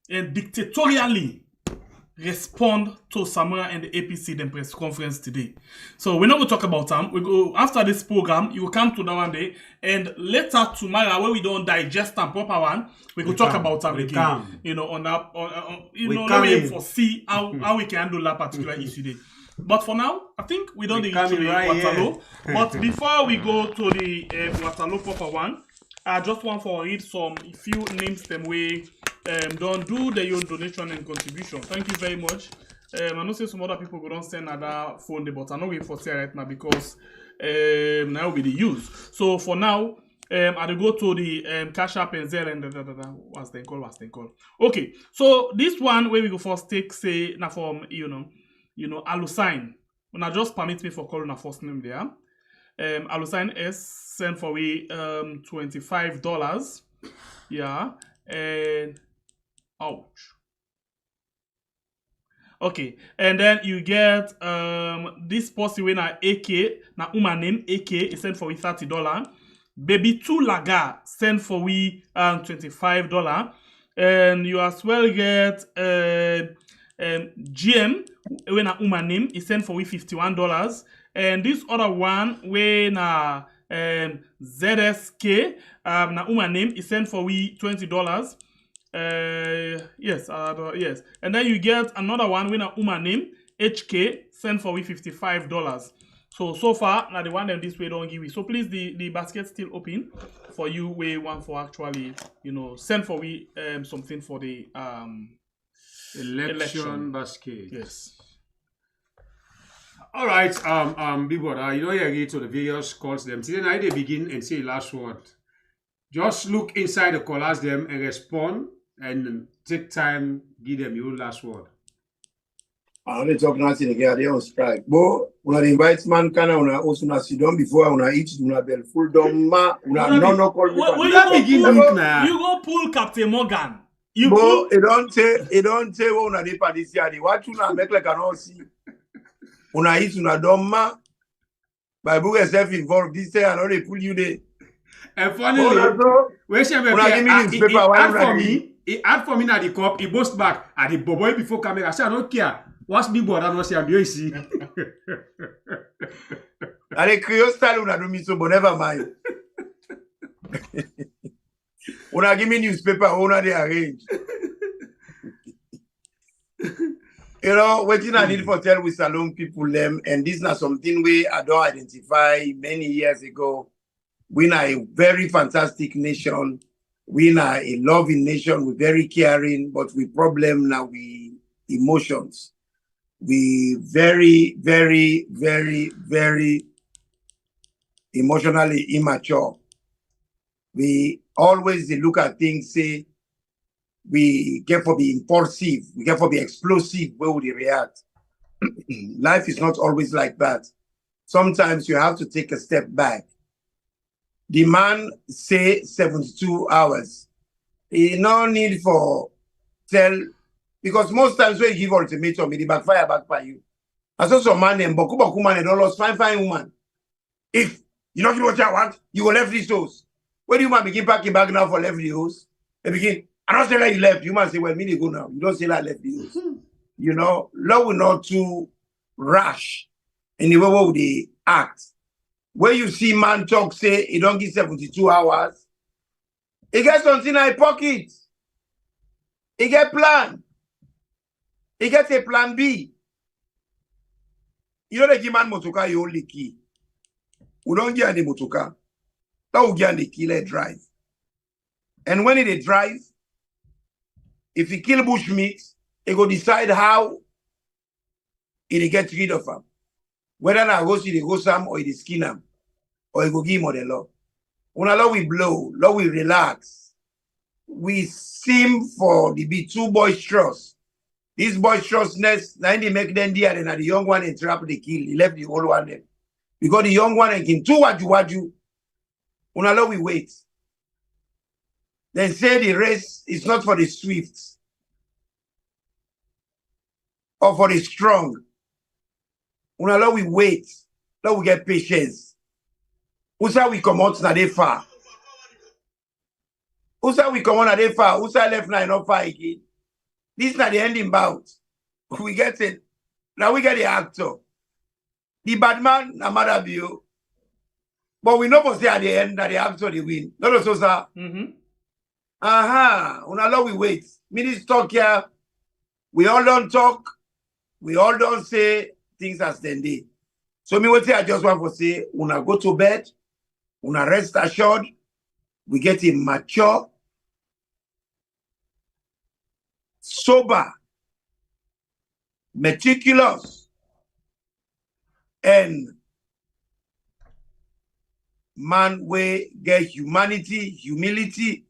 and dictatorially respond to Samura and the APC then press conference today. So we're not going to talk about them. We go after this program, you will come to that one day, and later tomorrow when we don't digest and proper one, we will talk about them again. On that, let me foresee how we can handle that particular issue today. But for now, I think we don't need to the Waterloo. But before we go to the Waterloo proper one, I just want to read some few names them way. Don't do the own donation and contribution. Thank you very much. I know say some other people go don't send another phone, but I'm not going for say right now because now will be the use. So for now, I'll go to the Cash App and Zelle and what's they call. Okay, so this one where we go first take say now from Alusign. When I just permit me for calling a first name there. Alusign S sent for we $25. Yeah, and ouch. Okay, and then you get this posse when na AK na uma name AK is sent for we $30. Baby 2 Laga sent for we $25, and you as well get GM when na uma name is sent for we $51, and this other one when na ZSK na uma name is sent for we $20. Yes, and then you get another one when a uma name HK send for we $55. So far, now the one them this way don't give we. So please, the basket still open for you. We want for actually, send for we something for the election basket. Yes. All right, big brother, you agree to the various calls them. Today night they begin and say last word. Just look inside the callers them and respond and take time, give them your last word. I only talk nothing again, they on strike. But when I invite man, can I also not sit down before I want to eat, una bell full down, ma, una no call me. You go pull Captain Morgan. It don't say what una dey this year. What una make like an all see. Una eat, una done, ma. By book yourself involved, this day I know they pull you there. And funnily, he add for me now the cup, he boast back at the boy before camera. I say I don't care. What's big brother not say I'm doing see. And the Creole style una do me so, but never mind. Una give me newspaper, una they arrange. What I need for tell with Salon people them, and this is not something we I don't identify many years ago. We are a very fantastic nation. We are a loving nation. We're very caring, but we problem now we emotions. We very, very, very, very emotionally immature. We always look at things, say, we get for be impulsive, we get for be explosive where we react. Life is not always like that. Sometimes you have to take a step back. The man say 72 hours. He no need for tell, because most times when you give ultimatum, it backfire you. I saw some man and boku man and all those fine woman. If you don't give what you want, you will left these house. When you man begin packing back now for left the house, they begin, I don't say like you left. You must say, well, me they go now. You don't say like left the house. Love will not too rash in the way they act. When you see man talk, say he don't give 72 hours, he gets something in his pocket. He get plan. He gets a plan B. You know the give man motoka, you only key. We don't get any motoka. Now we get the key, let drive. And when he drive, if he kill bushmeat, he go decide how he get rid of him. Whether I go see the go some or he skin him, or he go give him the law. When a law we blow, law we relax. We seem for the be too boisterous. This boisterousness, now they make them there, and the young one and trap the kill. He left the old one there. Because the young one and can do what you. When a law we wait. Then say the race is not for the swift or for the strong. When a law we wait, now we get patience. Usa we come out na dey far. Usa we come out na dey far. Usa left na not far again. This is not the ending bout. We get it. Now we get the actor. The bad man, na matter view. But we know for say at the end that the actor they win. Not so sir. Una law we wait. Minutes talk here. We all don't talk. We all don't say things as they did. So me what I just want to say, una go to bed, una rest assured, we get a mature, sober, meticulous, and man we get humanity, humility.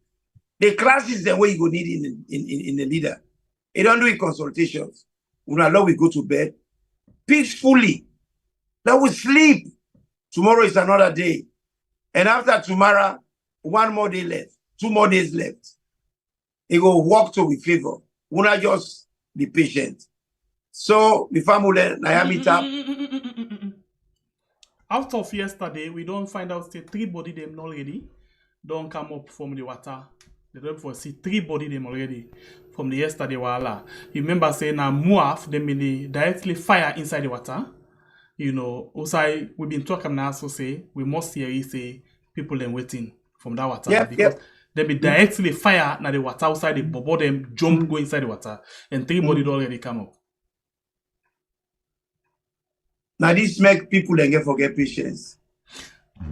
The classes the way you go need in a leader. They don't do it consultations. Una law we go to bed peacefully. Let we sleep. Tomorrow is another day. And after tomorrow, one more day left. 2 more days left. It go walk to with favor. Una just be patient. So, the family, Miami tap. Out of yesterday, we don't find out say 3 body them already don't come up from the water. They don't for see 3 body them already from the yesterday wala. You remember saying now Muaf them in directly fire inside the water. Also we've been talking now, so say we must hear say people them waiting from that water because they be directly fire now the water outside, the bubble them jump go inside the water, and 3 body already come up. Now this make people then get forget patience.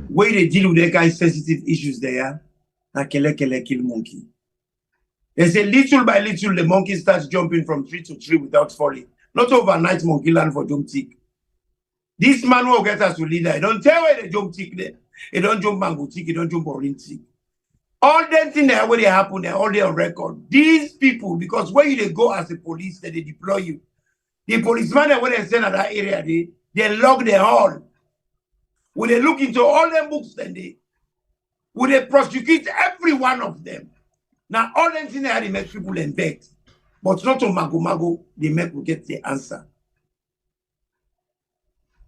When they deal with that kind of sensitive issues there, na kill monkey. They say little by little the monkey starts jumping from tree to tree without falling. Not overnight monkey land for jump tick. This man will get us to leader. He don't tell where they jump tick there. He don't jump mango tick, he don't jump orange tick. All them things that when they happen, they're all there on record. These people, because when they go as a police, they deploy you. The policeman that when they send at that area, they log their hall. When they look into all them books, then they prosecute every one of them. Now, all them things they make people invent. But not to mago, they make we get the answer.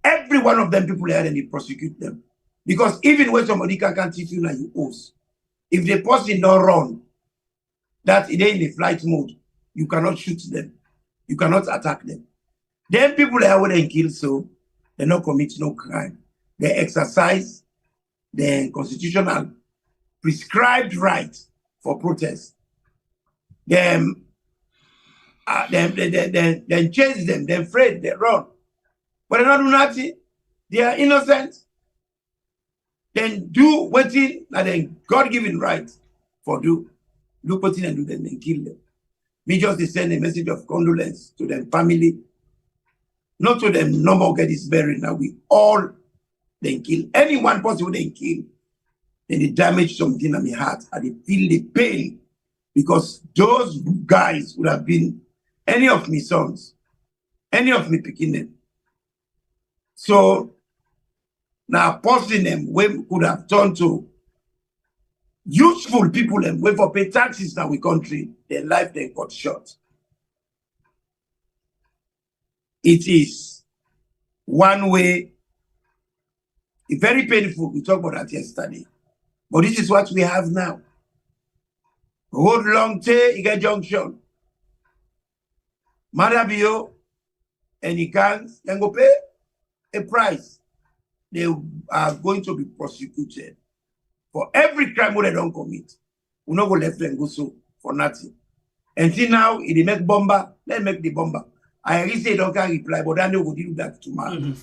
Every one of them people there, and they prosecute them. Because even when somebody can't teach you now, you owes. If the person don't run, that they in the flight mode, you cannot shoot them. You cannot attack them. Then people there when they kill, so they not commit no crime. They exercise their constitutional prescribed right for protest. Then chase them, they're afraid, they run. But they don't do nothing. They are innocent. Then do what in and then God-given right for do what in and do them, then kill them. Me just send a message of condolence to them family. Not to them no more get this buried. Now we all then kill. Any one person they kill, then they damage something in my heart and they feel the pain. Because those guys would have been any of my sons, any of me picking them. So now posting them we could have turned to useful people and we for pay taxes now we country, their life they got short. It is one way, very painful. We talked about that yesterday. But this is what we have now. Road long tay, Iga Junction. Madabio, and he can't, then go pay a price. They are going to be prosecuted for every crime they don't commit. We not go left and go so for nothing. And see now, if they make bomber, let's make the bomber. I already say don't can reply, but then they will do that tomorrow.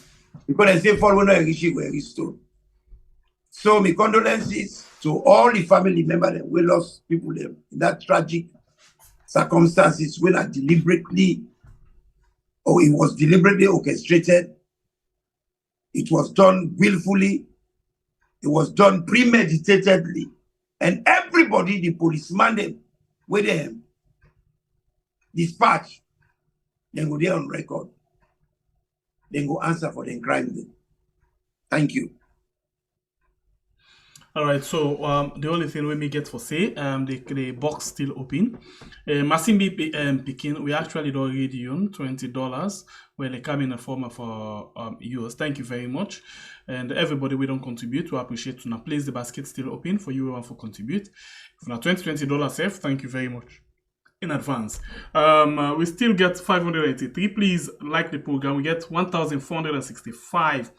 Because they say follow no Erishi will restore. So my condolences to all the family members that we lost people in that tragic circumstances when it was deliberately orchestrated. It was done willfully. It was done premeditatedly. And everybody, the policeman, them, with them, dispatch, then go there on record. Then go answer for the crime. Then. Thank you. All right, so the only thing we may get for say, the box still open. Masimbi picking, we actually already own $20 when they come in a form of yours. Thank you very much. And everybody we don't contribute, we appreciate to now place the basket still open for you want to contribute. If now $20 safe, thank you very much in advance. We still get 583. Please like the program. We get 1,465.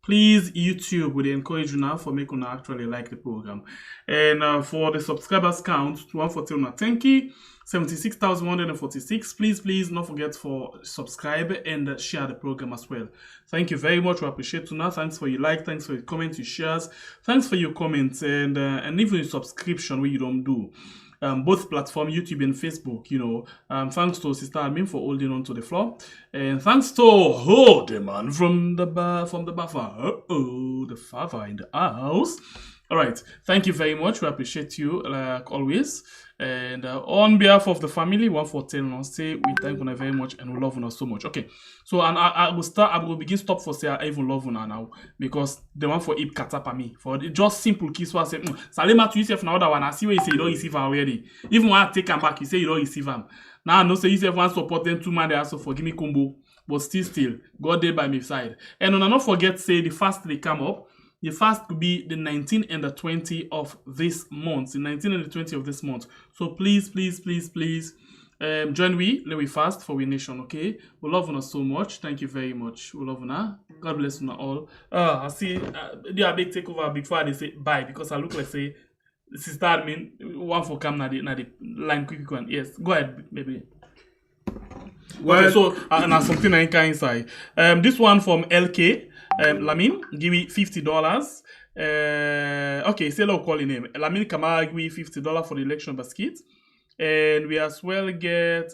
Please, YouTube, we encourage you now for making you actually like the program. And for the subscribers count, 140, thank you. 76,146. Please, don't forget for subscribe and share the program as well. Thank you very much. We appreciate you now. Thanks for your like. Thanks for your comments, your shares. Thanks for your comments and even your subscription where you don't do. Both platforms, YouTube and Facebook, you know. Thanks to Sister Amin for holding on to the floor. And thanks to the man from the buffer. The father in the house. All right. Thank you very much. We appreciate you like always. And on behalf of the family, 114 on say we thank you very much and we love you so much. Okay. So and I will begin stop for say I even love you now because the one for Ip Katapa me for the just simple kiss was say Salema to yourself now that one I see where you say you don't receive them already. Even when I take them back, you say you don't receive them. Now I know say you say one support them 2 man they also for give me combo, but still God there by my side. And on not forget say the fast they come up. The fast could be the 19th and the 20th of this month. The 19th and the 20th of this month. So please, join we fast for we nation, okay? We love you so much. Thank you very much. We love you. God bless you all. I see they are big takeover before they say bye because I look like say Sister Admin one for come na the line quick one. Yes, go ahead, baby. Okay, so now something I can inside. This one from LK. Lamin, give me $50. Okay, say low calling name. Lamin Kamara give me $50 for the election basket. And we as well get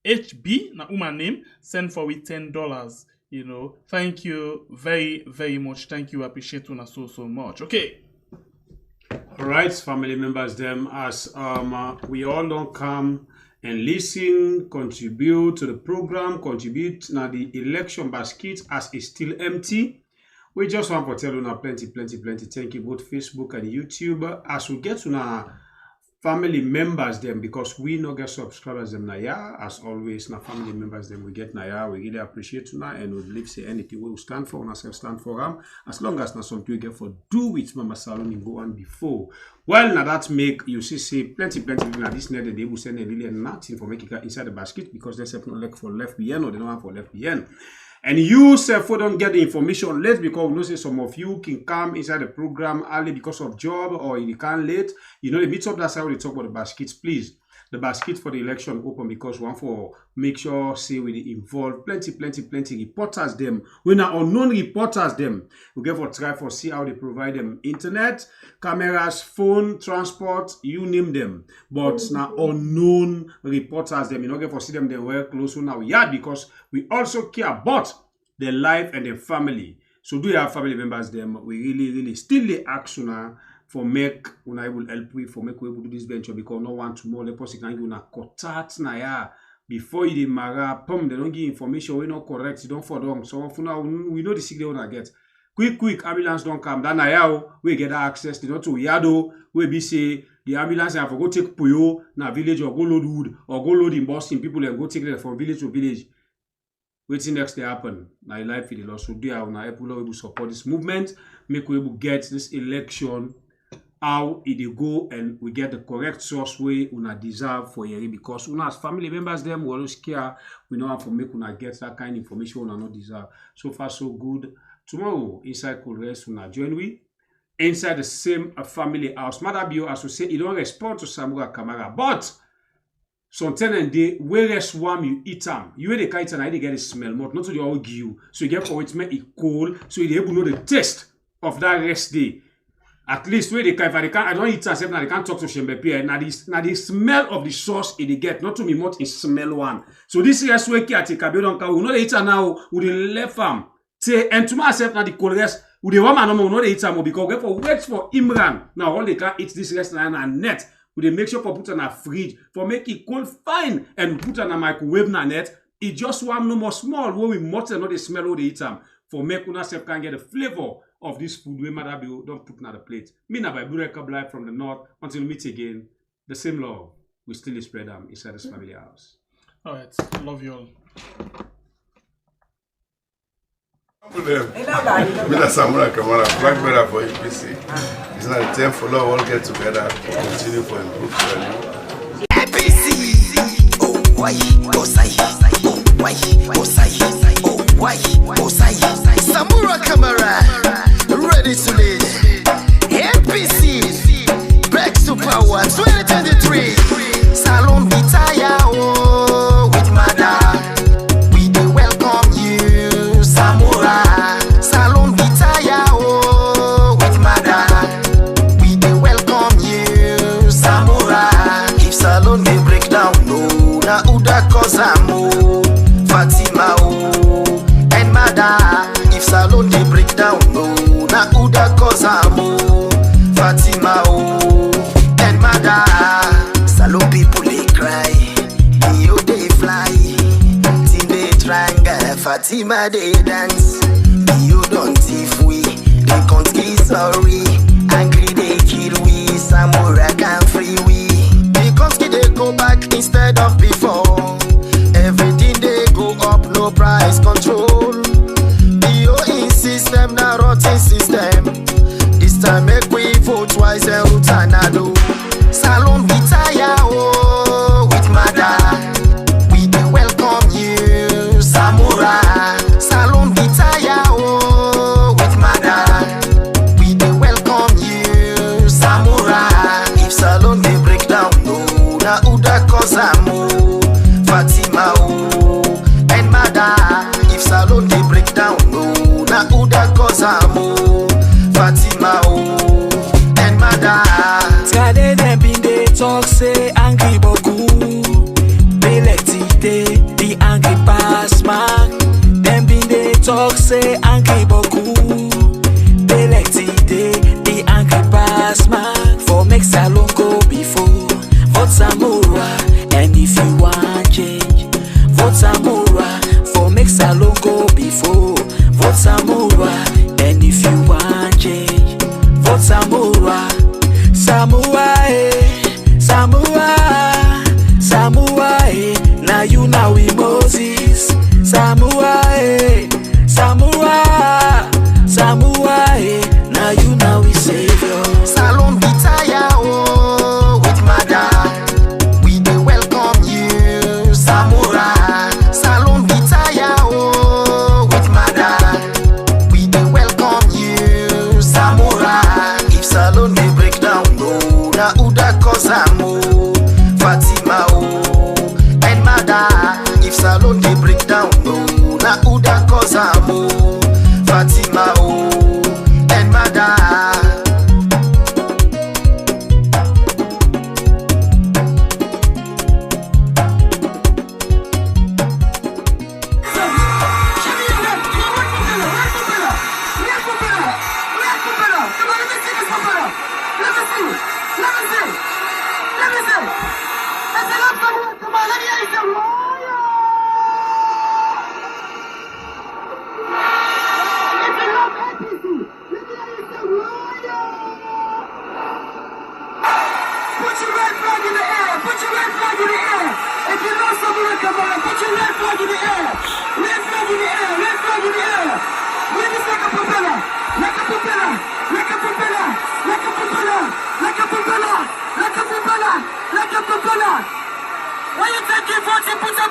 HB, na woman name, send for with $10. You know, thank you very, very much. Thank you. I appreciate you so much. Okay. All right, family members, them as we all don't come and listen, contribute to the program, contribute now the election basket as it's still empty. We just want to tell you now plenty. Thank you both Facebook and YouTube. As we get to now family members them, because we no get subscribers them now, yeah, as always now family members them we get now, yeah, we really appreciate you now, and we believe say anything we will stand for, and stand for them, as long as now something we get for do with Mama Salon and go on before. Well, now that make you see plenty people now this net they will send a really nothing for making it inside the basket, because they have no like for left behind, or they don't have for left behind. And you self don't get the information late, because we know say some of you can come inside the program early because of job, or you can late. You know the meet up, that's how we talk about the baskets. Please, the basket for the election open, because one for make sure say we involve plenty reporters them. We now unknown reporters them. We get for try for see how they provide them internet, cameras, phone, transport, you name them. But now unknown reporters them. You know, get for see them they work close to now yard, because we also care about their life and their family. So do you have family members them? We really still the action now for make una able help we for make we able do this venture, because no one tomorrow let us can give una contact na ya before you mara pum they don't give information we not correct, you don't for them. So for now we know the signal una get. Quick ambulance don't come. Then now we get access to not to yado we be say the ambulance have to go take Puyo na village, or go load wood, or go load in Boston people and go take them from village to village. Waiting next day happen. Now life in the law. So do our able support this movement, make we able get this election how it go, and we get the correct source way una deserve for here, because una as family members them we always care. We know how to make una get that kind of information una not deserve. So far so good. Tomorrow inside could rest una join we inside the same family house. Mother Bio as we say it don't respond to Samura Kamara, but some tenant day whereas warm you eat them. You the kite and I get a smell more, not to the all give you. So you get for it make it cold, so you able to know the taste of that rest day. At least where they can, if they can't, I don't eat myself now, they can't talk to Shembepe. Now the smell of the sauce they get, not to me much in smell one. So this is where I take a bit on cow. We know they eat now with the left arm. Say and to myself now the cold rest with the woman no know they eat more, because we for wait for Imran. Now all they can eat this rest and net. We make sure for put on a fridge for make it cold fine and put on a microwave na net. It just warm no more small where we much and not the smell of the eat them. For make una self can get the flavor of this food we mother don't put on the plate. Me na by Bureka Blight from the north. Until we meet again, the same love we still spread them inside this family house. All right, love you all. Mr. Samura Kamara, black brother for APC. It's not a time for love, all get together to continue for improved value. APC, oh why, oh say, oh why, oh say, oh why, oh say. Samura Kamara, ready to lead. APC, back to power 2023. Salon Vitaya, oh, with Mada. We do welcome you, Samura. Salon Vitaya, oh, with Mada. We do welcome you, Samura. If Salon they break down, no, na Uda Kozamo, Fatima, oh, and Mada. If Salon they break down, no, na Uda Kozamo, Fatima, oh, and Mada. Salon people they cry, you they fly, till they triangle, Fatima they dance. You don't if we, they can't be sorry, angry they kill we, Samura can free we. Because they go back instead of before, everything they go up, no price control. BOE system, na rotten system. This time make we vote twice, Tanado. Salon Vitaya, oh, with Mada. We do welcome you, Samura. Salon Vitaya, oh, with Mada. We do welcome you, Samura. If Salon they break down, no, na Uda Kozamo, Fatima and Mada. Skade them been they talk say angry boku. They let it the angry pass mark. Them been they talk say angry boku. They let it the angry pass mark. For make salon go before. Vote Samura, and if you want change, vote Samura. For make salon go before. Vote Samura, and if you want change, vote Samura. Samura, Samura, Samura, now you now we Moses. Samura, Samura, Samura, now you now we Savior. Salon Bitaya, oh, with Mada, we dey welcome you, Samura. Salon Bitaya, oh, with Mada, we dey welcome you, Samura. If Salon dey break down, oh, na Uda Kozamo, Fatima, oh, and Mada. If Salon dey break down, oh, na Uda Kozamo, Fatima, oh, and Mada. Put your red flag in the air. Put your red flag in the air. If you know Samura Kamara, put your red flag in the air. Red flag in the air. Red flag in the air. Wave it like a propeller. Like a propeller. Like a propeller. Like a propeller. Like a propeller. Like a propeller. Like a propeller. When you take it, put your